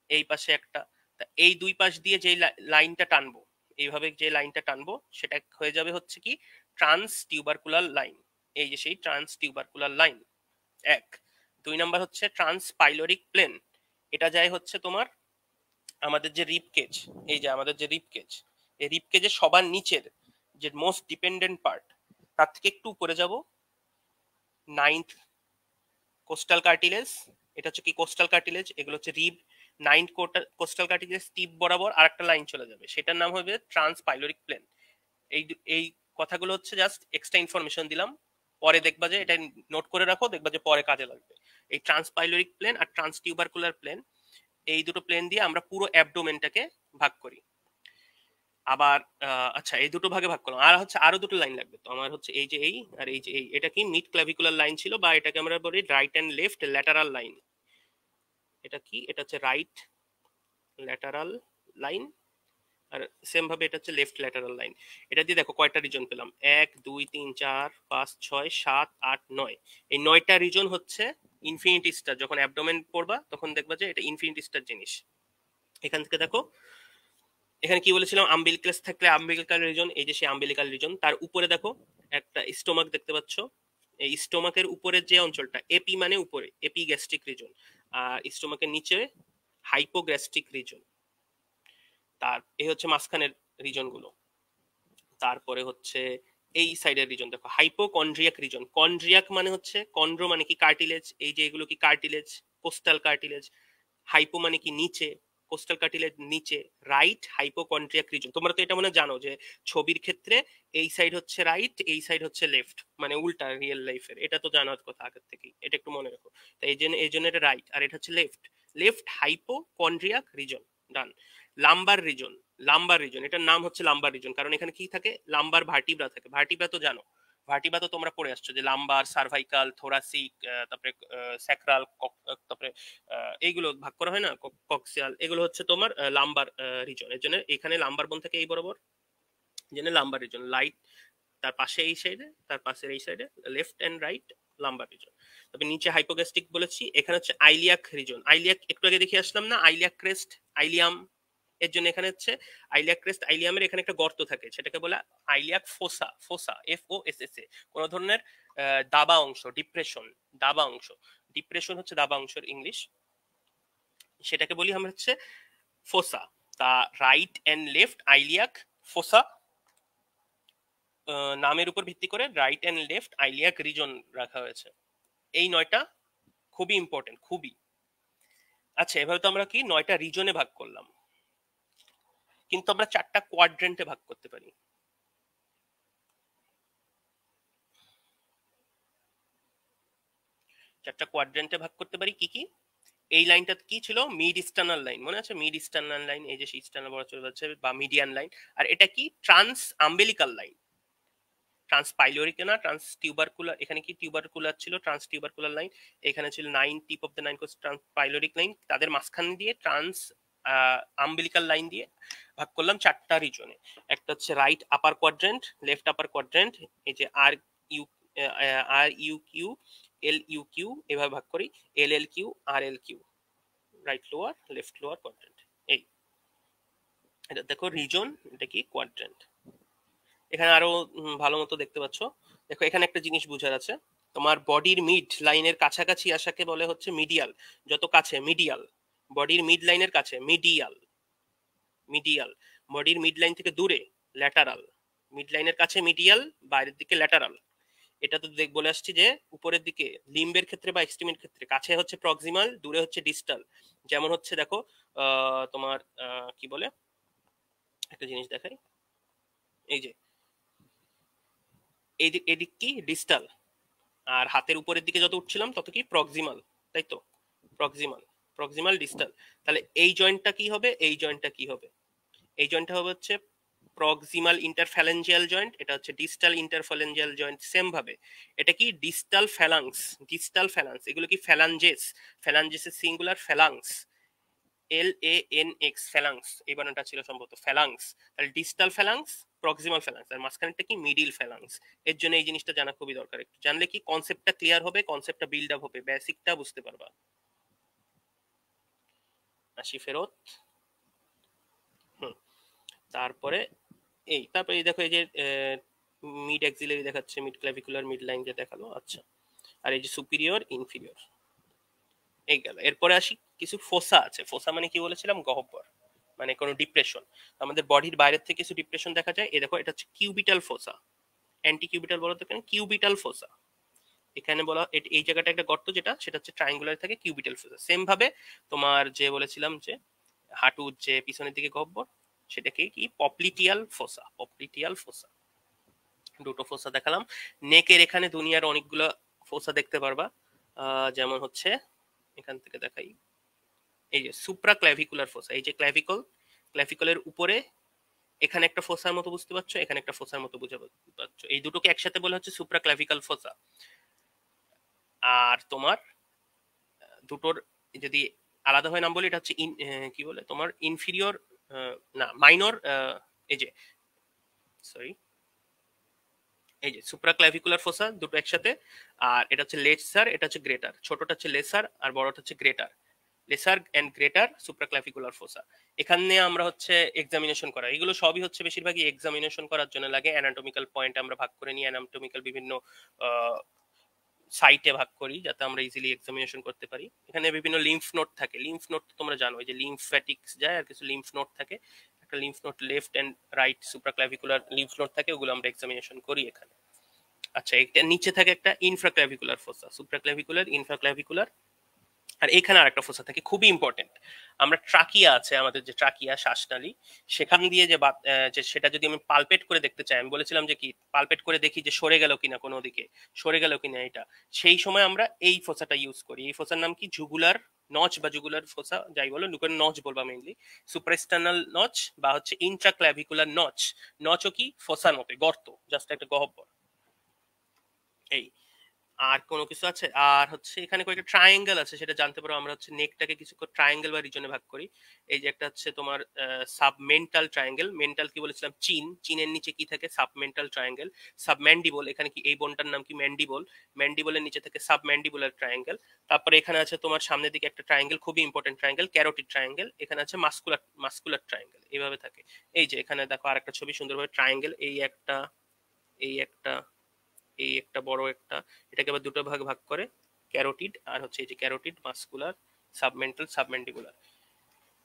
এই পাশে একটা। তা এই দুই পাশ দিয়ে যে লাইনটা টানবো, এইভাবে যে লাইনটা টানবো সেটা হয়ে যাবে হচ্ছে কি ট্রান্স টিউবারকুলার লাইন। এই যে সেই ট্রান্স টিউবারকুলার লাইন এক। 2 নাম্বার হচ্ছে ট্রান্স পাইলোরিক প্লেন, এটা যায় হচ্ছে তোমার আমাদের যে রিব কেজ, এই যে আমাদের যে রিব কেজ, এই রিব কেজের সবার নিচের যে মোস্ট ডিপেন্ডেন্ট পার্ট, তার থেকে একটু উপরে যাব, নাইন্থ কোস্টাল কার্টিলেজ, এটা হচ্ছে কি কোস্টাল কার্টিলেজ, এগুলো হচ্ছে রিব। নাইন্থ কোস্টাল কার্টিলেজ টিপ বরাবর আর একটা লাইন চলে যাবে, সেটার নাম হবে ট্রান্স পাইলোরিক প্লেন। এই কথাগুলো হচ্ছে জাস্ট এক্সট্রা ইনফরমেশন দিলাম, পরে দেখবা যে এটা নোট করে রাখো, দেখবা যে পরে কাজে লাগবে। এই ট্রান্স পাইলোরিক প্লেন আর ট্রান্স টিউবারকুলার প্লেন, এই দুটো প্লেন দিয়ে আমরা পুরো অ্যাবডোমেনটাকে ভাগ করি। আবার আচ্ছা, এই দুটো ভাগে ভাগ করলাম, আর হচ্ছে আরো দুটো লাইন লাগবে। তো আমার হচ্ছে এই যে এই আর এই যে এই, এটা কি মিড ক্লাভিকুলার লাইন ছিল, বা এটাকে আমরা বলি right and left lateral line. এটা কি, এটা হচ্ছে রাইট ল্যাটারাল লাইন, আর সেম ভাবে এটা হচ্ছে লেফট ল্যাটারাল লাইন। এটা দিয়ে দেখো কয়টা রিজন পেলাম, 1 2 3 4 5 6 7 8 9। এই 9টা রিজন হচ্ছে ইনফিনিটি স্টার। যখন অ্যাবডোমেন পড়বা তখন দেখবা যে এটা ইনফিনিটি স্টার জিনিস। এখান থেকে দেখো, এখানে কি বলেছিলাম, আম্বিলিকাস থাকলে আম্বিলিকাল রিজন, এই যে সেই আম্বিলিকাল রিজন। তার উপরে দেখো একটা স্টোমাক দেখতে পাচ্ছ, এই স্টোমাকের উপরের যে অঞ্চলটা, এপি মানে উপরে, এপি গ্যাস্ট্রিক রিজন, আর স্টোমাকের নিচে হাইপোগ্যাস্ট্রিক রিজন। তার এই হচ্ছে মাঝখানের রিজন গুলো। তারপরে হচ্ছে এই সাইডের রিজন দেখো, হাইপোকন্ড্রিয়াক রিজন। কন্ড্রিয়াক মানে হচ্ছে, কন্ড্রো মানে কি কার্টিলেজ, এই যে এগুলো কি কার্টিলেজ, কোস্টাল কার্টিলেজ। হাইপো মানে কি নিচে, কোস্টাল কার্টিলেজ নিচে, রাইট হাইপোকন্ড্রিয়াক রিজন। তোমরা তো এটা মনে জানো যে ছবির ক্ষেত্রে এই সাইড হচ্ছে রাইট, এই সাইড হচ্ছে লেফট, মানে উল্টা রিয়েল লাইফের, এটা তো জানার কথা আগের থেকেই, এটা একটু মনে রাখো। তো এই জন্য এটা রাইট, আর এটা হচ্ছে লেফট, লেফট হাইপোকন্ড্রিয়াক রিজন। ডান। লাম্বার রিজন, লাম্বার রিজন, এটার নাম হচ্ছে লাম্বার রিজন কারণ এখানে কি থাকে, লাম্বার ভার্টিব্রা থাকে। ভার্টিব্রা তো জানো, ভার্টিব্রা তো তোমরা পড়ে আসছো যে লাম্বার, সার্ভাইকাল, থোরাসিক, তারপরে স্যাক্রাল, তারপরে এইগুলো ভাগ করা হয় না, কক্সিয়াল, এগুলো হচ্ছে তোমার লাম্বার রিজন। এর জন্য এখানে লাম্বার বোন থেকে এই বরাবর, জন্য লাম্বার রিজন। লাইট তার পাশে এই সাইডে, তার পাশের এই সাইডে, left and right lumbar region. তবে নিচে হাইপোগ্যাস্ট্রিক বলেছি। এখানে হচ্ছে আইলিয়াক রিজন। আইলিয়াক একটু আগে দেখে আসলাম না, আইলিয়াক ক্রেস্ট, আইলিয়াম, এর জন্য এখানে হচ্ছে আইলিয়াক ক্রেস্ট, আইলিয়ামের এখানে একটা গর্ত থাকে, সেটাকে বলে আইলিয়াক ফোসা। ফোসা, FOSSA। কোন ধরনের দাবা অংশ, ডিপ্রেশন, দাবা অংশ, ডিপ্রেশন হচ্ছে দাবা অংশের ইংলিশ, সেটাকে বলি আমরা হচ্ছে ফোসা। তা right and left iliac fossa, নামের উপর ভিত্তি করে right and left iliac region রাখা হয়েছে। এই 9টা খুবই ইম্পর্টেন্ট, খুবই। আচ্ছা, এভাবে তো আমরা কি 9টা রিজনে ভাগ করলাম, কিন্তু আমরা 4টা কোয়াড্রেন্টে ভাগ করতে পারি। চারটা কোয়াড্রেন্টে ভাগ করতে পারি। কি কি? এই লাইনটা কি ছিল, মিড ইস্টার্নাল লাইন, মনে আছে মিড ইস্টার্নাল লাইন, এই যে ইস্টার্নাল বলা চলে যাচ্ছে, বা মিডিয়ান লাইন। আর এটা কি, trans umbilical line, trans pyloric না, ট্রান্স টিউবারকুলার। এখানে কি টিউবারকুলার ছিল, ট্রান্স টিউবারকুলার লাইন। এখানে ছিল 9 tip of the 9 costal transpyloric line, তাদের মাঝখান দিয়ে ট্রান্স আম্বিলিকাল লাইন দিয়ে ভাগ করলাম 4টা রিজনে। একটা হচ্ছে রাইট আপার কোয়াড্রেন্ট, লেফট আপার কোয়াড্রেন্ট, এই যে RUQ LUQ এভাবে ভাগ করি, LLQ RLQ, right lower, left lower quadrant. এই এটা দেখো রিজন, এটা কি কোয়াড্রেন্ট। এখানে আরো ভালো মতো দেখতে পাচ্ছ। দেখো এখানে একটা জিনিস বুঝার আছে, তোমার বডির মিড লাইনের কাছাকাছি আসাকে বলে হচ্ছে মিডিয়াল। যত কাছে মিডিয়াল, বডির মিড লাইনের কাছে মিডিয়াল, মিডিয়াল। বডির মিড লাইন থেকে দূরে ল্যাটারাল, মিড লাইনের কাছে মিডিয়াল, বাইরের দিকে ল্যাটারাল। এটা তো বলে আসছি যে উপরের দিকে লিম্বের ক্ষেত্রে বা এক্সট্রিমের ক্ষেত্রে কাছে হচ্ছে প্রক্সিমাল, দূরে হচ্ছে ডিস্টাল। যেমন হচ্ছে দেখো তোমার কি বলে, একটা জিনিস দেখাই, এই যে এদিক কি ডিস্টাল, আর হাতের উপরের দিকে যত উঠছিলাম তত কি প্রক্সিমাল, তাই তো, প্রক্সিমাল, প্রক্সিমাল ডিস্টাল। তাহলে এই জয়েন্টটা কি হবে, এই জয়েন্টটা কি হবে, এই জয়েন্টটা হবে হচ্ছে প্রক্সিমাল ইন্টারফ্যালেঞ্জিয়াল জয়েন্ট, এটা হচ্ছে ডিস্টাল ইন্টারফ্যালেঞ্জিয়াল জয়েন্ট। সেম ভাবে এটা কি ডিস্টাল ফ্যালাংস, ডিস্টাল ফ্যালাংস, এগুলো কি ফ্যালাঞ্জেস, ফ্যালাঞ্জেসের সিঙ্গুলার ফ্যালাংস, LANX ফ্যালাংস, এই বানানটা ছিল সম্ভবত ফ্যালাংস। তাহলে ডিস্টাল ফ্যালাংস, প্রক্সিমাল ফ্যালাংস, আর মাঝখানেরটা কি মিডিল ফ্যালাংস। এর জন্য এই জিনিসটা জানা খুবই দরকার, একটু জানলে কি কনসেপ্টটা ক্লিয়ার হবে, কনসেপ্টটা বিল্ড আপ হবে, বেসিকটা বুঝতে পারবা। আসি ফেরত। হুম। তারপরে তারপরে এই দেখো, এই যে মিড এক্সিলারি দেখাচ্ছে, মিড ক্লাভিকুলার, মিড লাইন যে দেখালো। আচ্ছা, আর এই যে সুপিরিয়র ইনফিরিয়র, এই গেল। এরপরে আসি কিছু ফোসা আছে। ফোসা মানে কি বলেছিলাম, গহ্বর, মানে কোনো ডিপ্রেশন। আমাদের বডির বাইরের থেকে কিছু ডিপ্রেশন দেখা যায়। এই দেখো, এটা হচ্ছে কিউবিটাল ফোসা। অ্যান্টি কিউবিটাল বলো তো কেন, কিউবিটাল ফোসা। এখানে বলা এই জায়গাটা একটা গর্ত, যেটা সেটা হচ্ছে ট্রায়াঙ্গুলার থাকে, কিউবিটাল ফোসা। সেম ভাবে তোমার যে বলেছিলাম যে হাঁটুর যে পিছনের দিকে গহ্বর, সেটাকে কি পপ্লিটিয়াল ফোসা, পপ্লিটিয়াল ফোসা। দুটো ফোসা দেখালাম। নেকের এখানে দুনিয়ার অনেকগুলো ফোসা দেখতে পারবা। যেমন হচ্ছে এখান থেকে দেখাই, এই যে সুপ্রা ক্ল্যাভিকুলার ফোসা, এই যে ক্ল্যাভিকল, ক্ল্যাভিকলের উপরে এখানে একটা ফোসার মতো বুঝতে পারছো, এখানে একটা ফোসার মতো বুঝতে পারছো, এই দুটোকে একসাথে বলা হচ্ছে সুপ্রা ক্ল্যাভিকাল ফোসা। আর তোমার দুটোর যদি আলাদা হয় নাম বলি, এটা হচ্ছে কি বলে তোমার ইনফিরিয়র, না মাইনর, এই যে সরি, এই যে সুপ্রাক্লাভিকুলার ফোসা দুটো একসাথে। আর এটা হচ্ছে লেসার, এটা হচ্ছে গ্রেটার। ছোটটা হচ্ছে লেসার আর বড়টা হচ্ছে greater. Lesser and greater supraclavicular fossa. এখানে আমরা হচ্ছে এক্সামিনেশন করা, এগুলো সবই হচ্ছে বেশিরভাগই এক্সামিনেশন করার জন্য লাগে। অ্যানাটমিক্যাল পয়েন্ট আমরা ভাগ করে নিই, অ্যানাটমিক্যাল বিভিন্ন সাইটে ভাগ করি, যাতে আমরা ইজিলি এক্সামিনেশন করতে পারি। এখানে বিভিন্ন লিম্ফ নোড থাকে। লিম্ফ নোড তো তোমরা জানো, যে লিম্ফ্যাটিক্স যায় আর কিছু লিম্ফ নোড থাকে। একটা lymph node left and right supraclavicular lymph node থাকে, ওগুলো আমরা এক্সামিনেশন করি এখানে। আচ্ছা, এটা নিচে থাকে একটা ইনফ্রাক্লাভিকুলার ফোসা, সুপ্রাক্লাভিকুলার, ইনফ্রাক্লাভিকুলার। আর এখানে আরেকটা ফোসা থাকে, খুবই ইম্পর্টেন্ট। আমরা ট্রাকিয়া আছে, আমাদের যে ট্রাকিয়া শ্বাসনালী, সেখান দিয়ে যে যে সেটা যদি আমি পালপেট করে দেখতে চাই, আমি বলেছিলাম যে কি পালপেট করে দেখি যে সরে গেল কিনা, কোনো দিকে সরে গেল কিনা, এটা সেই সময় আমরা এই ফোসাটা ইউজ করি। এই ফোসার নাম কি, জুগুলার নচ বা জুগুলার ফোসা, যাই বলো, লুকের নচ বলবা মেইনলি। সুপ্রাস্টার্নাল নচ বা হচ্ছে ইন্ট্রাক্লাভিকুলার নচ। নচও কি ফোসার মতো গর্ত, জাস্ট একটা গহ্বর। এই, আর কোনো কিছু আছে? আর হচ্ছে এখানে কয়েকটা ট্রায়াঙ্গেল আছে, সেটা জানতে পারো। আমরা হচ্ছে নেকটাকে কিছু ট্রায়াঙ্গেল বা রিজনে ভাগ করি। এই যে একটা হচ্ছে তোমার সাবমেন্টাল ট্রায়াঙ্গেল। মেন্টাল কি বলেছিলাম, চিন, চিনের নিচে কি থাকে, সাবমেন্টাল ট্রায়াঙ্গেল। সাবম্যান্ডিবল, এখানে কি এই বোনটার নাম কি, ম্যান্ডিবল। ম্যান্ডিবলের নিচে থাকে সাবম্যান্ডিবুলার ট্রায়াঙ্গেল। তারপরে এখানে আছে তোমার সামনের দিকে একটা ট্রায়াঙ্গেল, খুবই ইম্পর্টেন্ট ট্রায়াঙ্গেল, ক্যারোটিড ট্রায়াঙ্গেল। এখানে আছে মাস্কুলার, মাস্কুলার ট্রায়াঙ্গেল, এইভাবে থাকে। এই যে এখানে দেখো আরেকটা ছবি, সুন্দরভাবে ট্রায়াঙ্গেল, এই একটা, এই একটা, এই একটা বড় একটা। এটাকে আবার দুটো ভাগ ভাগ করে, ক্যারোটিড আর হচ্ছে এই যে ক্যারোটিড, মাস্কুলার, সাবমেন্টাল, সাবমেন্ডিবুলার।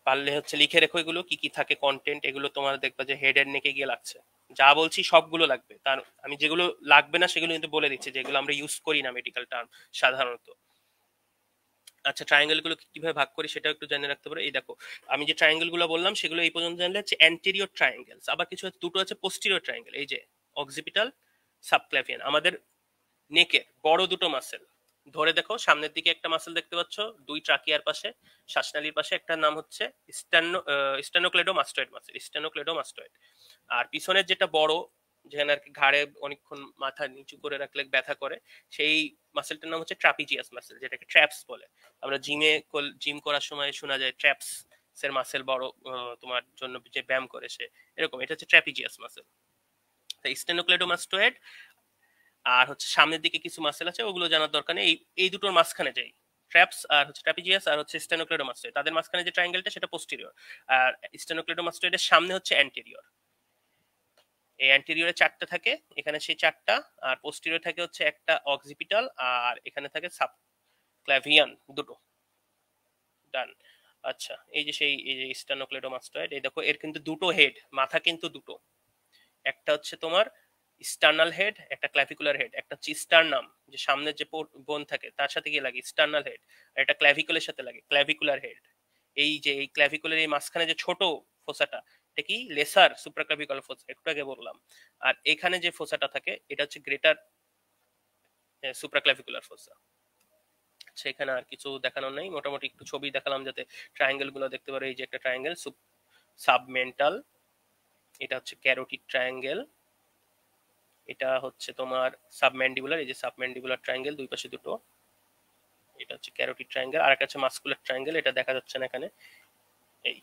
পারলে হচ্ছে লিখে রেখো এগুলো কি কি থাকে কন্টেন্ট, এগুলো তোমার দেখবা যে হেড এর নেকে গিয়ে লাগছে। যা বলছি সবগুলো লাগবে, তার আমি যেগুলো লাগবে না সেগুলো কিন্তু বলে দিচ্ছি, যেগুলো আমরা ইউজ করি না মেডিকেল টার্ম সাধারণত। আচ্ছা, ট্রায়াঙ্গেল গুলো কিভাবে ভাগ করি সেটা একটু জেনে রাখতে পারো। এই দেখো, আমি যে ট্রায়াঙ্গেল গুলো বললাম সেগুলো এই পর্যন্ত জানলে হচ্ছে অ্যান্টেরিয়র ট্রায়াঙ্গেলস। আবার কিছু দুটো আছে পোস্টেরিয়র ট্রায়াঙ্গেল, এই যে অক্সিপিটাল, সাবক্লাভিয়ান। আমাদের নেকের বড় দুটো মাসেল ধরে দেখো, সামনের দিকে একটা মাসেল দেখতে পাচ্ছ, দুই ট্রাকিয়ার পাশে, শ্বাসনালীর পাশে, একটা নাম হচ্ছে স্টেনোক্লেডোমাস্টয়েড মাসেল, স্টেনোক্লেডোমাস্টয়েড। আর পিছনের যেটা বড়, যেখানে আর কি ঘাড়ে অনেকক্ষণ মাথা নিচু করে রাখলে ব্যথা করে, সেই মাসেলটার নাম হচ্ছে ট্রাপিজিয়াস মাসেল, যেটাকে ট্র্যাপস বলে। আমরা জিম করার সময় শোনা যায় ট্র্যাপস এর মাসেল বড় তোমার জন্য যে ব্যায়াম করে সে, এরকম। এটা হচ্ছে ট্রাপিজিয়াস মাসেল, স্টেনোক্লেডোমাস্টয়েড। আর হচ্ছে সামনের দিকে কিছু মাসেল আছে, ওগুলো জানার দরকার নেই। এই দুটোর মাঝখানে যাই, ট্র্যাপস আর হচ্ছে ট্রাপিজিয়াস আর হচ্ছে স্টেনোক্লেডোমাস্টয়েড, তাদের মাঝখানে যে ট্রায়াঙ্গেলটা সেটা পোস্টেরিয়র। আর স্টেনোক্লেডোমাস্টয়েডের সামনে হচ্ছে অ্যান্টেরিয়র। এই অ্যান্টেরিয়রে চারটা থাকে, এখানে সেই চারটা। আর পোস্টেরিয়র থাকে হচ্ছে একটা অক্সিপিটাল, আর এখানে থাকে সাবক্লাভিয়ান দুটো। ডান। আচ্ছা, এই যে সেই এই যে স্টেনোক্লেডোমাস্টয়েড, এই দেখো এর কিন্তু দুটো হেড, মাথা কিন্তু দুটো। একটা হচ্ছে তোমার স্টার্নাল হেড, একটা ক্ল্যাভিকুলার হেড। একটা হচ্ছে স্টার্নাম, যে সামনের যে বোন থাকে তার সাথে গিয়ে লাগে স্টার্নাল হেড, আর এটা ক্ল্যাভিকুলের সাথে লাগে ক্ল্যাভিকুলার হেড। এই যে এই ক্ল্যাভিকুলার এই মাঝখানে যে ছোট ফোসাটা, এটা কি লেসার সুপ্রাক্লাভিকুলার ফোসা, একটু আগে বললাম। আর এখানে যে ফোসাটা থাকে এটা হচ্ছে গ্রেটার সুপ্রাক্লাভিকুলার ফোসা। সেখানে আর কিছু দেখানোর নেই, মোটামুটি একটু ছবি দেখালাম যাতে ট্রায়াঙ্গেল গুলো দেখতে পারো। এই যে একটা ট্রায়াঙ্গেল সাবমেন্টাল, এটা হচ্ছে ক্যারোটিড ট্রায়াঙ্গেল, এটা হচ্ছে তোমার সাবম্যান্ডিবুলার, এই যে সাবম্যান্ডিবুলার ট্রায়াঙ্গেল দুই পাশে দুটো, এটা হচ্ছে ক্যারোটিড ট্রায়াঙ্গেল। আর একটা হচ্ছে মাস্কুলার ট্রায়াঙ্গেল, এটা দেখা যাচ্ছে না এখানে। এই,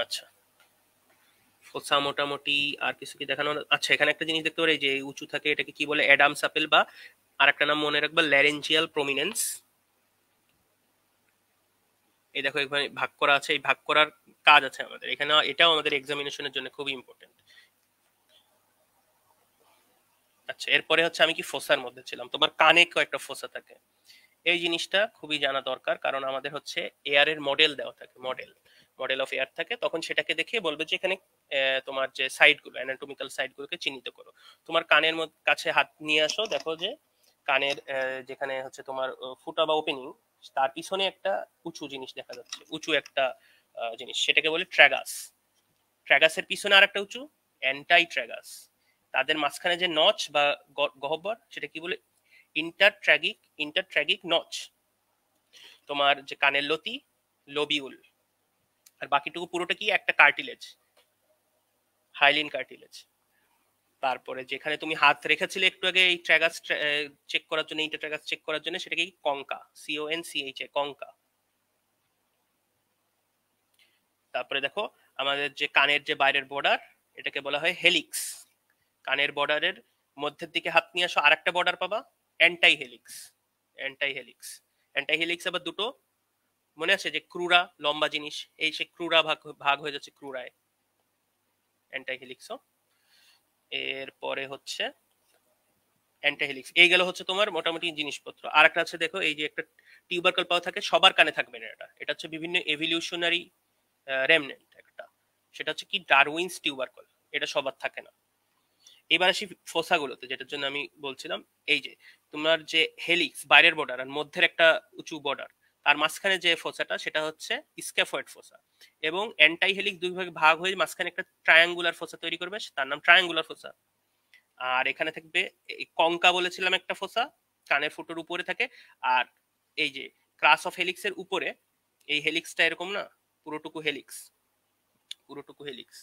আচ্ছা, ফোসা মোটামুটি। আর কিছু কি দেখানো? আচ্ছা, এখানে একটা জিনিস দেখতে পারে, যে উঁচু থাকে, এটাকে কি বলে, অ্যাডামস আপেল, বা আর একটা নাম মনে রাখবা, ল্যারেঞ্জিয়াল প্রমিনেন্স। এই দেখো এখানে ভাগ করা আছে, এই ভাগ করার কাজ আছে আমাদের এখানে, এটাও আমাদের এক্সামিনেশনের জন্য খুবই ইম্পর্টেন্ট। আচ্ছা, এরপরে হচ্ছে আমি কি ফোসার মধ্যে ছিলাম, তোমার কানে কয়েকটা ফোসা থাকে। এই জিনিসটা খুবই জানা দরকার, কারণ আমাদের হচ্ছে এয়ারের মডেল দেওয়া থাকে, মডেল অফ এয়ার থাকে, তখন সেটাকে দেখে বলবে যে এখানে তোমার যে সাইডগুলো, অ্যানাটমিক্যাল সাইডগুলোকে চিহ্নিত করো। তোমার কানের কাছে হাত নিয়ে আসো, দেখো যে কানের যেখানে হচ্ছে তোমার ফুটা বা ওপেনিং, তার পিছনে একটা উঁচু জিনিস দেখা যাচ্ছে, উঁচু একটা জিনিস, সেটাকে বলে ট্র্যাগাস। ট্র্যাগাসের পিছনে আর একটা উঁচু, অ্যান্টাই ট্র্যাগাস। তাদের মাঝখানে যে নচ বা গহ্বর, সেটা কি বলে, ইন্টারট্র্যাগিক নচ। তোমার যে কানের লতি, লোবিউল। আর বাকিটুকু পুরোটা কি একটা কার্টিলেজ, হাইলিন কার্টিলেজ। তারপরে যেখানে তুমি হাত রেখেছিলে একটু আগে এই ট্র্যাগাস চেক করার জন্য, ইন্টারট্র্যাগাস চেক করার জন্য, সেটা কি কঙ্কা, CONCHA, কঙ্কা। তারপরে দেখো আমাদের যে কানের যে বাইরের বর্ডার, এটাকে বলা হয় হেলিক্স। কানের বর্ডারের মধ্যের দিকে হাত নিয়ে আসো, আর একটা বর্ডার পাবা, anti helix. Anti helix, anti helix আবার দুটো, মনে আছে যে ক্রুরা লম্বা জিনিস, এই সে ক্রুরা ভাগ ভাগ হয়ে যাচ্ছে ক্রুরায়, অ্যান্টাই হেলিক্সও। এরপরে হচ্ছে অ্যান্টাই হেলিক্স। এই গেল হচ্ছে তোমার মোটামুটি জিনিসপত্র। আর একটা আছে দেখো, এই যে একটা টিউবারকল পাওয়া থাকে, সবার কানে থাকবে না এটা, এটা হচ্ছে বিভিন্ন এভলিউশনারি রেমনেন্ট একটা, সেটা হচ্ছে কি ডারউইনস টিউবারকল, এটা সবার থাকে না। এবার আসি ফোসাগুলোতে, যেটার জন্য আমি বলছিলাম। এই যে তোমার যে হেলিক্স বাইরের বর্ডার আর মধ্যের একটা উঁচু বর্ডার, তার মাঝখানে যে ফোসাটা, সেটা হচ্ছে স্ক্যাফয়েড ফোসা। এবং অ্যান্টাই হেলিক্স দুই ভাগে ভাগ হয়ে মাঝখানে একটা ট্রায়াঙ্গুলার ফোসা তৈরি করবে, তার নাম ট্রায়াঙ্গুলার ফোসা। আর এখানে থাকবে এই কঙ্কা বলেছিলাম একটা ফোসা, কানের ফুটোর উপরে থাকে। আর এই যে ক্রাস অফ হেলিক্স এর উপরে, এই হেলিক্সটা এরকম না, পুরোটুকু হেলিক্স, পুরোটুকু হেলিক্স।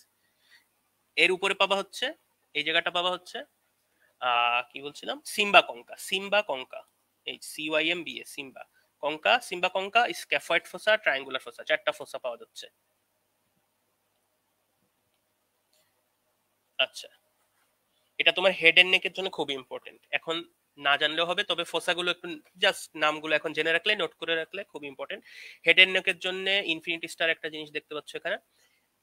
এর উপরে পাবা হচ্ছে, এই জায়গাটা পাবা হচ্ছে কি বলছিলাম, সিম্বা কঙ্কা, সিম্বা কঙ্কা, এই CYMBA, cymba concha, cymba concha, scaphoid fossa, triangular fossa, চারটা ফোসা পাওয়া যাচ্ছে। আচ্ছা, এটা তোমার হেড এন্ড নেকের জন্য খুব ইম্পর্টেন্ট, এখন না জানলেও হবে, তবে ফোসাগুলো একটু জাস্ট নামগুলো এখন জেনে রাখলে, নোট করে রাখলে খুব ইম্পর্টেন্ট। হেড এন্ড নেকের জন্য ইনফিনিটি স্টার একটা জিনিস দেখতে পাচ্ছ এখানে।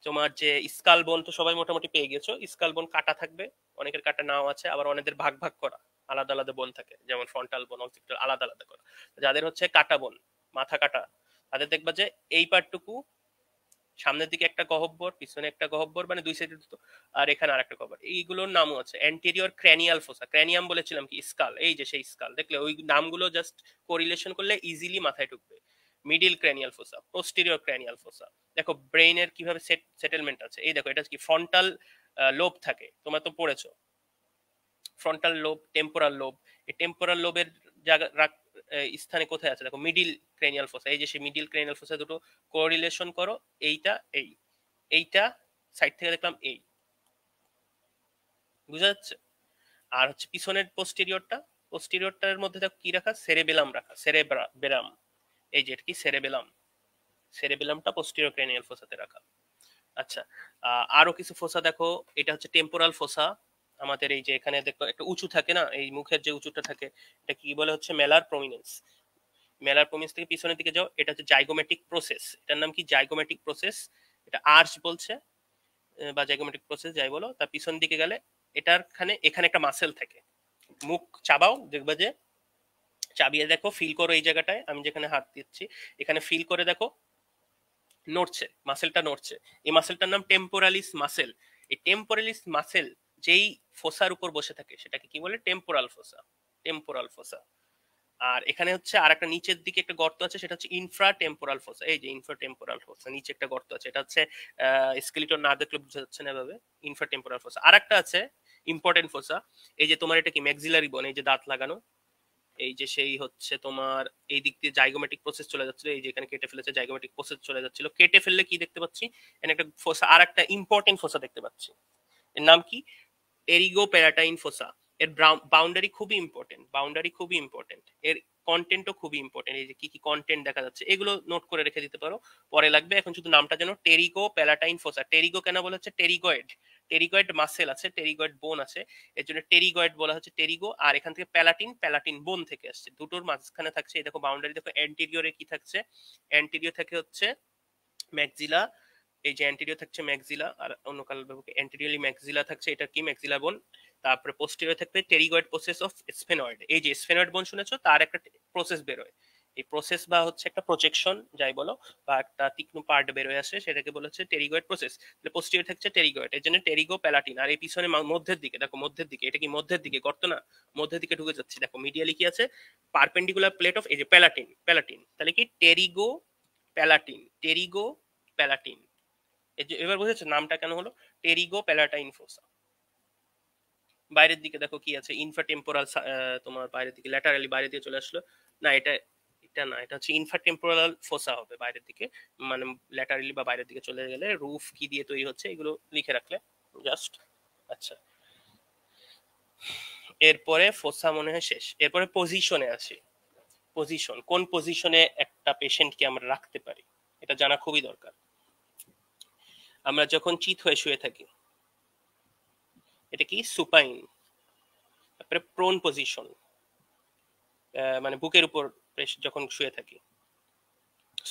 তোমার যে স্কাল বোন তো সবাই মোটামুটি পেয়ে গেছো, স্কাল বোন কাটা থাকবে, অনেকের কাটা নাও আছে, আবার অনেকের ভাগ ভাগ করা, আলাদা আলাদা বোন থাকে, যেমন ফ্রন্টাল বোন, অক্সিপিটাল, আলাদা আলাদা করা। যাদের হচ্ছে কাটা বোন, মাথা কাটা, তাদের দেখবা যে এই পার্টটুকু, সামনের দিকে একটা গহব্বর, পিছনে একটা গহব্বর, মানে দুই সাইডে দুটো, আর এখানে আর একটা গহব্বর। এইগুলোর নামও আছে, অ্যান্টেরিয়র ক্র্যানিয়াল ফোসা, ক্র্যানিয়াম বলেছিলাম কি স্কাল, এই যে সেই স্কাল, দেখলে ওই নামগুলো জাস্ট কোরিলেশন করলে ইজিলি মাথায় ঢুকবে। Middle cranial ফোসা, posterior cranial ফোসা। দেখো ব্রেইনের কিভাবে সেটেলমেন্ট আছে, এই দেখো এটা কি ফ্রন্টাল লোব থাকে, তোমরা তো পড়েছো, ফ্রন্টাল লোব, টেম্পোরাল লোব। এই টেম্পোরাল লোবের জায়গা স্থানে কোথায় আছে, দেখো মিডিল ক্রেনিয়াল ফোসা, এই যে সেই মিডিল ক্রেনিয়াল ফোসা দুটো কোরিলেশন করো, এইটা এই, এইটা সাইড থেকে দেখলাম এই, বুঝা যাচ্ছে। আর হচ্ছে পিছনের পোস্টেরিয়রটা, পোস্টেরিয়রটার মধ্যে দেখো কি রাখা, সেরেবেলাম রাখা, সেরেবেরাম, এই যে এটা কি সেরেবেলাম, সেরেবেলামটা পোস্টেরিয়র ক্রেনিয়াল ফোসাতে রাখা। আচ্ছা, আরো কিছু ফোসা দেখো, এটা হচ্ছে টেম্পোরাল ফোসা। আমাদের এই যে এখানে দেখো একটা উঁচু থাকে না, এই মুখের যে উঁচুটা থাকে, এটা কি বলে হচ্ছে মেলার প্রমিনেন্স। মেলার প্রমিনেন্স থেকে পিছনের দিকে যাও, এটা হচ্ছে জাইগোমেটিক প্রসেস, এটার নাম কি জাইগোমেটিক প্রসেস, এটা আর্চ বলছে, বা জাইগোমেটিক প্রসেস যাই বলো। তার পিছন দিকে গেলে এটার এখানে একটা মাসেল থাকে, মুখ চাবাও দেখবে যে, চাবিয়ে দেখো, ফিল করো এই জায়গাটায়, আমি যেখানে হাত দিচ্ছি এখানে ফিল করে দেখো, নড়ছে, মাসেলটা নড়ছে। এই মাসেলটার নাম টেম্পোরালিস মাসেল। এই টেম্পোরালিস মাসেল যেই ফোসার উপর বসে থাকে, সেটাকে কি বলে, টেম্পোরাল ফোসা, টেম্পোরাল ফোসা। আর এখানে হচ্ছে আর একটা নিচের দিকে একটা গর্ত আছে, সেটা হচ্ছে ইনফ্রা টেম্পোরাল ফোসা, এই যে ইনফ্রা টেম্পোরাল ফোসা, নিচে একটা গর্ত আছে, এটা হচ্ছে স্কেলিটন না দেখলে বোঝা যাচ্ছে না এভাবে, ইনফ্রা টেম্পোরাল ফোসা। আর একটা আছে ইম্পর্টেন্ট ফোসা, এই যে তোমার এটা কি ম্যাক্সিলারি বোন, এই যে দাঁত লাগানো, এই যে সেই হচ্ছে তোমার এই দিক দিয়ে জাইগোমেটিক প্রসেস চলে যাচ্ছিল, এই যে এখানে কেটে ফেলেছে, জাইগোমেটিক প্রসেস চলে যাচ্ছিল, কেটে ফেললে কি দেখতে পাচ্ছি, এখানে একটা ফোসা, আর একটা ইম্পর্টেন্ট ফোসা দেখতে পাচ্ছি, এর নাম কি, টেরিগো প্যারাটাইন ফোসা। এর বাউন্ডারি খুবই ইম্পর্টেন্ট, বাউন্ডারি খুবই ইম্পর্টেন্ট, এর কন্টেন্টও খুবই ইম্পর্টেন্ট, এই যে কি কি কন্টেন্ট দেখা যাচ্ছে এগুলো নোট করে রেখে দিতে পারো, পরে লাগবে। এখন শুধু নামটা যেন, টেরিগো প্যালাটাইন ফোসা। টেরিগো কেন বলা হচ্ছে, টেরিগয়েড, টেরিগয়েড মাসেল আছে, টেরিগয়েড বোন আছে, এর জন্য টেরিগয়েড বলা হচ্ছে, টেরিগো। আর এখান থেকে প্যালাটিন, প্যালাটিন বোন থেকে আসছে, দুটোর মাঝখানে থাকছে, এই দেখো বাউন্ডারি দেখো, অ্যান্টেরিয়রে কি থাকছে, অ্যান্টেরিয়র থেকে হচ্ছে ম্যাক্সিলা, এই যে অ্যান্টেরিয়র থাকছে ম্যাক্সিলা, আর অন্য কালার অ্যান্টেরিয়রলি ম্যাক্সিলা থাকছে, এটা কি ম্যাক্সিলা বোন। তারপরে পোস্টেরিয়র থাকবে টেরিগয়েড প্রসেস অফ স্ফেনয়েড। এই যে স্ফেনয়েড বোন শুনেছো, তার একটা প্রসেস বেরোয়। এই প্রসেস বা হচ্ছে একটা প্রজেকশন যাই বলো, বা একটা তীক্ষ্ণ পার্ট বেরোয় আসে, সেটাকে বলা হচ্ছে টেরিগয়েড প্রসেস। তাহলে পোস্টেরিয়র থাকছে টেরিগয়েড, এর জন্য টেরিগো প্যালাটিন। আর এই পিছনে মধ্যের দিকে দেখো, মধ্যের দিকে, এটা কি মধ্যের দিকে গর্ত না, মধ্যের দিকে ঢুকে যাচ্ছে। দেখো মিডিয়ালি কি আছে, পারপেন্ডিকুলার প্লেট অফ, এই যে প্যালাটিন, প্যালাটিন। তাহলে কি টেরিগো প্যালাটিন, টেরিগো প্যালাটিন। এই যে এবার বুঝেছো নামটা কেন হলো টেরিগো প্যালাটাইন ফোসা। বাইরের দিকে দেখো কি আছে, ইনফ্রাটেম্পোরাল, তোমার বাইরের দিকে ল্যাটারালি বাইরের দিকে চলে আসলো। না এটা, এটা না, এটা হচ্ছে ইনফ্রাটেম্পোরাল ফোসা হবে বাইরের দিকে, মানে ল্যাটারালি বা বাইরের দিকে চলে গেলে। রুফ কি দিয়ে তৈরি হচ্ছে এগুলো লিখে রাখলে জাস্ট। আচ্ছা, এরপরে ফোসা মনে হয় শেষ, এরপরে পজিশনে আসি। পজিশন, কোন পজিশনে একটা পেশেন্টকে আমরা রাখতে পারি এটা জানা খুবই দরকার। আমরা যখন চিত হয়ে শুয়ে থাকি, এটা কি সুপাইন। তারপরে প্রোন পজিশন, মানে বুকের উপর যখন শুয়ে থাকি,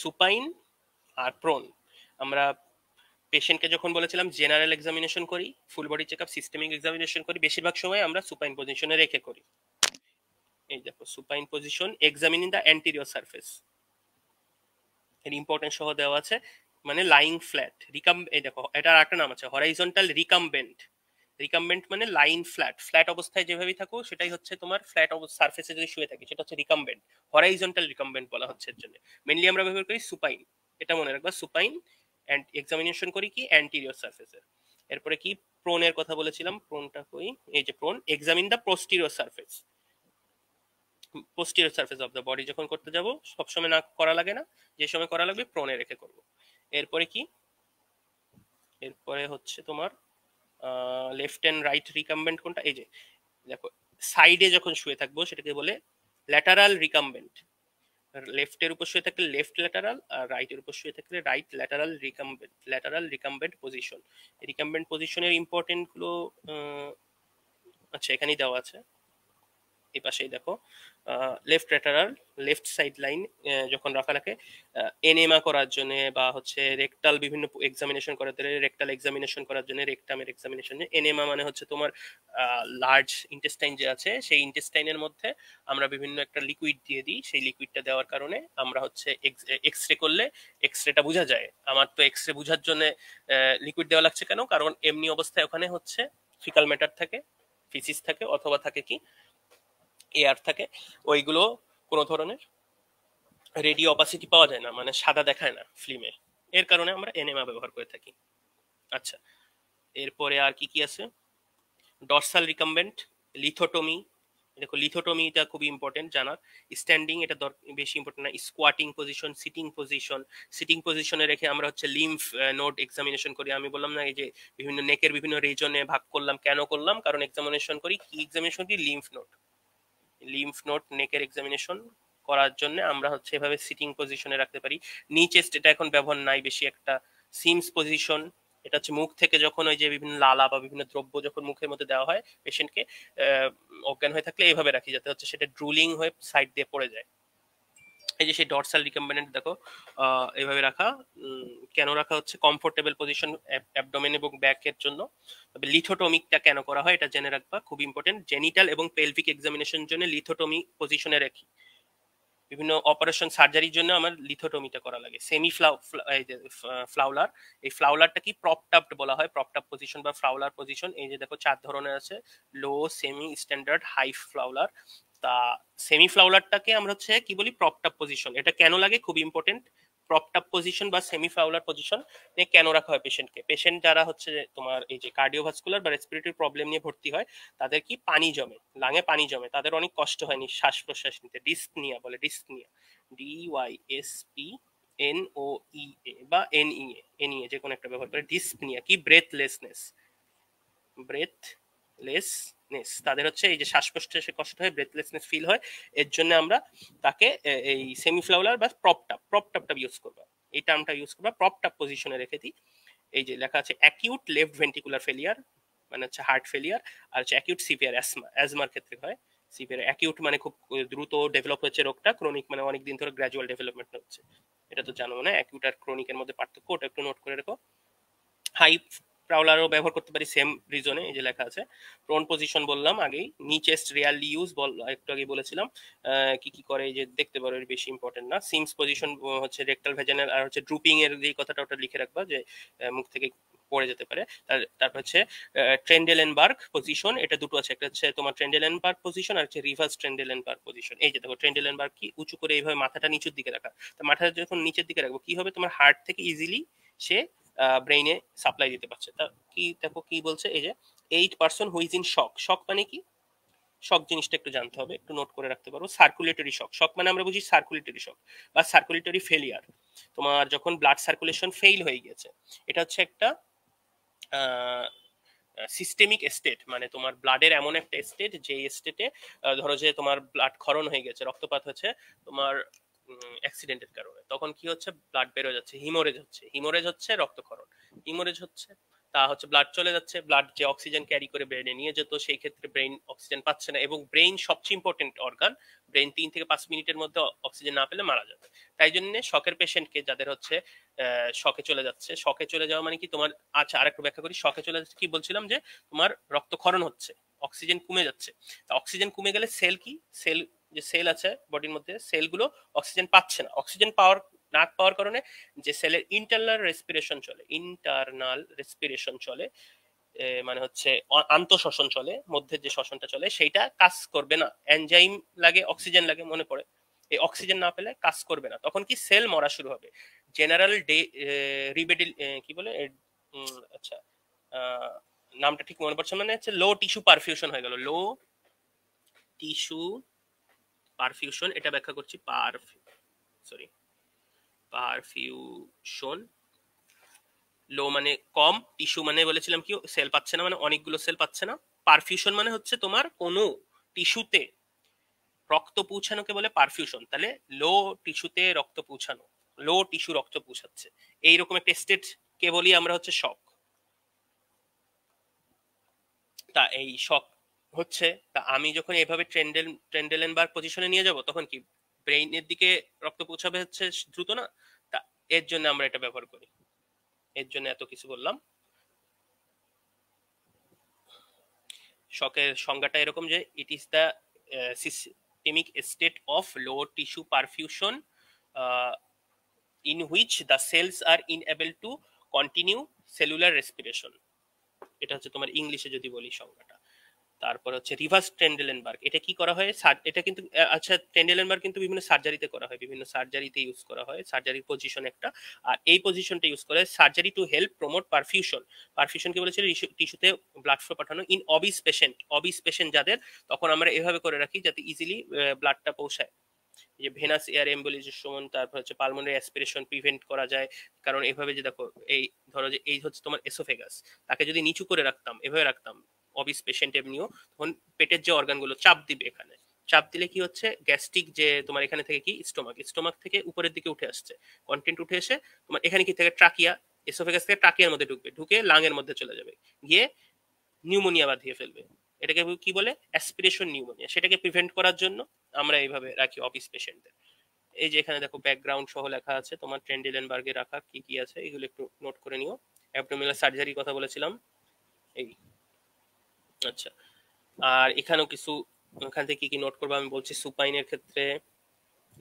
সুপাইন আর প্রোন। আমরা পেশেন্টকে যখন বলেছিলাম জেনারেল এক্সামিনেশন করি, full body checkup, systemic examination করি, বেশিরভাগ সময় আমরা সুপাইন পজিশনে রেখে করি। এই দেখো supine position, examining the anterior surface, এর ইম্পর্টেন্স সহ দেওয়া আছে। মানে লাইং ফ্ল্যাট, এই দেখো এটার একটা নাম আছে হরাইজন্টাল রিকামবেন্ট। রিকামবেন্ট মানে লাইন ফ্ল্যাট, ফ্ল্যাট অবস্থায় যেভাবে থাকো সেটাই হচ্ছে তোমার ফ্ল্যাট সারফেসে যদি শুয়ে থাকি সেটা হচ্ছে রিকামবেন্ট। হরাইজন্টাল রিকামবেন্ট বলা হচ্ছে এর জন্য। মেনলি আমরা ব্যবহার করি সুপাইন, এটা মনে রাখবা, সুপাইন। এন্ড এক্সামিনেশন করি কি অ্যান্টিরিয়র সারফেসের। এরপরে কি প্রোনের কথা বলেছিলাম, প্রোনটা কই, এই যে prone, examine the posterior surface. Posterior surface of the body যখন করতে যাব, সবসময় না করা লাগে না, যে সময় করা লাগবে প্রোনে রেখে করব। এরপরে কি, এরপরে হচ্ছে তোমার লেফট এন্ড রাইট রিকামবেন্ট কোনটা, এই যে দেখো সাইডে যখন শুয়ে থাকবো সেটাকে বলে ল্যাটারাল রিকামবেন্ট। লেফটের উপর শুয়ে থাকলে লেফট ল্যাটারাল, আর রাইটের উপর শুয়ে থাকলে রাইট ল্যাটারাল রিকামবেন্ট। ল্যাটারাল রিকামবেন্ট পজিশন, রিকামবেন্ট পজিশনের ইম্পর্টেন্ট গুলো আচ্ছা এখানেই দেওয়া আছে, এই পাশেই দেখো। Left lateral, left side line যখন রাখা লাগে এনেমা করার জন্য, বা হচ্ছে রেকটাল বিভিন্ন এক্সামিনেশন করার জন্য, রেকটাল এক্সামিনেশন করার জন্য, রেকটামের এক্সামিনেশন। এনেমা মানে হচ্ছে তোমার লার্জ ইন্টেস্টাইন যে আছে, সেই ইন্টেস্টাইনের মধ্যে আমরা বিভিন্ন একটা লিকুইড দিয়ে দিই, সেই লিকুইডটা দেওয়ার কারণে আমরা হচ্ছে এক্স রে করলে এক্স রেটা বোঝা যায়। আমার তো এক্স রে বোঝার জন্য লিকুইড দেওয়া লাগছে কেন, কারণ এমনি অবস্থায় ওখানে হচ্ছে ফিকাল ম্যাটার থাকে, ফিসিস থাকে, অথবা থাকে কি এয়ার থাকে, ওইগুলো কোনো ধরনের রেডিও অপাসিটি পাওয়া যায় না, মানে সাদা দেখায় না ফিল্মে, এর কারণে আমরা এনেমা ব্যবহার করে থাকি। আচ্ছা, এরপরে আর কি কি আছে, ডরসাল রিকামবেন্ট, লিথোটমি। দেখো লিথোটমিটা খুবই ইম্পর্টেন্ট জানার। স্ট্যান্ডিং, এটা বেশি ইম্পর্টেন্ট না। Squatting position, sitting position, sitting পজিশনে রেখে আমরা হচ্ছে লিম্ফ নোড এক্সামিনেশন করি। আমি বললাম না এই যে বিভিন্ন নেকের বিভিন্ন রিজনে ভাগ করলাম, কেন করলাম, কারণ এক্সামিনেশন করি কি, এক্সামিনেশন করি লিম্ফ নোড। লিম্ফ নোড নেকের এক্সামিনেশন করার জন্য আমরা হচ্ছে এভাবে সিটিং পজিশনে রাখতে পারি। নি চেস্ট, এটা এখন ব্যবহার নাই বেশি একটা। সিমস পজিশন, এটা হচ্ছে মুখ থেকে যখন ওই যে বিভিন্ন লালা বা বিভিন্ন দ্রব্য যখন মুখের মধ্যে দেওয়া হয় পেশেন্টকে, অজ্ঞান হয়ে থাকলে এইভাবে রাখি, যাতে হচ্ছে সেটা ড্রুলিং হয়ে সাইড দিয়ে পড়ে যায়। এই যে সেই ডরসাল রিকম্বিনেন্ট দেখো এইভাবে রাখা। কেন রাখা হচ্ছে, কমফোর্টেবল পজিশন অ্যাবডোমেন এবং ব্যাকের জন্য। তবে লিথোটমিকটা কেন করা হয় এটা জেনে রাখবা, খুব ইম্পর্টেন্ট। জেনিটাল এবং পেলভিক এক্সামিনেশনের জন্য লিথোটমি পজিশনে রাখি। বিভিন্ন অপারেশন সার্জারির জন্য আমার লিথোটমিটা করা লাগে। সেমি ফ্লাউলার, এই ফ্লাউলারটা কি প্রপটাপড বলা হয়, প্রপটাপ পজিশন বা ফ্লাউলার পজিশন। এই যে দেখো 4 ধরনের আছে, লো, সেমি, স্ট্যান্ডার্ড, হাই ফ্লাউলার। তা সেমি ফ্লাউলারটাকে আমরা হচ্ছে কি বলি, প্রপটাপ পজিশন। এটা কেন লাগে, খুব ইম্পর্টেন্ট। প্রপটাপ পজিশন বা সেমি ফ্লাউলার পজিশন কেন রাখা হয় পেশেন্টকে, পেশেন্ট যারা হচ্ছে তোমার এই যে কার্ডিওভাস্কুলার বা রেসপিরেটরি প্রবলেম নিয়ে ভর্তি হয়, তাদের কি পানি জমে, লাঙে পানি জমে, তাদের অনেক কষ্ট হয় শ্বাস প্রশ্বাস নিতে, ডিসপনিয়া বলে, ডিসপনিয়া, DYSP NOEA বা NEA যে কোনো একটা ব্যবহার করে। ডিসপনিয়া কি, ব্রেথলেসনেস, ব্রেথলেসনেস, তাদের হচ্ছে এই যে শ্বাস প্রশ্বাসে কষ্ট হয়, ব্রেথলেসনেস ফিল হয়, এর জন্য আমরা তাকে এই সেমিফ্লাউলার বা প্রপটাপটা ইউজ করবা, এই টার্মটা ইউজ করবা, প্রপটাপ পজিশনে রেখে দিই। এই যে লেখা আছে অ্যাকিউট লেফট ভেন্ট্রিকুলার ফেলিয়ার, মানে হচ্ছে হার্ট ফেলিয়ার, আর হচ্ছে অ্যাকিউট সিভিয়ার অ্যাসমা, অ্যাজমার ক্ষেত্রে হয়। সিভিয়ার, অ্যাকিউট মানে খুব দ্রুত ডেভেলপ হচ্ছে রোগটা, ক্রনিক মানে অনেকদিন ধরে গ্র্যাজুয়াল ডেভেলপমেন্ট হচ্ছে। এটা তো জানো, মানে অ্যাকিউট আর ক্রনিকের মধ্যে পার্থক্য, ওটা একটু নোট করে রেখো। হাই প্রাউলারও ব্যবহার করতে পারি সেম রিজনে, এই যে লেখা আছে। প্রোন পজিশন বললাম আগেই, নি চেস্ট রেয়ারলি ইউজ একটু আগে বলেছিলাম। কি কি করে এই যে দেখতে পারো, এর বেশি ইম্পর্টেন্ট না। সিমস পজিশন হচ্ছে রেক্টাল ভেজানাল, আর হচ্ছে ড্রুপিং এর যে কথাটা ওটা লিখে রাখবা, যে মুখ থেকে পড়ে যেতে পারে। তারপর হচ্ছে ট্রেন্ডেলেনবার্গ পজিশন, এটা দুটো আছে, একটা হচ্ছে তোমার ট্রেন্ডেলেনবার্গ পজিশন আর হচ্ছে রিভার্স ট্রেন্ডেলেনবার্গ পজিশন। এই যে দেখো ট্রেন্ডেলেনবার্গ কি, উঁচু করে এইভাবে মাথাটা নিচের দিকে রাখা। তো মাথাটা যখন নিচের দিকে রাখবো কি হবে, তোমার হার্ট থেকে ইজিলি সে ব্রেইনে সাপ্লাই দিতে পারছে। তা কি দেখো কি বলছে, এই যে 8% হু ইজ ইন শক। শক মানে কি, শক জিনিসটা একটু জানতে হবে, একটু নোট করে রাখতে পারবো। সার্কুলেটরি শক, শক মানে আমরা বুঝি সার্কুলেটরি শক বা সার্কুলেটরি ফেলিয়ার। তোমার যখন ব্লাড সার্কুলেশন ফেইল হয়ে গেছে, এটা হচ্ছে একটা সিস্টেমিক স্টেট, মানে তোমার ব্লাডের এমন একটা স্টেট, যে স্টেটে ধরো যে তোমার ব্লাড ক্ষরণ হয়ে গেছে, রক্তপাত হচ্ছে তোমার অ্যাক্সিডেন্টের কারণে, তখন কি হচ্ছে, ব্লাড বেরো যাচ্ছে, হিমোরেজ হচ্ছে। হিমোরেজ হচ্ছে রক্তক্ষরণ, হিমোরেজ হচ্ছে তা হচ্ছে ব্লাড চলে যাচ্ছে, ব্লাড যে অক্সিজেন ক্যারি করে ব্রেনে নিয়ে যেত, সেই ক্ষেত্রে ব্রেন অক্সিজেন পাচ্ছে না, এবং ব্রেন সবচেয়ে ইম্পর্টেন্ট অর্গান, ব্রেন 3 থেকে 5 মিনিটের মধ্যে অক্সিজেন না পেলে মারা যাবে। তাই জন্য শকের পেশেন্টকে, যাদের হচ্ছে শকে চলে যাচ্ছে, শকে চলে যাওয়া মানে কি তোমার, আচ্ছা আরেকটু ব্যাখ্যা করি, শকে চলে যাচ্ছে কি বলছিলাম, যে তোমার রক্তক্ষরণ হচ্ছে, অক্সিজেন কমে যাচ্ছে। অক্সিজেন কমে গেলে সেল কি, সেল যে সেল আছে বডির মধ্যে, সেলগুলো অক্সিজেন পাচ্ছে না। অক্সিজেন পাওয়ার না পাওয়ার কারণে যে সেলের ইন্টারনাল রেসপিরেশন চলে, ইন্টারনাল রেসপিরেশন চলে, মানে হচ্ছে আন্তঃশ্বসন চলে, মধ্যে যে শ্বসনটা চলে সেইটা কাজ করবে না। এনজাইম লাগে, অক্সিজেন লাগে, মনে পড়ে, এই অক্সিজেন না পেলে কাজ করবে না, তখন কি সেল মরা শুরু হবে। জেনারেল ডে রিবেডিল কি বলে, আচ্ছা নামটা ঠিক মনে পড়ছে, মানে হচ্ছে লো টিস্যু পারফিউশন হয়ে গেল, লো টিস্যু পারফিউশন। এটা ব্যাখ্যা করছি, পারফিউশন। লো মানে কম, টিস্যু মানে বলেছিলাম কি সেল পাচ্ছে না, মানে অনেকগুলো সেল পাচ্ছে না। পারফিউশন মানে হচ্ছে তোমার কোনো টিস্যুতে রক্ত পৌঁছানোকে বলে পারফিউশন। তাহলে লো টিস্যুতে রক্ত পৌঁছানো, লো টিস্যু রক্ত পৌঁছাচ্ছে, এইরকম একটা স্টেট কে বলি আমরা হচ্ছে শক। তা এই শক হচ্ছে, তা আমি যখন এইভাবে ট্রেন্ডেলেনবার্গ পজিশনে নিয়ে যাব, তখন কি ব্রেইনের দিকে রক্ত পৌঁছাবে হচ্ছে দ্রুত না। তা এর জন্য আমরা এটা ব্যবহার করি, এর জন্য এত কিছু বললাম। শকের সংজ্ঞাটা এরকম যে it is the systemic state of low tissue perfusion in which the cells are unable to continue cellular respiration. এটা হচ্ছে তোমার ইংলিশে যদি বলি সংজ্ঞাটা। তারপর হচ্ছে রিভার্স ট্রেন্ডেলেনবার্গ, এটা কি করা হয়, এটা কিন্তু আচ্ছা ট্রেন্ডেলেনবার্গ কিন্তু বিভিন্ন সার্জারিতে করা হয়, বিভিন্ন সার্জারিতে ইউজ করা হয়, সার্জারির পজিশন একটা। আর এই পজিশনটা ইউজ করে surgery to help promote perfusion. Perfusion কি বলেছিল, টিস্যুতে ব্লাড ফ্লো পাঠানো ইন অবিস পেশেন্ট, অবিস পেশেন্ট যাদের, তখন আমরা এভাবে করে রাখি যাতে ইজিলি ব্লাডটা পৌঁছায়। যে ভেনাস এয়ার এম্বোলিজেশন, তারপর হচ্ছে পালমোনারি অ্যাসপিরেশন প্রিভেন্ট করা যায়। কারণ এভাবে যে দেখো, এই ধরো যে এই হচ্ছে তোমার এসোফেগাস, তাকে যদি নিচু করে রাখতাম, এভাবে রাখতাম অবিস পেশেন্ট এমনিও, তখন পেটের যে অর্গানগুলো চাপ দিবে, এখানে চাপ দিলে কি হচ্ছে, গ্যাস্ট্রিক যে তোমার এখানে থেকে কি স্টোমাক, স্টোমাক থেকে উপরের দিকে উঠে আসছে, কন্টেন্ট উঠে এসে তোমার এখানে কি থেকে ট্রাকিয়া, এসোফেগাস থেকে ট্রাকিয়ার মধ্যে ঢুকবে, ঢুকে লাংয়ের মধ্যে চলে যাবে, গিয়ে নিউমোনিয়া বাঁধিয়ে ফেলবে। এটাকে কি বলে, অ্যাসপিরেশন নিউমোনিয়া। সেটাকে প্রিভেন্ট করার জন্য আমরা এইভাবে রাখি অফিস পেশেন্টদের। এই যে এখানে দেখো ব্যাকগ্রাউন্ড সহ লেখা আছে তোমার ট্রেন্ডেলেনবার্গে রাখা কি কি আছে, এগুলো একটু নোট করে নিও। অ্যাবডোমিনাল সার্জারির কথা বলেছিলাম এই, আচ্ছা। আর এখানেও কিছু, এখান থেকে কি কি নোট করবো আমি বলছি। সুপাইনের ক্ষেত্রে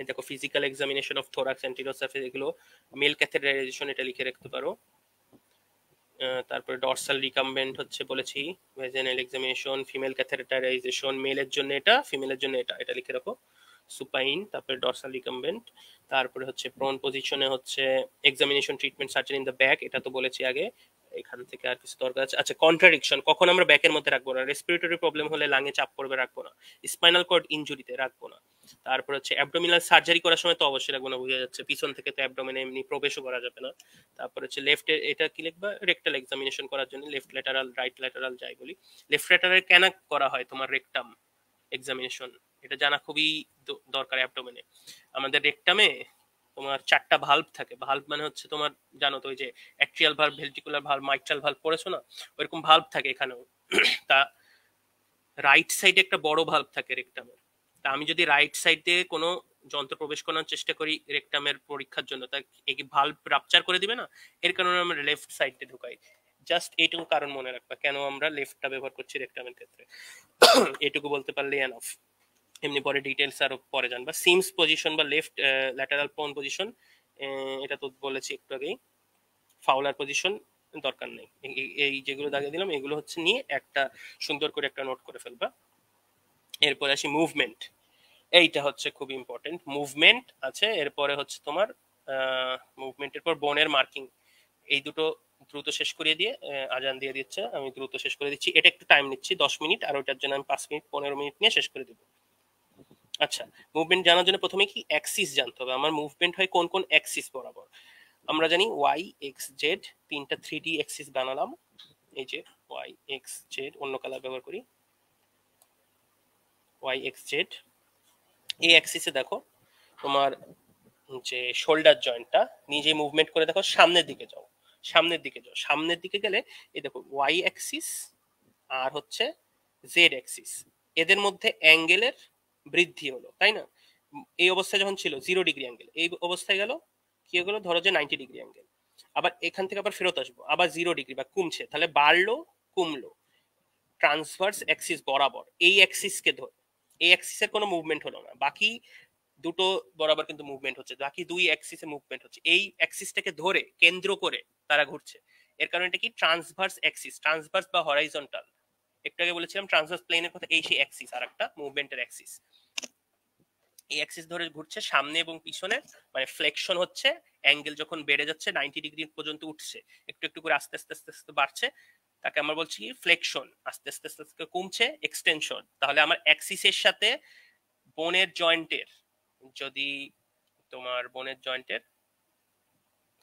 দেখো physical examination of thorax anterior surface, এগুলো মেল ক্যাথেটারাইজেশন, এটা লিখে রাখতে পারো। তারপরে ডরসাল রিকাম্বেন্ট হচ্ছে বলেছি, ভেজাইনাল এক্সামিনেশন, ফিমেল ক্যাথেটারাইজেশন, মেলের জন্য এটা, ফিমেলের জন্য এটা, এটা লিখে রাখো সুপাইন। তারপরে ডরসাল রিকাম্বেন্ট, তারপরে হচ্ছে প্রন পজিশনে হচ্ছে examination treatment surgery in the back, এটা তো বলেছি আগে। এখান থেকে আর কিছু দরকার আছে, আচ্ছা কন্ট্রাডিকশন কখন আমরা ব্যাকের মধ্যে রাখবো না, রেসপিরেটরি প্রবলেম হলে লাঙে চাপ পড়বে রাখবো না, স্পাইনাল কর্ড ইনজুরিতে রাখবো না। তারপর হচ্ছে অ্যাবডোমিনাল সার্জারি করার সময় তো অবশ্যই রাখবো না, বোঝা যাচ্ছে পিছন থেকে তো অ্যাবডোমেনে এমনি প্রবেশও করা যাবে না। তারপর হচ্ছে লেফট, এটা কি লিখবা, রেকটাল এক্সামিনেশন করার জন্য লেফট ল্যাটারাল, রাইট ল্যাটারাল যাই বলি। লেফট ল্যাটারাল কেন করা হয় তোমার রেকটাম এক্সামিনেশন, এটা জানা খুবই দরকার। অ্যাবডোমেনে আমাদের রেকটামে তোমার 4টা ভালভ থাকে, ভালভ মানে হচ্ছে তোমার জানো তো ওই যে atrial valve, ventricular valve, mitral valve পড়েছো না, ওইরকম ভালভ থাকে এখানেও। তা রাইট সাইডে একটা বড় ভালভ থাকে রেকটামের। তা আমি যদি রাইট সাইড দিয়ে কোনো যন্ত্র প্রবেশ করানোর চেষ্টা করি রেকটামের পরীক্ষার জন্য, তা এই ভালভ রাপচার করে দিবে না, এর কারণে আমরা লেফট সাইডে ঢুকাই। জাস্ট এইটুকু কারণ মনে রাখবা কেন আমরা লেফটটা ব্যবহার করছি রেকটামের ক্ষেত্রে। এটুকু বলতে পারলে এনাফ। এমনি পরে ডিটেলস আরো পরে জানবা। সিমস পজিশন বা লেফট ল্যাটারাল পোন পজিশন, এটা তো বলেছি একটু আগেই। ফাউলার পজিশন দরকার নেই, এই যেগুলো দাগিয়ে দিলাম এগুলো হচ্ছে নিয়ে একটা সুন্দর করে একটা নোট করে ফেলবা। এরপরে আসি মুভমেন্ট। এইটা হচ্ছে খুব ইম্পর্টেন্ট, মুভমেন্ট আছে। এরপরে হচ্ছে তোমার মুভমেন্টের পর বোনের মার্কিং, এই দুটো দ্রুত শেষ করিয়ে দিয়ে আজান দিয়ে দিচ্ছে, আমি দ্রুত শেষ করে দিচ্ছি। এটা একটু টাইম নিচ্ছি 10 মিনিট, আর ওইটার জন্য আমি 5 মিনিট 15 মিনিট নিয়ে শেষ করে দেবো। আচ্ছা, মুভমেন্ট জানার জন্য প্রথমে কি অ্যাক্সিস জানতে হবে। আমার মুভমেন্ট হয় কোন কোন অ্যাক্সিস বরাবর। আমরা জানি ওয়াই এক্স জেড, তিনটা 3D অ্যাক্সিস বানালাম। এই যে ওয়াই এক্স জেড, অন্য কালার ব্যবহার করি, ওয়াই এক্স জেড। এই অ্যাক্সিসে দেখো তোমার যে শোল্ডার জয়েন্টটা, নিজে মুভমেন্ট করে দেখো সামনের দিকে যাও, সামনের দিকে যাও, সামনের দিকে গেলে এই দেখো ওয়াই অ্যাক্সিস আর হচ্ছে জেড অ্যাক্সিস, এদের মধ্যে অ্যাঙ্গেলের বৃদ্ধি হলো, তাই না? এই অবস্থায় যখন ছিল 0 ডিগ্রি অ্যাঙ্গেল, এই অবস্থায় গেল কি হলো, ধরো যে 90 ডিগ্রি অ্যাঙ্গেল। আবার এখান থেকে আবার ফেরত আসবো, আবার 0 ডিগ্রি বা কমছে, তাহলে বাড়লো কমলো। ট্রান্সভার্স অ্যাক্সিস বরাবর এই অ্যাক্সিসকে ধরে, এই অ্যাক্সিসের কোনো মুভমেন্ট হলো না, বাকি দুটো বরাবর কিন্তু মুভমেন্ট হচ্ছে, বাকি দুই অ্যাক্সিসে মুভমেন্ট হচ্ছে। এই অ্যাক্সিসটাকে ধরে কেন্দ্র করে তারা ঘুরছে, এর কারণে এটা কি ট্রান্সভার্স অ্যাক্সিস। ট্রান্সভার্স বা হরাইজন্টাল, একটু আগে বলেছিলাম ট্রান্সভার্স প্লেনের কথা, এই সেই অ্যাক্সিস আর একটা মুভমেন্টের অ্যাক্সিস। এই অ্যাক্সিস ধরে ঘুরছে সামনে এবং পিছনে, মানে ফ্লেকশন হচ্ছে, অ্যাঙ্গেল যখন বেড়ে যাচ্ছে 90 ডিগ্রি পর্যন্ত উঠছে, একটু একটু করে আস্তে আস্তে আস্তে আস্তে বাড়ছে, তাকে আমরা বলছি কি ফ্লেকশন। আস্তে আস্তে আস্তে আস্তে কমছে এক্সটেনশন। তাহলে আমার অ্যাক্সিসের সাথে বোনের জয়েন্টের, যদি তোমার বোনের জয়েন্টের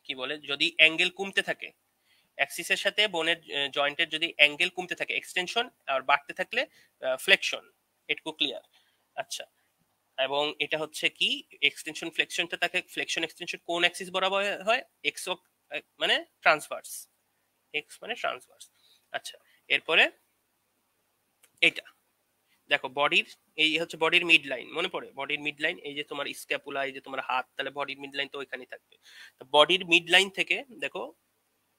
কি বলে, যদি অ্যাঙ্গেল কমতে থাকে, অ্যাক্সিসের সাথে বোনের জয়েন্টের যদি অ্যাঙ্গেল কমতে থাকে এক্সটেনশন, আর বাড়তে থাকলে ফ্লেকশন। এটুকু ক্লিয়ার? আচ্ছা, এবং এটা হচ্ছে কি এক্সটেনশন ফ্লেকশনটা থাকে, ফ্লেকশন এক্সটেনশন কোন অ্যাক্সিস বরাবর হয়? এক্স মানে ট্রান্সভার্স, এক্স মানে ট্রান্সভার্স। আচ্ছা, এরপরে এটা দেখো বডির, এই হচ্ছে বডির মিড লাইন, মনে পড়ে বডির মিড লাইন, এই যে তোমার স্ক্যাপুলা, এই যে তোমার হাত, তাহলে বডির মিড লাইন তো ওইখানেই থাকবে। তো বডির মিড লাইন থেকে দেখো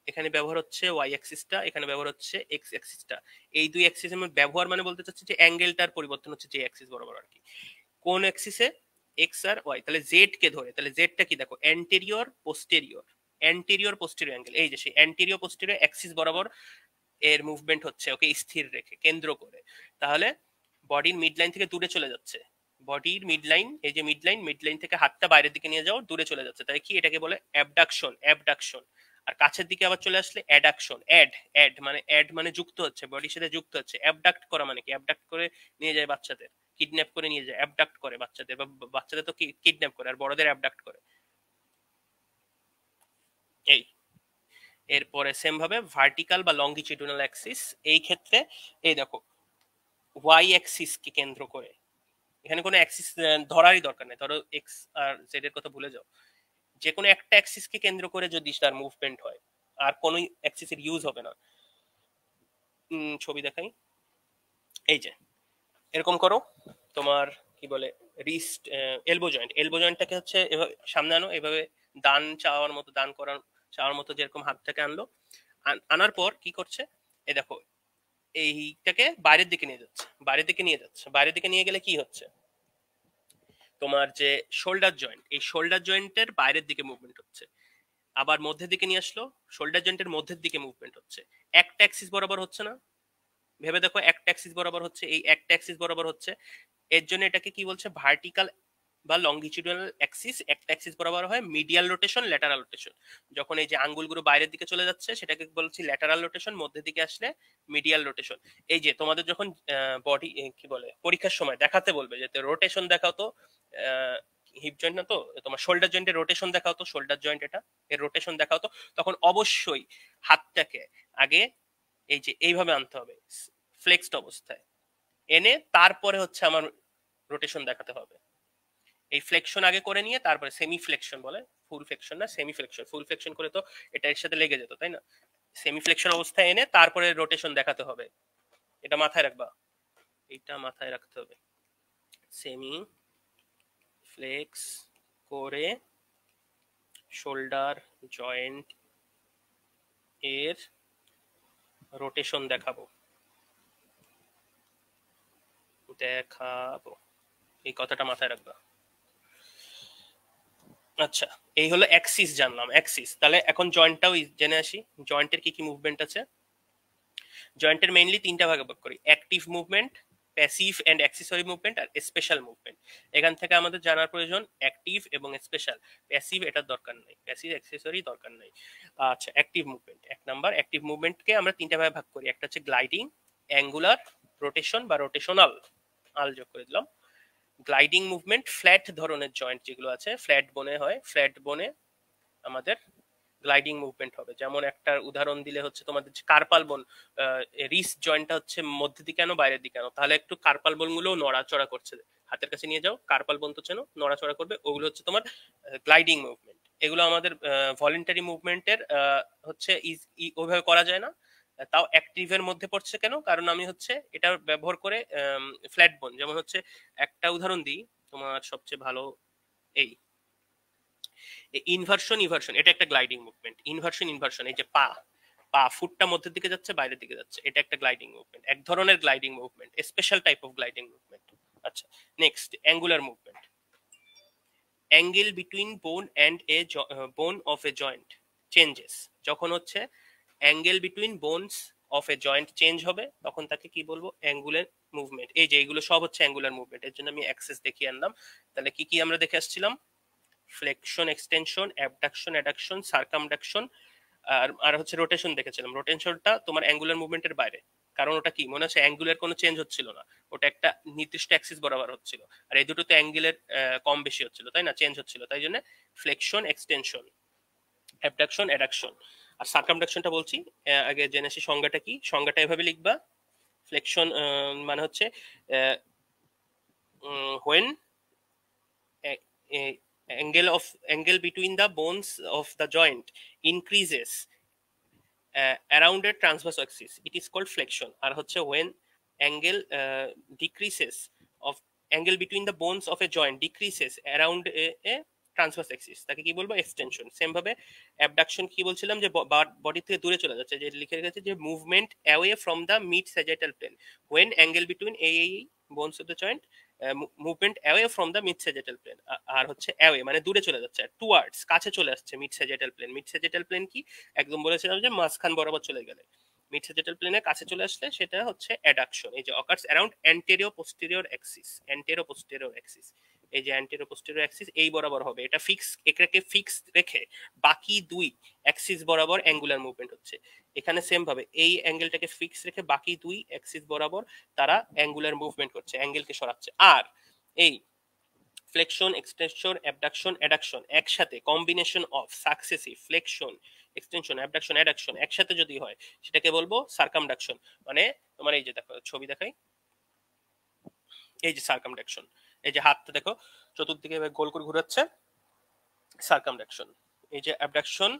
এখানে ব্যবহার হচ্ছে ওয়াই অ্যাক্সিসটা, এখানে ব্যবহার হচ্ছে এক্স অ্যাক্সিসটা। এই দুই অ্যাক্সিসের ব্যবহার মানে বলতে চাচ্ছি যে অ্যাঙ্গেলটার পরিবর্তন হচ্ছে যে অ্যাক্সিস বরাবর আর কি। কোন অ্যাক্সিসে? এক্স আর ওয়াই। তাহলে জেড কে ধরে, তাহলে জেডটা কি দেখো anterior posterior, anterior posterior angle, এই যে সেই অ্যান্টেরিয়র পোস্টেরিয়র অ্যাক্সিস বরাবর এর মুভমেন্ট হচ্ছে, ওকে স্থির রেখে কেন্দ্র করে। তাহলে বডির মিড লাইন থেকে দূরে চলে যাচ্ছে, বডির মিড লাইন, এই যে মিড লাইন, মিড লাইন থেকে হাতটা বাইরের দিকে নিয়ে যাও, দূরে চলে যাচ্ছে, তাই কি এটাকে বলে অ্যাবডাকশন, অ্যাবডাকশন। আর কাছের দিকে আবার চলে আসলে অ্যাডাকশন। অ্যাড মানে যুক্ত হচ্ছে, বডির সাথে যুক্ত হচ্ছে। অ্যাবডাক্ট করা মানে কি, অ্যাবডাক্ট করে নিয়ে যায় বাচ্চাদের, কিডন্যাপ করে নিয়ে যায়, অ্যাবডাক্ট করে বাচ্চাদের, বা বাচ্চাদের তো কিডন্যাপ করে, আর বড়দের অ্যাবডাক্ট করে। এই এরপরে সেম ভাবে ভার্টিক্যাল বা লঙ্গিটিউডিনাল অ্যাক্সিস, এই ক্ষেত্রে এই দেখো ওয়াই অ্যাক্সিস কে কেন্দ্র করে, এখানে কোনো অ্যাক্সিস ধরারই দরকার নেই, ধরো এক্স আর জেড এর কথা ভুলে যাও, যে কোনো একটা অ্যাক্সিস কে কেন্দ্র করে যদি তার মুভমেন্ট হয়, আর কোনো অ্যাক্সিসের ইউজ হবে না। ছবি দেখাই, এই যে এরকম করো, তোমার কি বলে রিস্ট, এলবো জয়েন্ট, এলবো জয়েন্টটাকে হচ্ছে এভাবে সামনে আনো, এভাবে দান চাওয়ার মতো, দান করার চাওয়ার মতো যেরকম হাতটাকে আনলো, আনার পর কি করছে, এই দেখো এইটাকে বাইরের দিকে নিয়ে যাচ্ছে, বাইরের দিকে নিয়ে যাচ্ছে, বাইরের দিকে নিয়ে গেলে কি হচ্ছে, তোমার যে শোল্ডার জয়েন্ট, এই শোল্ডার জয়েন্টের বাইরের দিকে মুভমেন্ট হচ্ছে। আবার মধ্যের দিকে নিয়ে আসলো, শোল্ডার জয়েন্টের মধ্যের দিকে মুভমেন্ট হচ্ছে। একটা অ্যাক্সিস বরাবর হচ্ছে না, ভেবে দেখো একটা অ্যাক্সিস বরাবর হচ্ছে, এই একটা অ্যাক্সিস বরাবর হচ্ছে। এর জন্য এটাকে কি বলছে, ভার্টিক্যাল বা লঙ্গিটিউডিনাল অ্যাক্সিস। একটা অ্যাক্সিস বরাবর হয় মিডিয়াল রোটেশন, ল্যাটারাল রোটেশন। যখন এই যে আঙ্গুলগুলো বাইরের দিকে চলে যাচ্ছে সেটাকে বলছি ল্যাটারাল রোটেশন, মধ্যের দিকে আসলে মিডিয়াল রোটেশন। এই যে তোমাদের যখন বডি কি বলে পরীক্ষার সময় দেখাতে বলবে যে রোটেশন দেখাও তো, হিপ জয়েন্ট না তো, তোমার শোল্ডার জয়েন্টের রোটেশন দেখাও তো, শোল্ডার জয়েন্ট এটা, এর রোটেশন দেখাও তো, তখন অবশ্যই হাতটাকে আগে এই যে এইভাবে আনতে হবে ফ্লেক্সড অবস্থায়, এনে তারপরে হচ্ছে আমার রোটেশন দেখাতে হবে। এই ফ্লেকশন আগে করে নিয়ে তারপরে সেমি ফ্লেকশন বলে, ফুল ফ্লেকশন না, সেমি ফ্লেকশন। ফুল ফ্লেকশন করে তো এটা এর সাথে লেগে যেত, তাই না? সেমি ফ্লেকশন অবস্থায় এনে তারপরে রোটেশন দেখাতে হবে, এটা মাথায় রাখবা, এটা মাথায় রাখতে হবে। সেমি ফ্লেক্স করে শোল্ডার জয়েন্ট এর রোটেশন দেখাবো দেখাবো এই কথাটা মাথায় রাখবা। আচ্ছা, এই হলো অ্যাক্সিস জানলাম, অ্যাক্সিস। তাহলে এখন জয়েন্টটাও জেনে আসি, জয়েন্টের কি কি মুভমেন্ট আছে। জয়েন্টের মেইনলি তিনটা ভাগে ভাগ করি, active movement, passive and accessory movement, আর স্পেশাল মুভমেন্ট। এখান থেকে আমাদের জানার প্রয়োজন অ্যাক্টিভ এবং স্পেশাল। প্যাসিভ এটার দরকার নাই, প্যাসিভ অ্যাক্সেসরি দরকার নাই। আচ্ছা, অ্যাক্টিভ মুভমেন্ট, এক নাম্বার অ্যাক্টিভ মুভমেন্টকে আমরা তিনটা ভাগে ভাগ করি, একটা হচ্ছে গ্লাইডিং, অ্যাঙ্গুলার, রোটেশন বা রোটেশনাল, আল যোগ করে দিলাম। গ্লাইডিং মুভমেন্ট ফ্ল্যাট ধরনের জয়েন্ট যেগুলো আছে, ফ্ল্যাট বোনে হয়, ফ্ল্যাট বোনে আমাদের গ্লাইডিং মুভমেন্ট হবে। যেমন একটা উদাহরণ দিলে হচ্ছে তোমাদের কার্পাল বোন, রিস্ট জয়েন্টটা হচ্ছে মধ্যের দিকে আনো বাইরের দিকে আনো, তাহলে একটু কার্পাল বোন গুলো নড়াচড়া করছে, হাতের কাছে নিয়ে যাও, কার্পাল বোন তো চেনো, নড়াচড়া করবে, ওগুলো হচ্ছে তোমার গ্লাইডিং মুভমেন্ট। এগুলো আমাদের ভলেন্টারি মুভমেন্টের হচ্ছে ওইভাবে করা যায় না, তাও অ্যাক্টিভের মধ্যে পড়ছে। কেন? কারণ আমি হচ্ছে এটা ব্যবহার করে ফ্ল্যাট বোন, যেমন হচ্ছে একটা উদাহরণ দিই তোমার সবচেয়ে ভালো, এই ইনভার্সন, ইনভার্সন এটা একটা গ্লাইডিং মুভমেন্ট। ইনভার্সন, ইনভার্সন, এই যে পা, পা ফুটটা মধ্যের দিকে যাচ্ছে বাইরের দিকে যাচ্ছে, এটা একটা গ্লাইডিং মুভমেন্ট, এক ধরনের gliding movement, special type of gliding movement. আচ্ছা, next angular movement, angle between bone and a bone of a joint changes. যখন হচ্ছে angle between bones of a joint change হবে, তখন তাকে কি বলবো? Angular movement. এই যে এইগুলো সব হচ্ছে অ্যাঙ্গুলার মুভমেন্ট, এর জন্য আমি অ্যাক্সেস দেখিয়ে আনলাম। তাহলে কি কি আমরা দেখে আসছিলাম? ফ্লেকশন, এক্সটেনশন, অ্যাবডাকশন, অ্যাডাকশন, সার্কামডাকশন, আর হচ্ছে রোটেশন দেখেছিলাম। রোটেশনটা তোমার অ্যাঙ্গুলার মুভমেন্টের বাইরে, কারণ ওটা কি মনে হচ্ছে অ্যাঙ্গুলার কোনো চেঞ্জ হচ্ছিল না, ওটা একটা নির্দিষ্ট অ্যাক্সিস বরাবর হচ্ছিল, আর এই দুটোতে অ্যাঙ্গেলের কম বেশি হচ্ছিল, তাই না, চেঞ্জ হচ্ছিল, তাই জন্য ফ্লেকশন, এক্সটেনশন, অ্যাবডাকশন, অ্যাডাকশন। আর সার্কামডাকশনটা বলছি, আগে জেনে আসি সংজ্ঞাটা কি। সংজ্ঞাটা এভাবে লিখবা, ফ্লেকশন মানে হচ্ছে when angle between the bones of the joint increases around a transverse axis, it is called flexion. আর হচ্ছে when angle decreases of angle between the bones of a joint decreases around a transverse Axis, তাকে কি বলবো? Extension. Same ভাবে abduction কি বলছিলাম, যে body থেকে দূরে চলে যাচ্ছে, যে লিখে রেখেছে যে movement away from the mid sagittal plane, when angle between এই bones of the joint, movement away from the mid sagittal plane. আর হচ্ছে অ্যাওয়ে মানে দূরে চলে যাচ্ছে, আর টুয়ার্ডস কাছে চলে আসছে mid sagittal plane. Mid sagittal plane কি একদম বলেছিলাম যে মাঝখান বরাবর চলে গেলে, মিড স্যাজিটাল প্লেনের কাছে চলে আসলে সেটা হচ্ছে অ্যাডাকশন। এই যে occurs around anterior posterior Axis, anterior posterior Axis, এই যে অ্যান্টেরিয়র পোস্টেরিয়র অ্যাক্সিস এই বরাবর হবে, এটা ফিক্স, এটাকে ফিক্স রেখে বাকি দুই অ্যাক্সিস বরাবর অ্যাঙ্গুলার মুভমেন্ট হচ্ছে। এখানে সেম ভাবে এই অ্যাঙ্গেলটাকে ফিক্স রেখে বাকি দুই অ্যাক্সিস বরাবর তারা অ্যাঙ্গুলার মুভমেন্ট করছে, অ্যাঙ্গেলকে সরাচ্ছে। আর এই ফ্লেকশন, এক্সটেনশন, অ্যাবডাকশন, অ্যাডাকশন একসাথে, combination of successive flexion, extension, abduction, addiction একসাথে যদি হয় সেটাকে বলবো সার্কামডাকশন। মানে তোমার এই যে দেখো ছবি দেখাই, এই যে সার্কামডাকশন, এই যে হাতটা দেখো চতুর্দিকে গোল করে ঘুরাচ্ছে, সার্কামডাকশন। এই যে অ্যাবডাকশন,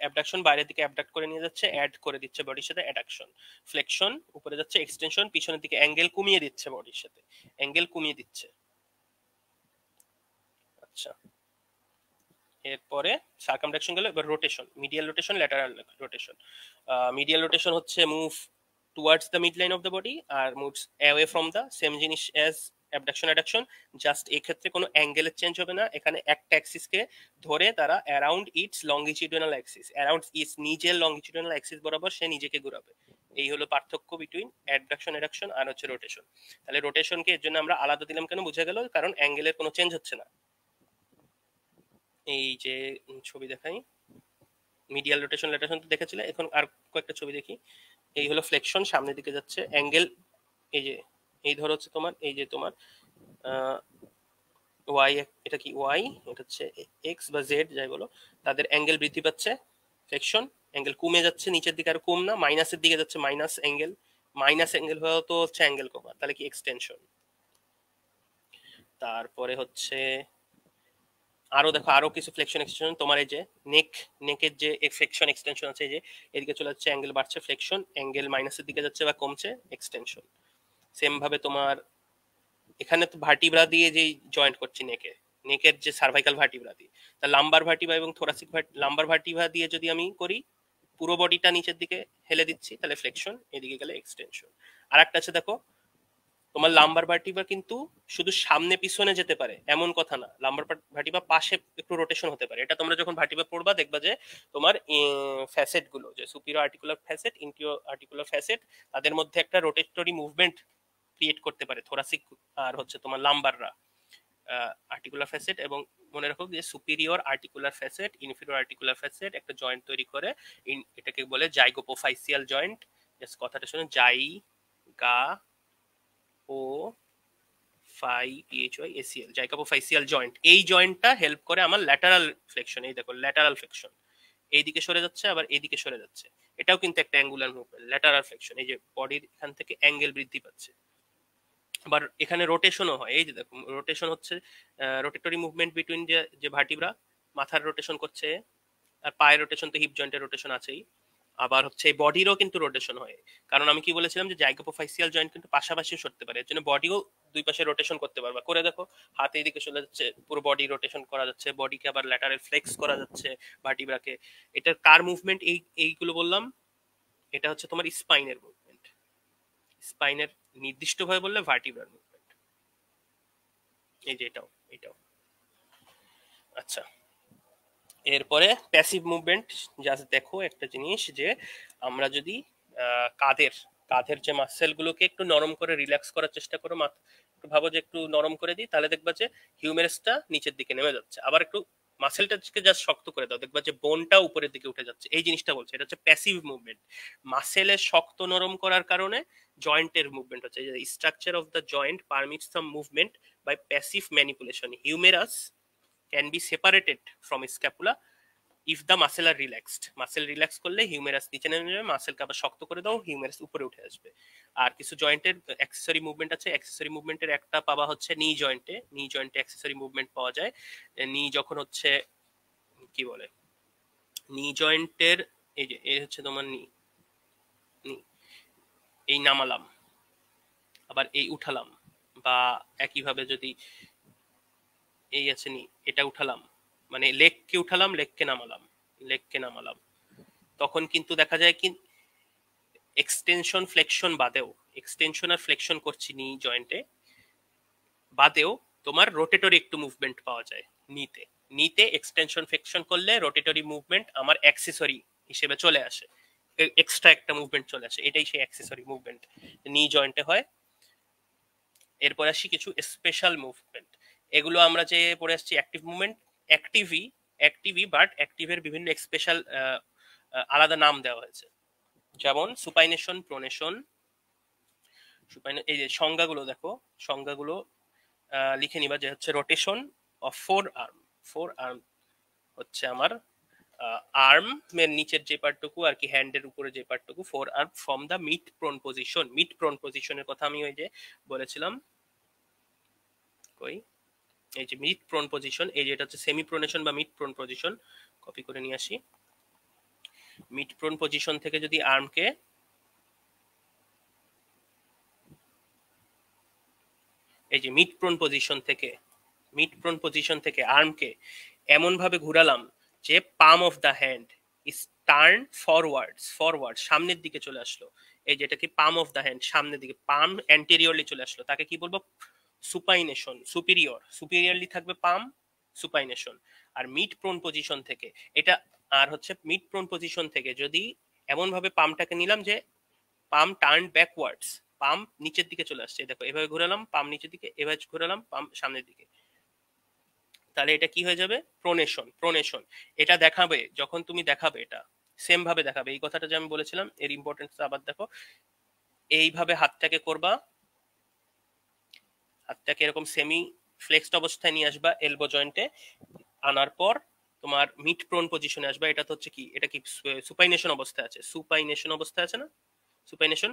অ্যাবডাকশন বাইরের দিকে অ্যাবডাক্ট করে নিয়ে যাচ্ছে, অ্যাড করে দিচ্ছে বডির সাথে, অ্যাডাকশন। ফ্লেকশন উপরে যাচ্ছে, এক্সটেনশন পিছনের দিকে অ্যাঙ্গেল কমিয়ে দিচ্ছে বডির সাথে, অ্যাঙ্গেল কমিয়ে দিচ্ছে। আচ্ছা, এরপরে সার্কামডাকশন গেল, এবার rotation, medial rotation, lateral rotation. Medial rotation হচ্ছে move towards the mid line of the body, আর moves away from the, same জিনিস অ্যাজ অ্যাবডাকশন, অ্যাডাকশন, জাস্ট এই ক্ষেত্রে কোনো অ্যাঙ্গেলের চেঞ্জ হবে না, এখানে একটা অ্যাক্সিসকে ধরে তারা around it's longitudinal Axis, around it's নিজের লংগিটিউডিনাল অ্যাক্সিস বরাবর সে নিজেকে ঘুরাবে। এই হলো পার্থক্য বিটুইন অ্যাবডাকশন, অ্যাডাকশন আর হচ্ছে রোটেশন। তাহলে রোটেশনকে এর জন্য আমরা আলাদা দিলাম কেন? বুঝে গেল, কারণ অ্যাঙ্গেলের কোনো চেঞ্জ হচ্ছে না। এই যে ছবি দেখাই, মিডিয়াল রোটেশন, ল্যাটারাল তো দেখেছিলে, এখন আর কয়েকটা ছবি দেখি। এই হলো ফ্লেকশন, সামনের দিকে যাচ্ছে অ্যাঙ্গেল, এই যে এই ধরো হচ্ছে তোমার, এই যে তোমার ওয়াই, এটা কি ওয়াই, এটা হচ্ছে এক্স বা জেড যাই বলো, তাদের অ্যাঙ্গেল বৃদ্ধি পাচ্ছে, ফ্লেকশন, অ্যাঙ্গেল কমে যাচ্ছে নিচের দিকে, আর কম না মাইনাসের দিকে যাচ্ছে, মাইনাস অ্যাঙ্গেল, মাইনাস অ্যাঙ্গেল হওয়া তো হচ্ছে অ্যাঙ্গেল কমা, তাহলে কি এক্সটেনশন। তারপরে হচ্ছে আরো দেখো আরো কিছু ফ্লেকশন, এক্সটেনশন, তোমার এই যে নেকের যে ফ্লেকশন, এক্সটেনশন আছে, এই যে এদিকে চলে যাচ্ছে অ্যাঙ্গেল বাড়ছে, ফ্লেকশন, অ্যাঙ্গেল মাইনাসের দিকে যাচ্ছে বা কমছে, এক্সটেনশন। সেম ভাবে তোমার এখানে তো ভার্টিব্রা দিয়ে যে জয়েন্ট করছি নেকের যে সার্ভাইকাল ভার্টিব্রা দিয়ে, তা লাম্বার ভার্টিব্রা এবং থোরাসিক লাম্বার ভার্টিব্রা দিয়ে যদি আমি করি পুরো বডিটা নিচের দিকে হেলে দিচ্ছি তাহলে ফ্লেকশন, এদিকে গেলে এক্সটেনশন। আর একটা আছে দেখো, তোমার লাম্বার ভার্টিব্রা কিন্তু শুধু সামনে পিছনে যেতে পারে এমন কথা না, লাম্বার ভার্টিব্রা পাশে একটু রোটেশন হতে পারে। এটা তোমরা যখন ভার্টিব্রা পড়বা দেখবা যে তোমার ফ্যাসেট গুলো, যে superior articular facet, inferior articular facet, তাদের মধ্যে একটা রোটেটরি মুভমেন্ট ক্রিয়েট করতে পারে থোরাসিক আর হচ্ছে তোমার লাম্বাররা আর্টিকুলার ফ্যাসেট। এবং মনে রাখো যে superior articular facet, inferior articular facet একটা জয়েন্ট তৈরি করে, এটাকে বলে জাইগোপোফাইসিয়াল জয়েন্ট। জাস্ট কথাটা শুনে, জাইগা ও ফাই পিএইচওয়াই এসিএল, জাইগোপোফাইসিয়াল জয়েন্ট। এই জয়েন্টটা হেল্প করে আমার ল্যাটারাল ফ্লেকশন। এই দেখো ল্যাটারাল ফ্লেকশন, এইদিকে সরে যাচ্ছে আবার এইদিকে সরে যাচ্ছে, এটাও কিন্তু একটা অ্যাঙ্গুলার মুভমেন্ট, ল্যাটারাল ফ্লেকশন। এই যে বডির এখান থেকে অ্যাঙ্গেল বৃদ্ধি পাচ্ছে। আবার এখানে রোটেশনও হয়, এই যে দেখো রোটেশন হচ্ছে, রোটেটরি মুভমেন্ট বিটুইন যে যে ভার্টিব্রা, মাথার রোটেশন করছে, আর পায়ের রোটেশন তো হিপ জয়েন্টের রোটেশন আছেই। আবার হচ্ছে বডিরও কিন্তু রোটেশন হয়, কারণ আমি কি বলেছিলাম যে জাইগোপোফাইসিয়াল জয়েন্ট কিন্তু পাশাপাশিও সরতে পারে, এর জন্য বডিও দুই পাশে রোটেশন করতে পারবা। করে দেখো, হাত এইদিকে চলে যাচ্ছে, পুরো বডি রোটেশন করা যাচ্ছে, বডিকে আবার ল্যাটারাল ফ্লেক্স করা যাচ্ছে ভার্টিব্রাকে। এটার কার মুভমেন্ট, এইগুলো বললাম, এটা হচ্ছে তোমার স্পাইনের মুভমেন্ট। স্পাইনের নির্দিষ্টভাবে বললে ভার্টিব্রার মুভমেন্ট। এই যে এটাও এটাও। আচ্ছা, এরপরে প্যাসিভ মুভমেন্ট। জাস্ট দেখো একটা জিনিস, যে আমরা যদি কাঁধের কাঁধের যে মাসেল গুলোকে একটু নরম করে রিল্যাক্স করার চেষ্টা করো, একটু ভাবো যে একটু নরম করে দিই, তাহলে দেখবা যে হিউমেরাসটা নিচের দিকে নেমে যাচ্ছে। আবার একটু মাসেলটাকে জাস্ট শক্ত করে দাও, দেখবা যে বোনটা উপরের দিকে উঠে যাচ্ছে। এই জিনিসটা বলছে, এটা হচ্ছে প্যাসিভ মুভমেন্ট। মাসেলের শক্ত নরম করার কারণে জয়েন্টের মুভমেন্ট হচ্ছে। Structure of the joint permits some movement by passive manipulation. Humerus can be separated from scapula if the muscle are relaxed. Muscle relax করলে হিউমেরাস নিচে নেমে যাবে, মাসেলকে আবার শক্ত করে দাও, হিউমেরাস উপরে উঠে আসবে। আর কিছু জয়েন্টের অ্যাক্সেসরি মুভমেন্ট আছে, অ্যাক্সেসরি মুভমেন্টের একটা পাওয়া হচ্ছে নি জয়েন্টে। নি জয়েন্টে অ্যাক্সেসরি মুভমেন্ট পাওয়া যায়। নি যখন হচ্ছে কি বলে, নি জয়েন্টের এই যে এই হচ্ছে তোমার নি, এই নামালাম আবার এই উঠালাম, বা একইভাবে যদি এই আছে নি, এটা উঠালাম, মানে লেগকে উঠালাম, লেগকে নামালাম, তখন কিন্তু দেখা যায় কি এক্সটেনশন ফ্লেকশন বাদেও, এক্সটেনশন আর ফ্লেকশন করছি নি জয়েন্টে বাদেও তোমার রোটেটরি একটু মুভমেন্ট পাওয়া যায় নিতে। নিতে এক্সটেনশন ফ্লেকশন করলে রোটেটরি মুভমেন্ট আমার অ্যাক্সেসরি হিসেবে চলে আসে, এক্সট্রা একটা মুভমেন্ট চলে আসে, এটাই সেই অ্যাক্সেসরি মুভমেন্ট নি জয়েন্টে হয়। এরপর আসি কিছু স্পেশাল মুভমেন্ট। এগুলো আমরা যে পড়ে আসছি অ্যাক্টিভ মুভমেন্ট, অ্যাক্টিভি বাট অ্যাক্টিভের বিভিন্ন স্পেশাল আলাদা নাম দেওয়া হয়েছে, যেমন সুপাইনেশন, প্রোনেশন। এই যে সংজ্ঞাগুলো দেখো, সংজ্ঞাগুলো লিখে নিবা, যে হচ্ছে rotation of four arm. Four arm হচ্ছে আমার আর্মের নিচের যে পার্টটুকু আর কি, হ্যান্ডের উপরে যে পার্টটুকু, forearm from the mid prone position. Mid prone পজিশনের কথা আমি ওই যে বলেছিলাম, কই এই যে মিড প্রোন পজিশন, এই যে এটা হচ্ছে সেমি প্রোনেশন বা মিড প্রোন পজিশন। কপি করে নিয়ে আসি। মিড প্রোন পজিশন থেকে যদি আর্মকে, এই যে মিড প্রোন পজিশন থেকে আর্মকে এমন ভাবে ঘুরালাম যে palm of the hand is turn forward, সামনের দিকে চলে আসলো। এই যেটা কি পাম অফ দ্য হ্যান্ড সামনের দিকে, পাম অ্যান্টেরিয়রলি চলে আসলো, তাকে কি বলবো, সুপাইনেশন। সুপিরিয়রলি থাকবে পাম, সুপাইনেশন। আর মিড প্রোন পজিশন থেকে এটা, আর হচ্ছে মিড প্রোন পজিশন থেকে যদি এমন ভাবে পামটাকে নিলাম যে পাম টার্ন ব্যাকওয়ার্ডস, পাম নিচের দিকে চলে আসছে, দেখো এভাবে ঘোরালাম পাম নিচের দিকে, এভাবে ঘোরালাম পাম সামনের দিকে, তাহলে এটা কি হয়ে যাবে, প্রোনেশন। এটা দেখাবে যখন তুমি দেখাবে, এটা সেম ভাবে দেখাবে। এই কথাটা যে আমি বলেছিলাম এর ইম্পর্টেন্স আবার দেখো, এইভাবে হাতটাকে করবা, হাতটাকে এরকম সেমি ফ্লেক্সড অবস্থায় নিয়ে আসবা এলবো জয়েন্টে, আনার পর তোমার মিড প্রোন পজিশনে আসবা। এটা তো হচ্ছে কি, এটা কি সুপাইনেশন অবস্থায় আছে, না সুপাইনেশন,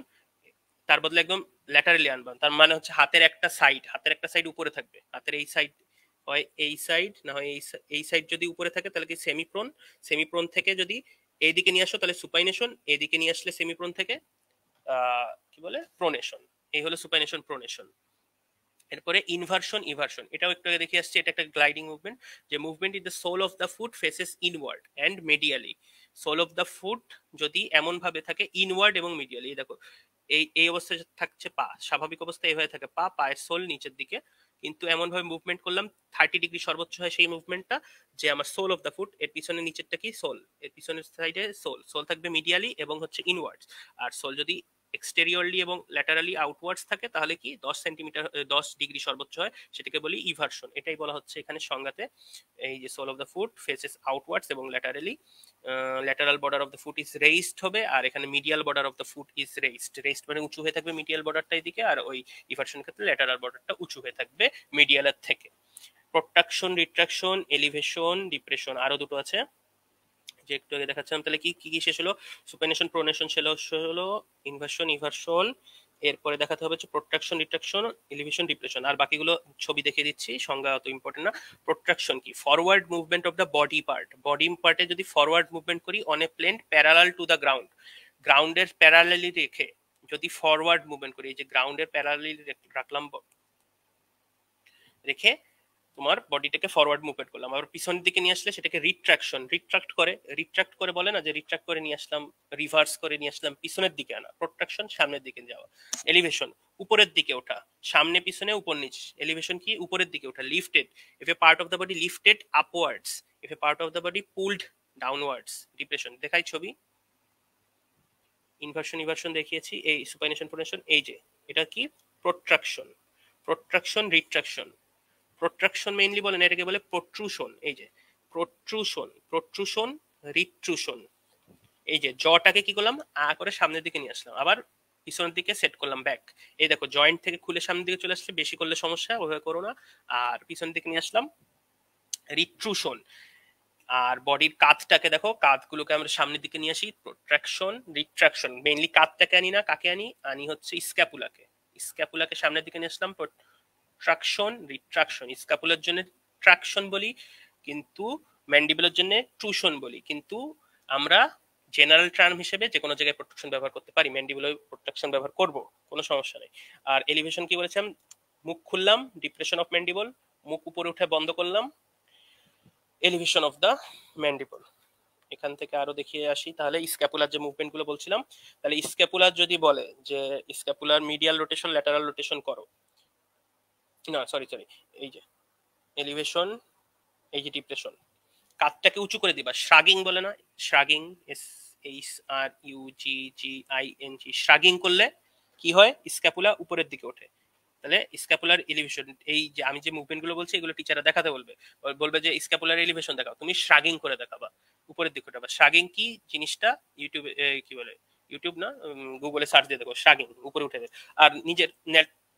তার বদলে একদম ল্যাটারালি আনবা। তার মানে হচ্ছে হাতের একটা সাইড উপরে থাকবে, হাতের এই সাইড হয় এই সাইড, না হয় এই সাইড যদি উপরে থাকে তাহলে কি সেমি প্রোন থেকে যদি এইদিকে নিয়ে আসো তাহলে সুপাইনেশন, এইদিকে নিয়ে আসলে সেমি প্রোন থেকে কি বলে প্রোনেশন। এই হলো সুপাইনেশন, প্রোনেশন। এরপরে ইনভার্সন, এটাও একটু আগে দেখে আসছে, এটা একটা গ্লাইডিং মুভমেন্ট, যে movement in the sole of the foot faces inward and medially. Sole of the foot যদি এমন ভাবে থাকে ইনওয়ার্ড এবং মিডিয়াল, এই দেখো এই অবস্থায় থাকছে পা, স্বাভাবিক অবস্থায় এইভাবে থাকে পা, পায়ের সোল নিচের দিকে, কিন্তু এমন ভাবে মুভমেন্ট করলাম 30 ডিগ্রি সর্বোচ্চ হয় সেই মুভমেন্টটা, যে আমার সোল অফ দ্য ফুট এর পিছনে নিচেরটা কি সোল, এর পিছনের সাইডে সোল, সোল থাকবে মিডিয়ালি এবং হচ্ছে ইনওয়ার্ডস। আর সোল যদি এক্সটেরিয়রলি এবং ল্যাটারালি আউটওয়ার্ডস থাকে তাহলে কি 10 সেন্টিমিটার 10 ডিগ্রি সর্বোচ্চ হয়, সেটাকে বলি ইভার্সন। এটাই বলা হচ্ছে এখানে সংজ্ঞাতে, এই যে sole of the foot faces outwards এবং laterally, lateral border of the foot is raised হবে, আর এখানে medial border of the foot is raised, raised মানে উঁচু হয়ে থাকবে মিডিয়াল বর্ডারটা এদিকে, আর ওই ইভার্সনের ক্ষেত্রে ল্যাটারাল বর্ডারটা উঁচু হয়ে থাকবে মিডিয়ালের থেকে। প্রোট্রাকশন, রিট্রাকশন, এলিভেশন, ডিপ্রেশন, আরো দুটো আছে যে একটু আগে দেখাচ্ছিলাম। তাহলে কি কি শেষ হলো? সুপাইনেশন, প্রোনেশন শেষ হলো, ইনভার্সন, ইভার্সন, এরপরে দেখাতে হবে হচ্ছে প্রোট্রাকশন, রিট্রাকশন, এলিভেশন, ডিপ্রেশন। আর বাকিগুলো ছবি দেখিয়ে দিচ্ছি, সংজ্ঞা অত ইম্পর্টেন্ট না। প্রোট্রাকশন কি? Forward movement of the body part, body পার্টে যদি ফরওয়ার্ড মুভমেন্ট করি on a plane parallel to the ground, গ্রাউন্ডের প্যারালালি রেখে যদি ফরওয়ার্ড মুভমেন্ট করি, এই যে গ্রাউন্ডের প্যারালালি রাখলাম রেখে তোমার বডিটাকে ফরওয়ার্ড মুভমেন্ট করলাম, আবার পিছনের দিকে নিয়ে আসলে সেটাকে রিট্রাকশন, রিট্রাক্ট করে বলে না, যে রিট্রাক্ট করে নিয়ে আসলাম, রিভার্স করে নিয়ে আসলাম, পিছনের দিকে আনা। প্রোট্রাকশন সামনের দিকে যাওয়া। এলিভেশন উপরের দিকে ওঠা, সামনে পিছনে উপর নিচ। এলিভেশন কি? উপরের দিকে ওঠা। Lifted, if A part of the body lifted upwards, if A part of the body pulled downwards. Depression দেখাই ছবি, ইনভার্সন, ইভার্সন দেখিয়েছি, এই সুপাইনেশন, প্রোনেশন, এই যে এটা কি? প্রোট্রাকশন, প্রোট্রাকশন, রিট্রাকশন। প্রোট্রাকশন মেইনলি বলেন এটাকে বলে প্রোট্রুশন, এই যে প্রোট্রুশন, প্রোট্রুশন, রিট্রুশন। এই যে জটাকে কি করলাম, করে সামনের দিকে নিয়ে আসলাম, আবার পিছনের দিকে সেট করলাম ব্যাক। এই দেখো জয়েন্ট থেকে খুলে সামনের দিকে চলে আসছে, বেশি করলে সমস্যা, ওভাবে করো না। আর পিছনের দিকে নিয়ে আসলাম, রিট্রুশন। আর বডির কাঁধটাকে দেখো, কাঁধগুলোকে আমরা সামনের দিকে নিয়ে আসি, প্রোট্রাকশন, রিট্রাকশন। মেইনলি কাঁধটাকে আনি না, কাকে আনি? আনি হচ্ছে স্ক্যাপুলাকে, স্ক্যাপুলাকে সামনের দিকে নিয়ে আসলাম, ট্রাকশন, রিট্রাকশন। স্ক্যাপুলার জন্য ট্রাকশন বলি, কিন্তু ম্যান্ডিবলের জন্য ট্রুশন বলি, কিন্তু আমরা জেনারেল টার্ম হিসেবে যে কোনো জায়গায় প্রোটেকশন ব্যবহার করতে পারি, ম্যান্ডিবলে প্রোটেকশন ব্যবহার করব, কোনো সমস্যা নেই। আর এলিভেশন কি বলেছিলাম? মুখ খুললাম, ডিপ্রেশন অফ ম্যান্ডিবল, মুখ উপরে উঠে বন্ধ করলাম, এলিভেশন অফ দ্য ম্যান্ডিবল। এখান থেকে আরো দেখিয়ে আসি তাহলে স্ক্যাপুলার যে মুভমেন্ট গুলো বলছিলাম, তাহলে স্ক্যাপুলার যদি বলে যে scapular medial rotation, lateral rotation করো, না সরি, এই যে এলিভেশন, এই যে ডিপ্রেশন, কাঁধটাকে উঁচু করে দিবা, শ্রাগিং বলে না, শ্রাগিং, SHRUGGING, শ্রাগিং করলে কি হয়? স্ক্যাপুলা উপরের দিকে ওঠে। তাহলে স্ক্যাপুলার এলিভেশন, এই যে আমি যে মুভমেন্ট গুলো বলছি এগুলো টিচাররা দেখাতে বলবে, বলবে যে স্ক্যাপুলার এলিভেশন দেখাও, তুমি শ্রাগিং করে দেখাবা, উপরের দিকে ওঠাবা। শ্রাগিং কি জিনিসটা ইউটিউবে কি বলে, ইউটিউব না, গুগলে সার্চ দিয়ে দেখো, শ্রাগিং উপরে উঠে দেয়। আর নিজের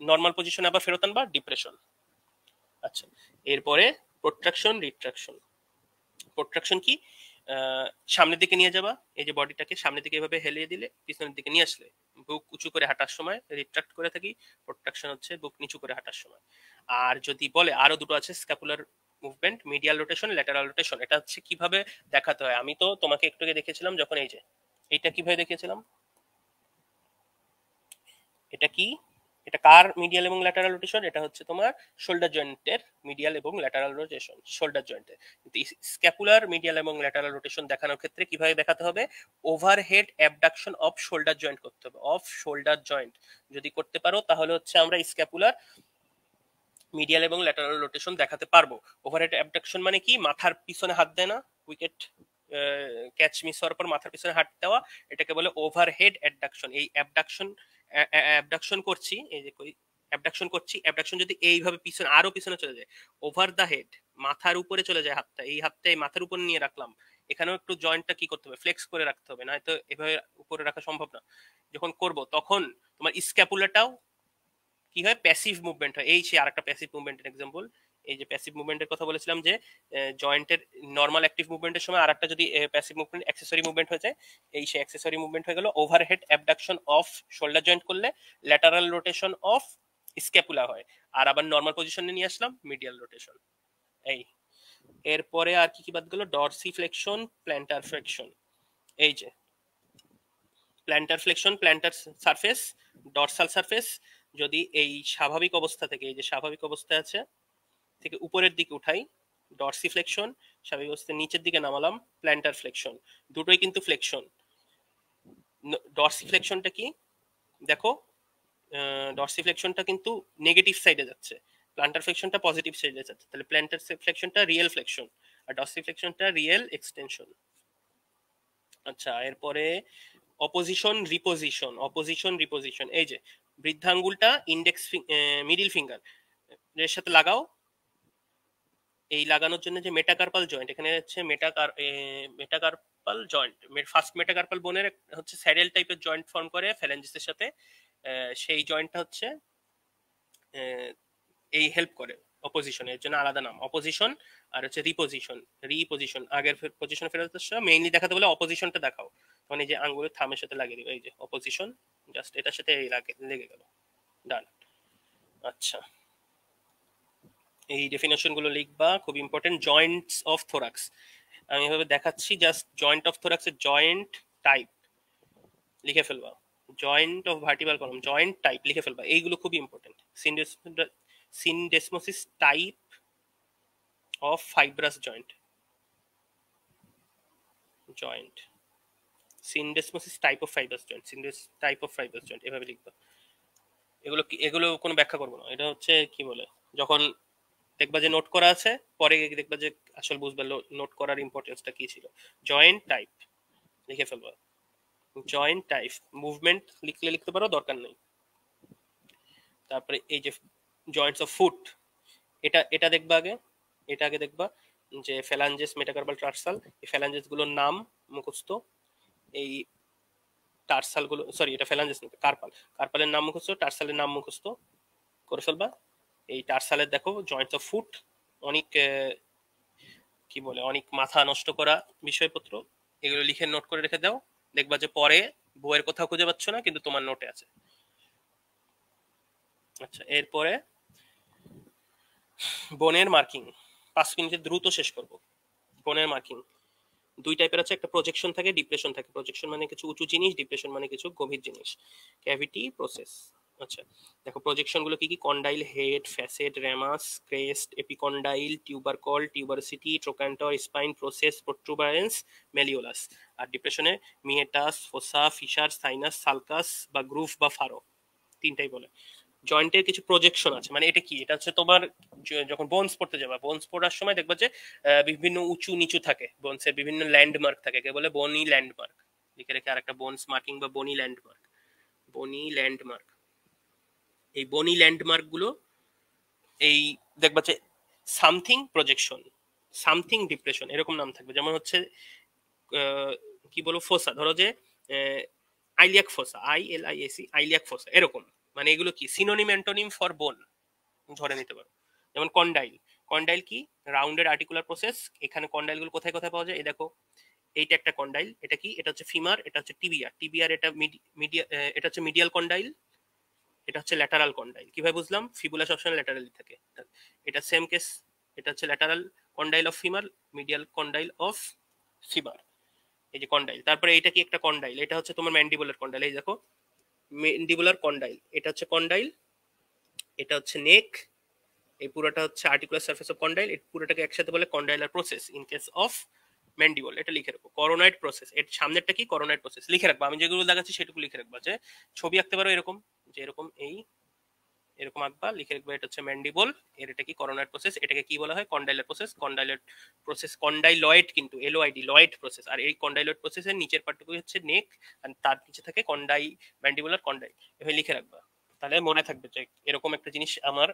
নর্মাল পজিশনে আবার ফেরত আনবা, ডিপ্রেশন। আচ্ছা, এরপরে প্রোট্রাকশন, রিট্রাকশন। প্রোট্রাকশন কি? সামনের দিকে নিয়ে যাবা, এই যে বডিটাকে সামনের দিকে এভাবে হেলিয়ে দিলে, পিছনের দিকে নিয়ে আসলে, বুক উঁচু করে হাঁটার সময় রিট্রাক্ট করে থাকি। প্রোট্রাকশন হচ্ছে বুক নিচু করে হাঁটার সময়। আর যদি বলে আরো দুটো আছে scapular movement, medial rotation, lateral rotation. এটা হচ্ছে কিভাবে দেখাতে হয়, আমি তো তোমাকে একটু আগে দেখিয়েছিলাম, যখন এই যে এইটা কিভাবে দেখিয়েছিলাম, এটা কি? এটা কার মিডিয়াল এবং ল্যাটারাল রোটেশন? এটা হচ্ছে তোমার শোল্ডার জয়েন্টের মিডিয়াল এবং ল্যাটারাল রোটেশন, শোল্ডার জয়েন্টের। কিন্তু স্ক্যাপুলার মিডিয়াল এবং ল্যাটারাল রোটেশন দেখানোর ক্ষেত্রে কিভাবে দেখাতে হবে? Overhead abduction off shoulder joint করতে হবে, অফ শোল্ডার জয়েন্ট যদি করতে পারো তাহলে হচ্ছে আমরা স্ক্যাপুলার মিডিয়াল এবং ল্যাটারাল রোটেশন দেখাতে পারবো। ওভারহেড অ্যাবডাকশন মানে কি? মাথার পিছনে হাত দেয় না, উইকেট ক্যাচ মিস হওয়ার পর মাথার পিছনে হাত দেওয়া, এটাকে বলে ওভারহেড অ্যাবডাকশন। এই অ্যাবডাকশন করছি, এই যে অ্যাবডাকশন করছি, অ্যাবডাকশন যদি এইভাবে পিছনে আরো পিছনে চলে যায়, ওভার দা হেড, মাথার উপরে চলে যায় হাতটা, এই হাতটা এই মাথার উপর নিয়ে রাখলাম, এখানেও একটু জয়েন্টটা কি করতে হবে? ফ্লেক্স করে রাখতে হবে, নয়তো এভাবে উপরে রাখা সম্ভব না। যখন করব তখন তোমার স্ক্যাপুলাটাও কি হয়? প্যাসিভ মুভমেন্ট হয়। এই সে আরেকটা প্যাসিভ মুভমেন্টের এক্সাম্পল, এই যে প্যাসিভ মুভমেন্টের কথা বলেছিলাম, যে জয়েন্টের নর্মাল অ্যাক্টিভ মুভমেন্টের সময় আরেকটা যদি প্যাসিভ মুভমেন্ট অ্যাক্সেসরি মুভমেন্ট হয়ে যায়, এই সে অ্যাক্সেসরি মুভমেন্ট হয়ে গেল। Overhead abduction off shoulder joint করলে ল্যাটারাল রোটেশন অফ স্ক্যাপুলা হয়, আর আবার নর্মাল পজিশনে নিয়ে আসলাম, মিডিয়াল রোটেশন। এই এরপরে আর কি কি বাদ গেল? Dorsey flexion, planter flexion. এই যে planter flexion, planter surface, dorsal surface যদি এই স্বাভাবিক অবস্থা থেকে, এই যে স্বাভাবিক অবস্থায় আছে থেকে উপরের দিকে উঠাই, ডরসিফ্লেকশন, স্বাভাবিক অবস্থায় নিচের দিকে নামালাম, প্ল্যান্টার ফ্লেকশন। দুটোই কিন্তু ফ্লেকশন। ডরসিফ্লেকশনটা কি দেখো, ডরসিফ্লেকশনটা কিন্তু নেগেটিভ সাইডে যাচ্ছে, প্ল্যান্টার ফ্লেকশনটা পজিটিভ সাইডে যাচ্ছে, তাহলে প্ল্যান্টার ফ্লেকশনটা রিয়েল ফ্লেকশন আর ডরসিফ্লেকশনটা রিয়েল এক্সটেনশন। আচ্ছা, এরপরে অপোজিশন রিপোজিশন। অপোজিশন রিপোজিশন, এই যে বৃদ্ধাঙ্গুলটা ইন্ডেক্স মিডিল ফিঙ্গার এর সাথে লাগাও। এই লাগানোর জন্য যে মেটাকার্পাল জয়েন্ট, এখানে হচ্ছে মেটাকার্পাল জয়েন্ট, ফার্স্ট মেটাকার্পাল বোনের হচ্ছে স্যাডেল টাইপের জয়েন্ট ফর্ম করে ফ্যালেঞ্জিসের সাথে, সেই জয়েন্টটা হচ্ছে এই হেল্প করে অপোজিশন, এর জন্য আলাদা নাম অপোজিশন। আর হচ্ছে রিপোজিশন, রিপোজিশন আগের পজিশনে ফেরত আসা, মেইনলি দেখাতে বলে অপোজিশনটা দেখাও, তখন এই যে আঙ্গুলের থামের সাথে লাগিয়ে দিবে, এই যে অপোজিশন, জাস্ট এটার সাথে এই লেগে গেল, ডান। আচ্ছা, এই ডেফিনেশন গুলো লিখবা, খুব ইম্পর্টেন্ট। জয়েন্টস অফ থোরাক্স, আমি এভাবে দেখাচ্ছি, জাস্ট জয়েন্ট অফ থোরাক্স এর জয়েন্ট টাইপ লিখে ফেলবা, joint of vertebral column joint type লিখে ফেলবা, এইগুলো খুব important. Syndesmosis type of fibrous joint, joint syndesmosis type of fibrous joint, সিনডেস টাইপ অফ ফাইব্রাস জয়েন্ট, এভাবে লিখবা। এগুলো কোনো ব্যাখ্যা করবো না, এটা হচ্ছে কি বলে, যখন দেখবা যে নোট করা আছে, পরে দেখবা যে আসল বুঝবা নোট করার ইম্পর্টেন্সটা কি ছিল। জয়েন্ট টাইপ লিখে ফেলবা, জয়েন্ট টাইপ, মুভমেন্ট লিখলে লিখতে পারো, দরকার নেই। তারপরে এই যে জয়েন্টস অফ ফুট, এটা এটা দেখবা আগে, এটা আগে দেখবা যে ফ্যালাঞ্জেস, মেটাকার্পাল, টার্সাল, এই ফ্যালাঞ্জেস গুলোর নাম মুখস্থ, এই টার্সাল গুলো, সরি এটা ফ্যালাঞ্জেস না, কার্পাল, কার্পালের নাম মুখস্থ, টার্সালের নাম মুখস্থ করে ফেলবা। এই টার্সালের দেখো জয়েন্টস অফ ফুট, অনেক কি বলে, অনেক মাথা নষ্ট করা বিষয়পত্র, এগুলো লিখে নোট করে রেখে দাও, দেখবা যে পরে বইয়ের কোথাও খুঁজে পাচ্ছ না, কিন্তু তোমার নোটে আছে। আচ্ছা, এরপরে বোনের মার্কিং, 5 মিনিটে দ্রুত শেষ করব। বোনের মার্কিং দুই টাইপের আছে, একটা প্রজেকশন থাকে, ডিপ্রেশন থাকে। প্রজেকশন মানে কিছু উঁচু জিনিস, ডিপ্রেশন মানে কিছু গভীর জিনিস। Cavity, process. আচ্ছা দেখো, প্রজেকশন গুলো কি কি: condyle, head, facet, ramus, crest, epicondyle, tubercle, tuberosity, trochanter, spine, process, protuberance, malleolus. আর ডিপ্রেশনে meatus, fossa, fissure, sinus, sulcus বা গ্রুভ বা ফারো, তিনটাই বলে। জয়েন্টের কিছু প্রজেকশন আছে, মানে এটা কি, এটা হচ্ছে তোমার যখন বোনস পড়তে যাবে, বোনস পড়ার সময় দেখবা যে বিভিন্ন উঁচু নিচু থাকে, বোনসের বিভিন্ন ল্যান্ডমার্ক থাকে, কে বলে বনি ল্যান্ডমার্ক। লিখে রেখে আরেকটা বোনস মার্কিং বা বনি ল্যান্ডমার্ক, বনি ল্যান্ডমার্ক। এই বনি ল্যান্ডমার্ক গুলো এই দেখবা যে সামথিং প্রজেকশন, সামথিং ডিপ্রেশন, এরকম নাম থাকবে। যেমন হচ্ছে কি বলবো, ফোসা, ধরো যে আইলিয়াক ফোসা, ILIAC, আইলিয়াক ফোসা, এরকম। মানে এগুলো কি সিনোনিম অ্যান্টোনিম ফর বোন ধরে নিতে পারো। যেমন কন্ডাইল, কন্ডাইল কি রাউন্ডেড আর্টিকুলার প্রসেস। এখানে কন্ডাইল গুলো কোথায় কোথায় পাওয়া যায়, এই দেখো, এইটা একটা কন্ডাইল, এটা কি, এটা হচ্ছে ফিমার, এটা হচ্ছে টিবিয়া, টিবিয়ার এটা মিডিয়া, এটা হচ্ছে মিডিয়াল কন্ডাইল, এটা হচ্ছে ল্যাটারাল কন্ডাইল। কিভাবে বুঝলাম, ফিবুলা সবসময় ল্যাটারালি থাকে, এটা সেম কেস, এটা হচ্ছে lateral condyle of femur, medial condyle of femur, এই যে কন্ডাইল। তারপরে এটা কি একটা কন্ডাইল, এটা হচ্ছে তোমার ম্যান্ডিবুলার কন্ডাইল, এই দেখো ম্যান্ডিবুলার কন্ডাইল, এটা হচ্ছে কন্ডাইল, এটা হচ্ছে নেক, এই পুরোটা হচ্ছে আর্টিকুলার সারফেস অফ কন্ডাইল, এই পুরোটাকে একসাথে বলে condylar process in case of mandible. এটা লিখে রাখবো। করোনয়েড প্রসেস, এর সামনেরটা কি, করোনয়েড প্রসেস লিখে রাখবো, আমি যেগুলো দেখাচ্ছি সেটুকু লিখে রাখবো। যে ছবি আঁকতে পারো এরকম, যে এরকম এই এরকম আঁকবা, লিখে রাখবো এটা হচ্ছে ম্যান্ডিবল, এর এটা কি করোনয়েড প্রসেস, এটাকে কি বলা হয়, কন্ডাইলার প্রসেস। কন্ডাইলার প্রসেস, কন্ডাইলয়েড কিন্তু LOID, লয়েড প্রসেস। আর এই কন্ডাইলয়েড প্রসেসের নিচের পার্টটুকু হচ্ছে নেক, আর তার নিচে থাকে কন্ডাই, ম্যান্ডিবুলার কন্ডাইল, এভাবে লিখে রাখবা। তাহলে মনে থাকবে যে এরকম একটা জিনিস আমার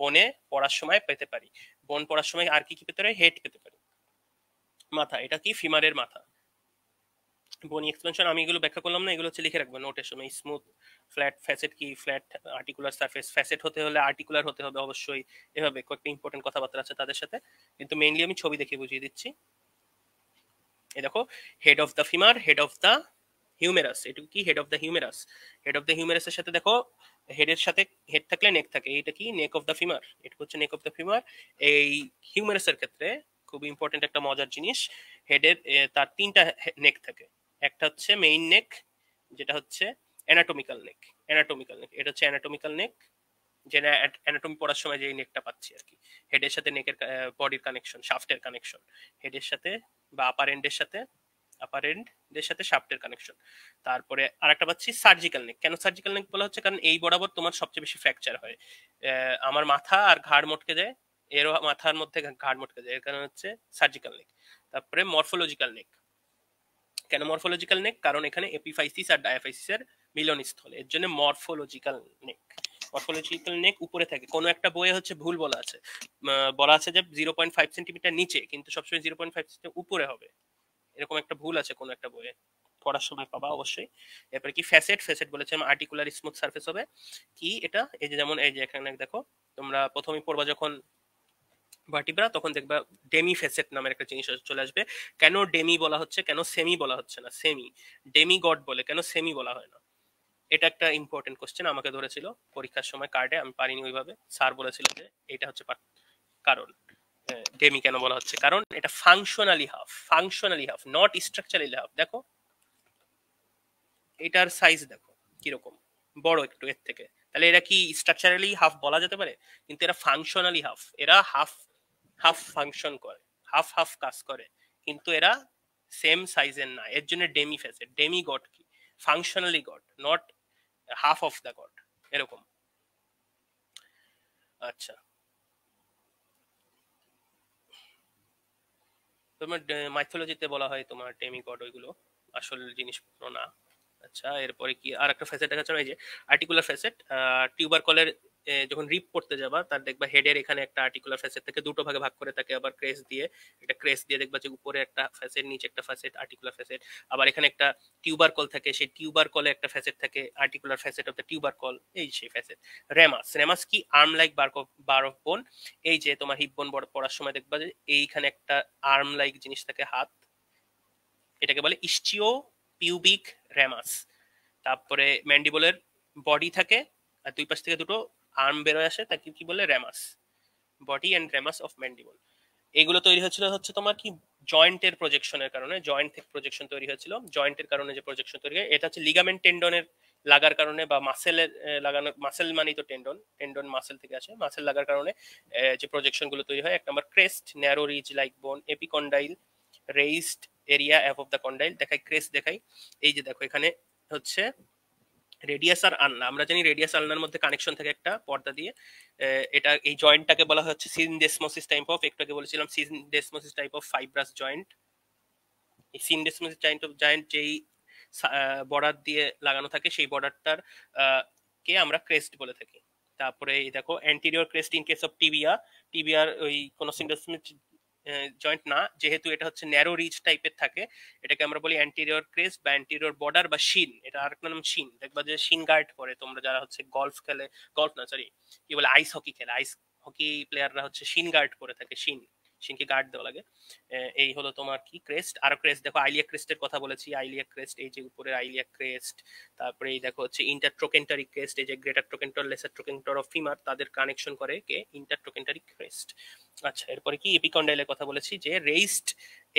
বনে পড়ার সময় পেতে পারি। বন পড়ার সময় আর কি কি পেতে পারি, হেড পেতে পারি, মাথা, এটা কি ফিমারের মাথা। বনি এক্সপেনশন আমি এগুলো ব্যাখ্যা করলাম না, এগুলো হচ্ছে লিখে রাখবো নোটের সময়। স্মুথ, ফ্ল্যাট, ফ্যাসেট কি, ফ্ল্যাট আর্টিকুলার সারফেস, ফ্যাসেট হতে হলে আর্টিকুলার হতে হবে অবশ্যই, এভাবে কয়েকটা ইম্পর্টেন্ট কথাবার্তা আছে তাদের সাথে, কিন্তু মেইনলি আমি ছবি দেখে বুঝিয়ে দিচ্ছি। এই দেখো, head of the femur, head of the humerus, এটুকু কি, head of the humerus. Head of the হিউমেরাসের সাথে দেখো, হেডের সাথে হেড থাকলে নেক থাকে, এইটা কি, নেক অফ দ্য ফিমার, এটা হচ্ছে নেক অফ দ্য ফিমার। এই হিউমেরাসের ক্ষেত্রে খুব ইম্পর্টেন্ট একটা মজার জিনিস, হেডের তার তিনটা নেক থাকে। একটা হচ্ছে মেইন নেক, যেটা হচ্ছে অ্যানাটমিক্যাল নেক, অ্যানাটমিক্যাল নেক, এটা হচ্ছে অ্যানাটমিক্যাল নেক। যে অ্যানাটমি পড়ার সময় যে নেকটা পাচ্ছি আর কি, হেডের সাথে নেকের বডির কানেকশন, শাফটের কানেকশন, হেডের সাথে বা আপার এন্ডের সাথে, আপার এন্ডের সাথে শাফটের কানেকশন। তারপরে আরেকটা পাচ্ছি সার্জিক্যাল নেক। কেন সার্জিক্যাল নেক বলা হচ্ছে? কারণ এই বরাবর তোমার সবচেয়ে বেশি ফ্র্যাকচার হয়। আমার মাথা আর ঘাড় মটকে যায়, এরও মাথার মধ্যে ঘাড় মটকে যায়, এর কারণ হচ্ছে সার্জিক্যাল নেক। তারপরে মরফোলজিক্যাল নেক। কেন মরফোলজিক্যাল নেক? কারণ এখানে এপিফাইসিস আর ডায়াফাইসিসের মিলনস্থল, এর জন্য মরফোলজিক্যাল নেক। মরফোলজিক্যাল নেক উপরে থাকে। কোনো একটা বইয়ে হচ্ছে ভুল বলা আছে, বলা আছে যে 0.5 সেন্টিমিটার নিচে, কিন্তু সবসময় 0.5 সেন্টিমিটার উপরে হবে, এরকম একটা ভুল আছে কোনো একটা বইয়ে, পড়ার সময় পাবা অবশ্যই। এরপরে কি ফ্যাসেট, ফ্যাসেট বলেছিলাম আর্টিকুলার স্মুথ সারফেস হবে। কি এটা? এই যে যেমন এই যে এখানে দেখো, তোমরা প্রথমেই পড়বা যখন ভার্টিব্রা, তখন দেখবা ডেমি ফেসেট নামের একটা জিনিস চলে আসবে। কেন ডেমি বলা হচ্ছে, কেন সেমি বলা হচ্ছে না? সেমি, ডেমি গড বলে, কেন সেমি বলা হয় না? এটা একটা ইম্পর্টেন্ট কোশ্চেন, আমাকে ধরেছিল পরীক্ষার সময় কার্ডে, আমি পারিনি ওইভাবে। স্যার বলেছিল যে এটা হচ্ছে কারণ ডেমি কেন বলা হচ্ছে, কারণ এটা functionally half, functionally half, not structurally half. দেখো এটার সাইজ দেখো কিরকম, বড় একটু এর থেকে, তাহলে এরা কি স্ট্রাকচারালি হাফ বলা যেতে পারে? কিন্তু এরা ফাংশনালি হাফ, এরা হাফ হাফ ফাংশন করে, হাফ হাফ কাজ করে, কিন্তু এরা সেম সাইজের না, এর জন্য ডেমি ফেসেট। ডেমি গড কি? Functionally god, not half of the god, এরকম। আচ্ছা, তোমার মাইথোলজিতে বলা হয় তোমার ডেমি গড, ওইগুলো আসল জিনিসপত্র না। আচ্ছা, এরপরে কি আর একটা ফ্যাসেট দেখাচ্ছে, এই যে আর্টিকুলার ফ্যাসেট। টিউবার কলের যখন রিপ করতে যাবা, তার দেখবা হেডের এখানে একটা আর্টিকুলার ফ্যাসেট থেকে দুটো ভাগে ভাগ করে থাকে, আবার ক্রেস দিয়ে, একটা ক্রেস দিয়ে দেখবা যে উপরে একটা ফ্যাসেট, নিচে একটা ফ্যাসেট, আর্টিকুলার ফ্যাসেট। আবার এখানে একটা টিউবার কল থাকে, সেই টিউবার কলে একটা ফ্যাসেট থাকে, articular facet of the tuber call, এই সেই ফ্যাসেট। রেমাস, রেমাস কি? আর্ম লাইক বার অফ বোন। এই যে তোমার হিপ বোন পড়ার সময় দেখবা যে এইখানে একটা আর্ম লাইক জিনিস থাকে, হাত, এটাকে বলে ইস্চিও পিউবিক রেমাস। তারপরে ম্যান্ডিবলের বডি থাকে, আর দুই পাশ থেকে দুটো আর্ম বেরোয় আসে, তাকে কি বলে? Ramus. Body and ramus of mandible. এগুলো তৈরি হয়েছিল হচ্ছে তোমার কি জয়েন্টের প্রজেকশনের কারণে, জয়েন্ট থেকে প্রজেকশন তৈরি হয়েছিল, জয়েন্টের কারণে যে প্রজেকশন তৈরি হয়, এটা হচ্ছে লিগামেন্ট টেন্ডনের লাগার কারণে, বা মাসেলের লাগানো, মাসেল মানেই তো টেন্ডন, টেন্ডন মাসেল থেকে আসে, মাসেল লাগার কারণে যে প্রজেকশন গুলো তৈরি হয়। এক নম্বর ক্রেস্ট, ন্যারো রিজ লাইক বোন, epicondyle, raised area above the condyle. দেখাই ক্রেস্ট, দেখাই, এই যে দেখো এখানে হচ্ছে রেডিয়াস আর আলনা। আমরা জানি রেডিয়াস আলনার মধ্যে কানেকশন থাকে একটা পর্দা দিয়ে। এটা এই জয়েন্টটাকে বলা হচ্ছে সিনডেসমোসিস টাইপ অফ, একটু আগে বলেছিলাম সিনডেসমোসিস টাইপ অফ ফাইব্রাস জয়েন্ট। এই সিনডেসমোসিস টাইপ অফ জয়েন্ট যেই বর্ডার দিয়ে লাগানো থাকে, সেই বর্ডারটার কে আমরা ক্রেস্ট বলে থাকি। তারপরে এই দেখো anterior crest in case of tibia, টিবিয়ার ওই কোনো সিনডেসমোসিস জয়েন্ট না, যেহেতু এটা হচ্ছে ন্যারো রিচ টাইপের থাকে, এটাকে আমরা বলি অ্যান্টিরিয়র ক্রেস্ট বা অ্যান্টিরিয়র বর্ডার বা শিন। এটা আরেকটা নাম শিন। দেখবা যে শিন গার্ড পরে তোমরা যারা হচ্ছে গলফ খেলে, গলফ না সরি, কি বলে, আইস হকি খেলে, আইস হকি প্লেয়াররা হচ্ছে শিন গার্ড পরে থাকে, শিন, শিনকে গার্ড দেওয়া লাগে। এই হলো তোমার কি ক্রেস্ট। আরো ক্রেস্ট দেখো, আইলিয়া ক্রেস্টের কথা বলেছি, আইলিয়া ক্রেস্ট, এই যে উপরে আইলিয়া ক্রেস্ট। তারপরে এই দেখো হচ্ছে ইন্টারট্রোকেন্টারি ক্রেস্ট, এই যে গ্রেটার ট্রোকেন্টর লেসার ট্রোকেন্টর অফ ফিমার, তাদের কানেকশন করে কে? ইন্টারট্রোকেন্টারি ক্রেস্ট। আচ্ছা, এরপরে কি এপিকন্ডাইলের কথা বলেছি, যে raised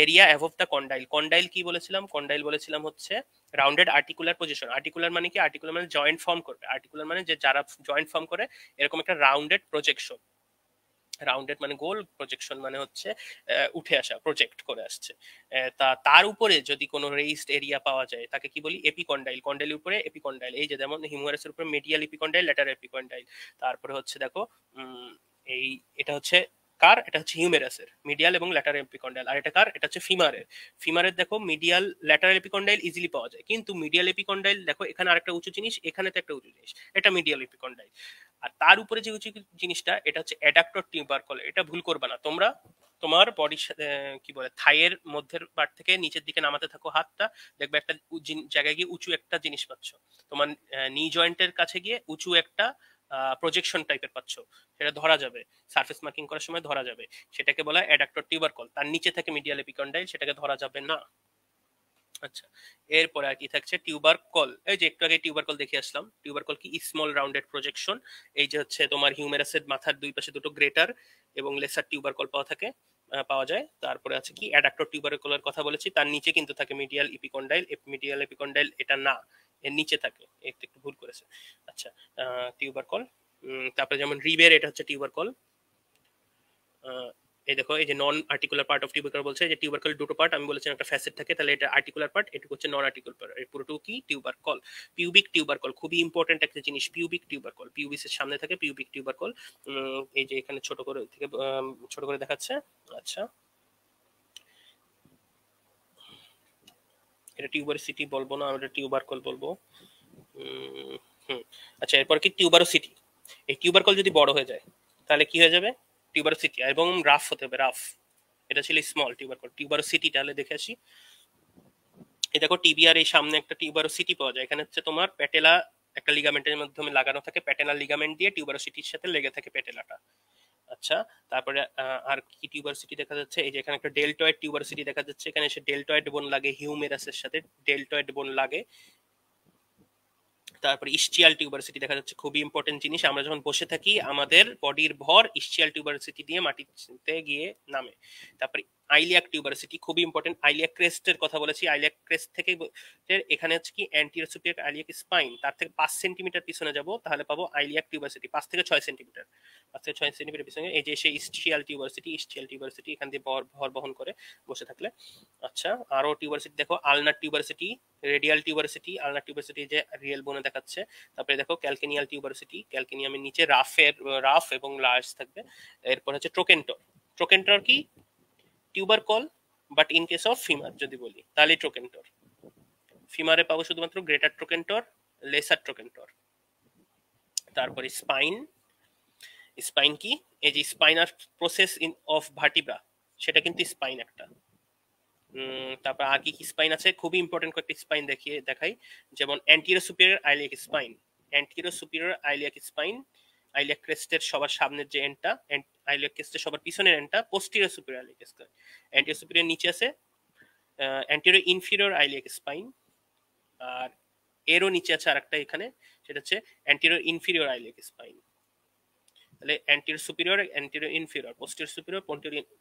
area above the condyle. Condyle কি বলেছিলাম? কন্ডাইল বলেছিলাম হচ্ছে রাউন্ডেড আর্টিকুলার পজিশন। আর্টিকুলার মানে কি? আর্টিকুলার মানে জয়েন্ট ফর্ম করবে, আর্টিকুলার মানে যে যারা জয়েন্ট ফর্ম করে, এরকম একটা রাউন্ডেড প্রজেকশন। রাউন্ডেড মানে গোল, প্রজেকশন মানে হচ্ছে উঠে আসা, প্রজেক্ট করে আসছে। তার উপরে যদি কোনো রেইজড এরিয়া পাওয়া যায়, তাকে কি বলি? এপিকন্ডাইল। কন্ডাইলের উপরে এপিকন্ডাইল, এই যে যেমন হিউমারাসের উপরে মিডিয়াল এপিকন্ডাইল, ল্যাটারাল এপিকন্ডাইল। তারপরে হচ্ছে দেখো এই, এটা হচ্ছে কার? এটা হচ্ছে হিউমেরাসের মিডিয়াল এবং ল্যাটারাল এপিকন্ডাইল। আর এটা কার? এটা হচ্ছে ফিমারের। ফিমারের দেখো মিডিয়াল ল্যাটারাল এপিকন্ডাইল ইজিলি পাওয়া যায়, কিন্তু মিডিয়াল এপিকন্ডাইল দেখো এখানে আরেকটা উঁচু জিনিস, এখানে তো একটা উঁচু জিনিস, এটা মিডিয়াল এপিকন্ডাইল। আর তার উপরে যে উঁচু জিনিসটা, এটা হচ্ছে অ্যাডাক্টর টিউবারকল। এটা ভুল করবে না তোমরা, তোমার বডির সাথে কি বলে, থাইয়ের মধ্যের পার্ট থেকে নিচের দিকে নামাতে থাকো হাতটা, দেখবে একটা জায়গায় গিয়ে উঁচু একটা জিনিস পাচ্ছ, তোমার নি জয়েন্টের কাছে গিয়ে উঁচু একটা প্রজেকশন টাইপের পাচ্ছ, সেটা ধরা যাবে, সারফেস মার্কিং করার সময় ধরা যাবে, সেটাকে বলা অ্যাডাক্টর টিউবারকল। তার নিচে থাকে মিডিয়াল এপিকন্ডাইল, সেটাকে ধরা যাবে না। আচ্ছা, এরপরে আর কি থাকছে? Tuber call. এই যে একটু আগে টিউবার কল দেখে আসলাম, টিউবার কল কি? Small rounded projection. এই যে হচ্ছে তোমার হিউমেরাসের মাথার দুই পাশে দুটো গ্রেটার এবং লেসার টিউবার কল পাওয়া যায়। তারপরে আছে কি? অ্যাডাক্টর টিউবার কলের কথা বলেছি, তার নিচে কিন্তু থাকে মিডিয়াল এপিকন্ডাইল। মিডিয়াল এপিকন্ডাইল এটা না, এর নিচে থাকে, একটু একটু ভুল করেছে। আচ্ছা, টিউবার কল তারপরে যেমন রিবের, এটা হচ্ছে টিউবারকল। এই দেখো, এই যে নন আর্টিকুলার পার্ট অফ টিউবারকল বলছে যে টিউবারকল দুটো পার্ট, আমি বলেছিলাম একটা ফ্যাসেট থাকে, তাহলে এটা আর্টিকুলার পার্ট, এটা হচ্ছে নন আর্টিকুলার পার্ট, এই পুরোটুকু কি টিউবারকল। পিউবিক টিউবারকল খুবই ইম্পর্টেন্ট একটা জিনিস, পিউবিক টিউবারকল, পিউবিস এর সামনে থাকে পিউবিক টিউবারকল। এই যে এখানে ছোট করে থেকে ছোট করে দেখাচ্ছে। আচ্ছা, এটা টিউবারসিটি বলবো না, আমরা টিউবারকল বলবো। হুম। আচ্ছা, এরপর কি টিউবারোসিটি। এই টিউবারকল যদি বড় হয়ে যায় তাহলে কি হয়ে যাবে, টিউবারোসিটি, এবং রাফ হতে হবে, রাফ। এটা ছিল স্মল টিউবারকল। টিউবারোসিটি তাহলে দেখে আসি। এই দেখো টিবিআর এই সামনে একটা টিউবারোসিটি পাওয়া যায়, এখানে হচ্ছে তোমার প্যাটেলা একটা লিগামেন্টের মাধ্যমে লাগানো থাকে, প্যাটেলার লিগামেন্ট দিয়ে টিউবারোসিটির সাথে লেগে থাকে প্যাটেলাটা। আচ্ছা, তারপরে আর কি টিউবারসিটি দেখা যাচ্ছে, এই যে এখানে একটা ডেল্টয়েড টিউবারসিটি দেখা যাচ্ছে, এখানে এসে ডেল্টয়েড বোন লাগে, হিউমেরাসের সাথে ডেল্টয়েড বোন লাগে। তারপরে ইস্চিয়াল টিউবারসিটি দেখা যাচ্ছে, খুবই ইম্পর্টেন্ট জিনিস, আমরা যখন বসে থাকি আমাদের বডির ভর ইস্চিয়াল টিউবারসিটি দিয়ে মাটিতে গিয়ে নামে। তারপরে আইলিয়াক টিউবারসিটি খুবই ইম্পর্টেন্ট, আইলিয়াক ক্রেস্টের কথা বলেছি, আইলিয়াক ক্রেস্ট থেকে এখানে হচ্ছে কি অ্যান্টিরিয়র সুপিরিয়র আইলিয়াক স্পাইন, তার থেকে 5 সেন্টিমিটার পিছনে যাব তাহলে পাবো আইলিয়াক টিউবারসিটি, 5 থেকে 6 সেন্টিমিটার, 5 থেকে 6 সেন্টিমিটার পিছনে এই যে সেই ইস্চিয়াল টিউবারসিটি, ইস্চিয়াল টিউবারসিটি এখান দিয়ে ভর বহন করে বসে থাকলে। আচ্ছা, আরো টিউবারসিটি দেখো, আলনার টিউবারসিটি, রেডিয়াল টিউবারসিটি, আলনার টিউবারসিটি যে রিয়েল বোনে দেখাচ্ছে। তারপরে দেখো ক্যালকেনিয়াল টিউবারসিটি, ক্যালকেনিয়ামের নিচে রাফ এবং লার্জ থাকবে। এরপর হচ্ছে ট্রোকেন্টর। ট্রোকেন্টর কি tubercle, but in case of femur যদি বলি তাহলে ট্রোকেন্টর। ফিমারে পাবো শুধুমাত্র গ্রেটার ট্রোকেন্টর, লেসার ট্রোকেন্টর। তারপরে স্পাইন, স্পাইন কি, এই যে স্পাইনার প্রসেস ইন অফ ভার্টিব্রা, সেটা কিন্তু স্পাইন একটা। তারপর আর কি কি স্পাইন আছে, খুবই ইম্পর্টেন্ট কয়েকটি স্পাইন দেখাই, যেমন anterior superior iliac spine, anterior superior iliac spine, iliac ক্রেস্টের সবার সামনের যে এন্ডটা, আইলিয়াক ক্রেস্টের সবার পিছনের এন্ডটা posterior superior iliac spine. Anterior superior নিচে আছে অ্যান্টিরিয়র ইনফিরিয়র আইলিয়াক স্পাইন, আর এরও নিচে আছে আরেকটা এখানে, সেটা হচ্ছে অ্যান্টিরিয়র ইনফিরিয়র আইলিয়াক স্পাইন। তাহলে anterior superior, anterior inferior, posterior superior,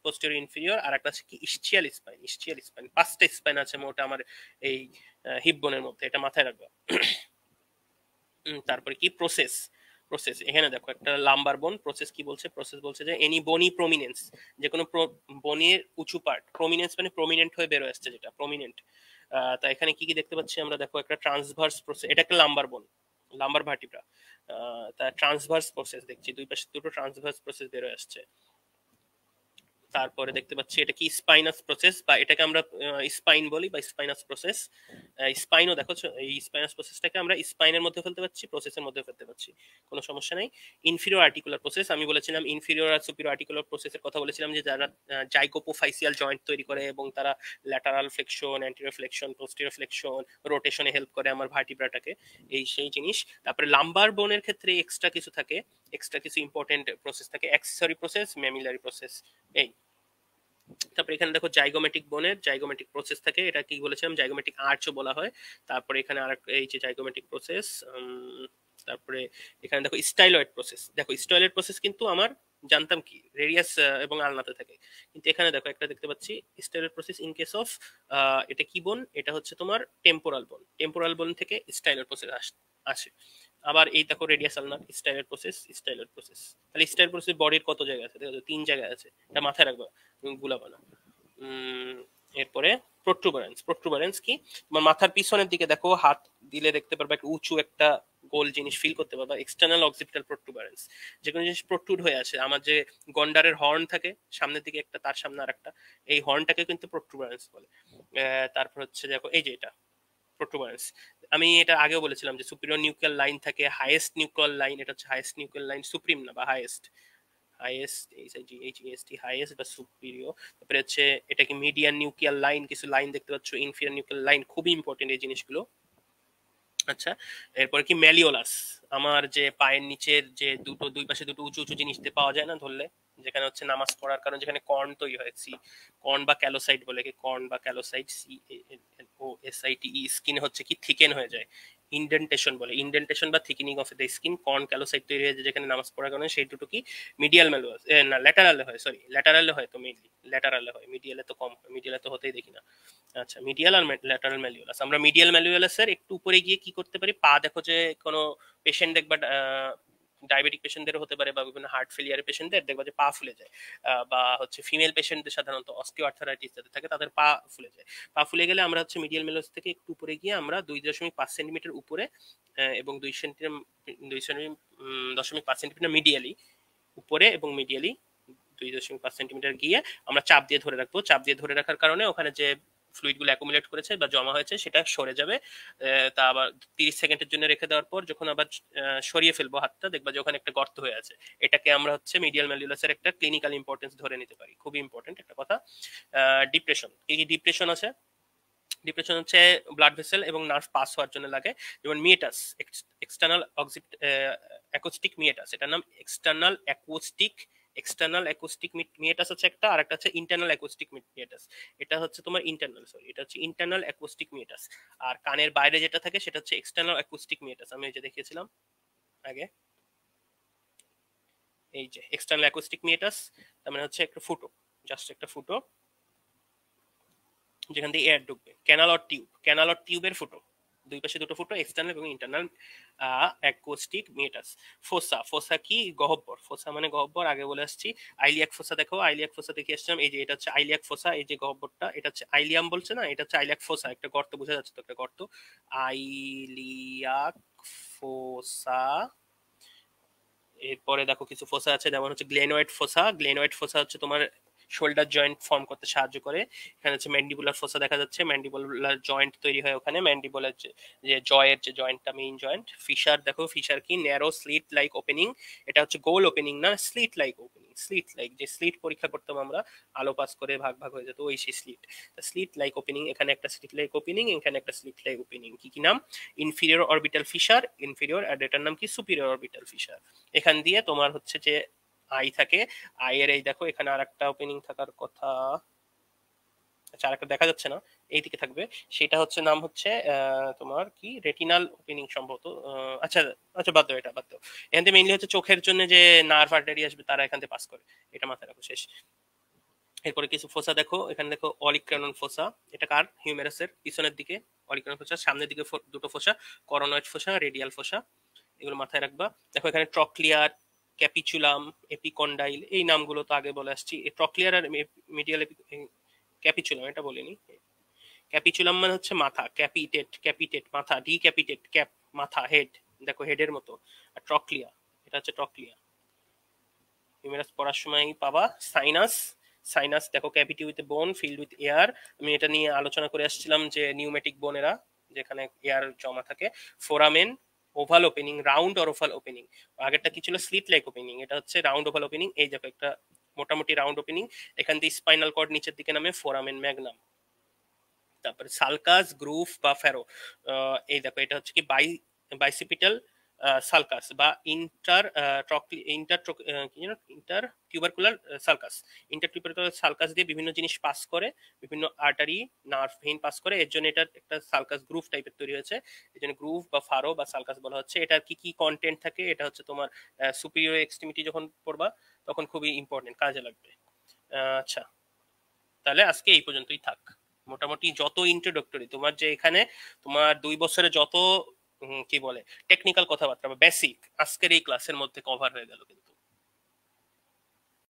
posterior inferior, আর একটা আছে কি ইসচিয়াল স্পাইন, ইসচিয়াল স্পাইন। 5টা স্পাইন আছে মোট আমার এই হিপ বোনের মধ্যে, এটা মাথায় রাখবা। তারপরে কি প্রসেস, প্রসেস এখানে দেখো একটা লাম্বার বোন, প্রসেস কি বলছে, প্রসেস বলছে যে এনি বনি প্রমিনেন্স, যে কোনো বনের উঁচু পার্ট, প্রমিনেন্স মানে প্রমিনেন্ট হয়ে বেরোয় আসছে যেটা প্রমিনেন্ট। তা এখানে কি কি দেখতে পাচ্ছি আমরা, দেখো একটা ট্রান্সভার্স প্রসেস, এটা একটা লাম্বার বোন, লাম্বার ভার্টিব্রা। তা ট্রান্সভার্স প্রসেস দেখছি, দুই পাশে দুটো ট্রান্সভার্স প্রসেস বেরোয় আসছে। তারপরে দেখতে পাচ্ছি এটা কি স্পাইনাস প্রসেস, বা এটাকে আমরা স্পাইন বলি বা স্পাইনাস প্রসেস। স্পাইনও দেখো, এই স্পাইনাস প্রসেসটাকে আমরা স্পাইনের মধ্যে ফেলতে পারছি, প্রসেসের মধ্যে ফেলতে পারছি, কোনো সমস্যা নাই। ইনফিরিয়র আর্টিকুলার প্রসেস, আমি বলেছিলাম ইনফিরিয়র আর সুপিরিয়র আর্টিকুলার প্রসেসের কথা বলেছিলাম, যে যারা জাইগোপোফাইসিয়াল জয়েন্ট তৈরি করে এবং তারা lateral flexion, anterior flexion, posterior flexion, রোটেশনে হেল্প করে আমার ভার্টিব্রাটাকে, এই সেই জিনিস। তারপরে লাম্বার বোনের ক্ষেত্রে এক্সট্রা কিছু থাকে, এক্সট্রা কিছু ইম্পর্টেন্ট প্রসেস থাকে, অ্যাক্সেসরি প্রসেস, ম্যামিলারি প্রসেস, এই। তারপরে এখানে দেখো জাইগোমেটিক বোনের জাইগোমেটিক প্রসেস থাকে, এটা কি বলেছিলাম জাইগোমেটিক আর্চও বলা হয়। তারপরে এখানে আর এই যে জাইগোমেটিক প্রসেস। তারপরে এখানে দেখো স্টাইলয়েড প্রসেস, দেখো স্টাইলয়েড প্রসেস কিন্তু আমার জানতাম কি রেডিয়াস এবং আলনাতে থাকে, কিন্তু এখানে দেখো একটা দেখতে পাচ্ছি styloid process in case of, এটা কি বোন, এটা হচ্ছে তোমার টেম্পোরাল বোন, টেম্পোরাল বোন থেকে স্টাইলয়েড প্রসেস আসে। আবার এই দেখো radius ulnar styloid process, styloid process, তাহলে স্টাইলয়েড প্রসেস বডির কত জায়গা আছে, দেখো 3 জায়গায় আছে, এটা মাথায় রাখবা, গুলাবা না। এরপরে প্রোট্রুবারেন্স, প্রোট্রুবারেন্স কি, তোমার মাথার পিছনের দিকে দেখো, হাত দিলে দেখতে পারবে একটা উঁচু একটা গোল জিনিস ফিল করতে পারবা, এক্সটার্নাল অক্সিপিটাল প্রোট্রুবারেন্স, যে কোনো জিনিস প্রোট্রুড হয়ে আছে, আমার যে গন্ডারের হর্ন থাকে সামনের দিকে একটা, তার সামনে আর একটা, এই হর্নটাকে কিন্তু প্রোট্রুবারেন্স বলে। তারপর হচ্ছে দেখো এই যে এটা প্রোট্রুবারেন্স, আমি এটা আগেও বলেছিলাম যে সুপিরিয়র নিউক্লিয়ার লাইন থাকে, হাইয়েস্ট নিউক্লিয়ার লাইন, এটা হচ্ছে হাইয়েস্ট নিউক্লিয়ার লাইন, সুপ্রিম না বা হাইয়েস্ট, হাইয়েস্ট এইচইএসটি হাইয়েস্ট বা সুপিরিয়র। তারপরে হচ্ছে এটা কি মিডিয়ান নিউক্লিয়ার লাইন, কিছু লাইন দেখতে পাচ্ছ, ইনফিরিয়র নিউক্লিয়ার লাইন, খুবই ইম্পর্টেন্ট এই জিনিসগুলো। আচ্ছা, এরপরে কি ম্যালিওলাস, আমার যে পায়ের নিচের যে দুই পাশে দুটো উঁচু উঁচু জিনিস পাওয়া যায় না ধরলে, যেখানে হচ্ছে নামাজ পড়ার কারণে যেখানে কর্ন তৈরি হয়, সি কর্ন বা ক্যালোসাইট বলে, কি কর্ন বা callosity, C O S I T E, skin হচ্ছে কি থিকেন হয়ে যায়, ইন্ডেন্টেশন বলে, ইন্ডেন্টেশন বা thickening of the skin, corn callosity তৈরি হয়ে যায় যেখানে নামাজ পড়ার কারণে, সেই দুটো কি মিডিয়াল ম্যালুয়াস, না ল্যাটারালে হয়, সরি ল্যাটারালে হয় তো, মেইনলি ল্যাটারালে হয়, মিডিয়ালে তো কম হয়, মিডিয়ালে তো হতেই দেখি না। আচ্ছা, মিডিয়াল আর ল্যাটারাল ম্যালিওলাস, আমরা মিডিয়াল ম্যালিওলাসের একটু উপরে গিয়ে কি করতে পারি, পা দেখো যে কোনো পেশেন্ট দেখবা ডায়াবেটিক পেশেন্টদের হতে পারে বা বিভিন্ন হার্ট ফেলিয়ারের পেশেন্টদের দেখবা যে পা ফুলে যায়, বা হচ্ছে ফিমেল পেশেন্টদের সাধারণত অস্টিওআর্থারাইটিস যাদের থাকে তাদের পা ফুলে যায়। পা ফুলে গেলে আমরা হচ্ছে মিডিয়াল মেলোস থেকে একটু উপরে গিয়ে আমরা 2.5 সেন্টিমিটার উপরে এবং 2.5 সেন্টিমিটার মিডিয়ালি উপরে এবং মিডিয়ালি 2.5 সেন্টিমিটার গিয়ে আমরা চাপ দিয়ে ধরে রাখবো। চাপ দিয়ে ধরে রাখার কারণে ওখানে যে ফ্লুইড গুলো অ্যাকুমুলেট করেছে বা জমা হয়েছে সেটা সরে যাবে। তা আবার 30 সেকেন্ডের জন্য রেখে দেওয়ার পর যখন আবার সরিয়ে ফেলবো হাতটা, দেখবা যে ওখানে একটা গর্ত হয়ে আছে। এটাকে আমরা হচ্ছে মিডিয়াল ম্যালিউলাসের একটা ক্লিনিক্যাল ইম্পর্টেন্স ধরে নিতে পারি। খুবই ইম্পর্টেন্ট একটা কথা। ডিপ্রেশন, কি কি ডিপ্রেশন আছে? ডিপ্রেশন হচ্ছে ব্লাড ভেসেল এবং নার্ভ পাস হওয়ার জন্য লাগে। যেমন মিয়েটাস, এক্সটার্নাল অ্যাকোস্টিক মিয়েটাস, এটার নাম এক্সটার্নাল অ্যাকোস্টিক মিয়েটাস হচ্ছে একটা, আর একটা হচ্ছে ইন্টারনাল অ্যাকোস্টিক মিয়েটাস। এটা হচ্ছে তোমার ইন্টারনাল, সরি এটা হচ্ছে ইন্টারনাল অ্যাকোস্টিক মিয়েটাস। আর কানের বাইরে যেটা থাকে সেটা হচ্ছে এক্সটার্নাল অ্যাকোস্টিক মিয়েটাস। আমি এই যে দেখিয়েছিলাম আগে, এই যে এক্সটার্নাল অ্যাকোস্টিক মিয়েটাস, তার মানে হচ্ছে একটা ফুটো, জাস্ট একটা ফুটো যেখান দিয়ে এয়ার ঢুকবে। ক্যানাল অর টিউবের ফুটো, দুই পাশে দুটো ফুটো, এক্সটার্নাল এবং ইন্টারনাল অ্যাকোস্টিক মিয়েটাস। ফোসা কি? গহ্বর। ফোসা মানে গহ্বর, আগে বলে আসছি। আইলিয়াক ফোসা দেখো, আইলিয়াক ফোসা দেখে আসছিলাম, এই যে এটা হচ্ছে আইলিয়াক ফোসা, এই যে গহ্বরটা এটা হচ্ছে আইলিয়াম বলছে না, এটা হচ্ছে আইলিয়াক ফোসা, একটা গর্ত বোঝা যাচ্ছে তো, একটা গর্ত। আইলিয়াক ফোসা। এরপরে দেখো কিছু ফোসা আছে, যেমন হচ্ছে গ্লেনয়েড ফোসা। গ্লেনয়েড ফোসা হচ্ছে তোমার শোল্ডার জয়েন্ট ফর্ম করতে সাহায্য করে। এখানে হচ্ছে ম্যান্ডিবুলার ফোসা দেখা যাচ্ছে, ম্যান্ডিবুলার জয়েন্ট তৈরি হয় ওখানে। ম্যান্ডিবুলার যে জয়ের যে জয়েন্টটা, মেইন জয়েন্ট। ফিশার দেখো, ফিশার কি? Narrow slit like opening. এটা হচ্ছে গোল ওপেনিং না, slit like opening. Slit like, যে স্লিট পরীক্ষা করতাম আমরা, আলো পাস করে ভাগ ভাগ হয়ে যেত, ওই সেই স্লিট। স্লিট লাইক ওপেনিং, এখানে একটা স্লিট লাইক ওপেনিং, এখানে একটা স্লিট লাইক ওপেনিং। কি কি নাম? ইনফিরিয়র অরবিটাল ফিশার, ইনফিরিয়র, আর এটার নাম কি? Superior orbital fissure. এখান দিয়ে তোমার হচ্ছে যে আই থাকে, আই এর এই দেখো এখানে আর একটা ওপেনিং থাকার কথা, আচ্ছা আরেকটা দেখা যাচ্ছে না, এইদিকে থাকবে। সেটা হচ্ছে নাম হচ্ছে তোমার কি? রেটিনাল ওপেনিং সম্ভবত। আচ্ছা আচ্ছা, বাদ দাও, এটা বাদ দাও। এখান থেকে মেইনলি হচ্ছে চোখের জন্য যে নার্ভ আর্টারি আসবে তারা এখান থেকে পাস করে, এটা মাথায় রাখো, শেষ। এরপরে কিছু ফোসা দেখো, এখানে দেখো অলিক্রানন ফোসা, এটা কার? হিউমেরাসের পিছনের দিকে অলিক্রানন ফোসা, সামনের দিকে দুটো ফোসা, করোনয়েড ফোসা, রেডিয়াল ফোসা, এগুলো মাথায় রাখবা। দেখো এখানে ট্রক্লিয়ার, ক্যাপিচুলাম, এপিকন্ডাইল, এই নামগুলো তো আগে বলে আসছি। ট্রক্লিয়ার আর মিডিয়াল ক্যাপিচুলাম এটা বলিনি। ক্যাপিচুলাম মানে হচ্ছে মাথা, ক্যাপিটেট মাথা, ডিক্যাপিটেট ক্যাপ মাথা, হেড, দেখো হেডের মতো। আর ট্রক্লিয়া, এটা হচ্ছে ট্রক্লিয়া। হিউমেরাস পড়ার সময় পাবা। সাইনাস দেখো, cavity with bone filled with air. আমি এটা নিয়ে আলোচনা করে আসছিলাম যে নিউমেটিক বোনেরা যেখানে এয়ার জমা থাকে। Foramen, oval opening, round or oval opening. আগেরটা কি ছিল? স্লিট লাইক ওপেনিং, এটা হচ্ছে রাউন্ড ওভাল ওপেনিং। এই দেখো একটা মোটামুটি রাউন্ড ওপেনিং, এখান দিয়ে স্পাইনাল কর্ড নিচের দিকে নামে, ফোরামেন ম্যাগনাম। তারপরে সালকাস, গ্রুভ বা ফ্যারো, এই দেখো এটা হচ্ছে কি? বাইসিপিটাল সালকাস বা inter tubercular sulcus. Inter tubercular sulcus দিয়ে বিভিন্ন জিনিস পাস করে, বিভিন্ন আর্টারি, নার্ভ, ভেইন পাস করে, এর জন্য এটার একটা সালকাস গ্রুভ টাইপের তৈরি হয়েছে। এই জন্য গ্রুভ বা ফারো বা সালকাস বলা হচ্ছে। এটার কি কি কন্টেন্ট থাকে, এটা হচ্ছে তোমার সুপিরিয়র এক্সট্রিমিটি যখন পড়বা তখন খুবই ইম্পর্টেন্ট, কাজে লাগবে। আচ্ছা, তাহলে আজকে এই পর্যন্তই থাক। মোটামুটি যত ইন্ট্রোডাক্টরি তোমার যে এখানে তোমার 2 বছরে যত কি বলে টেকনিক্যাল কথাবার্তা বা বেসিক, আজকের এই ক্লাসের মধ্যে কভার হয়ে গেল কিন্তু।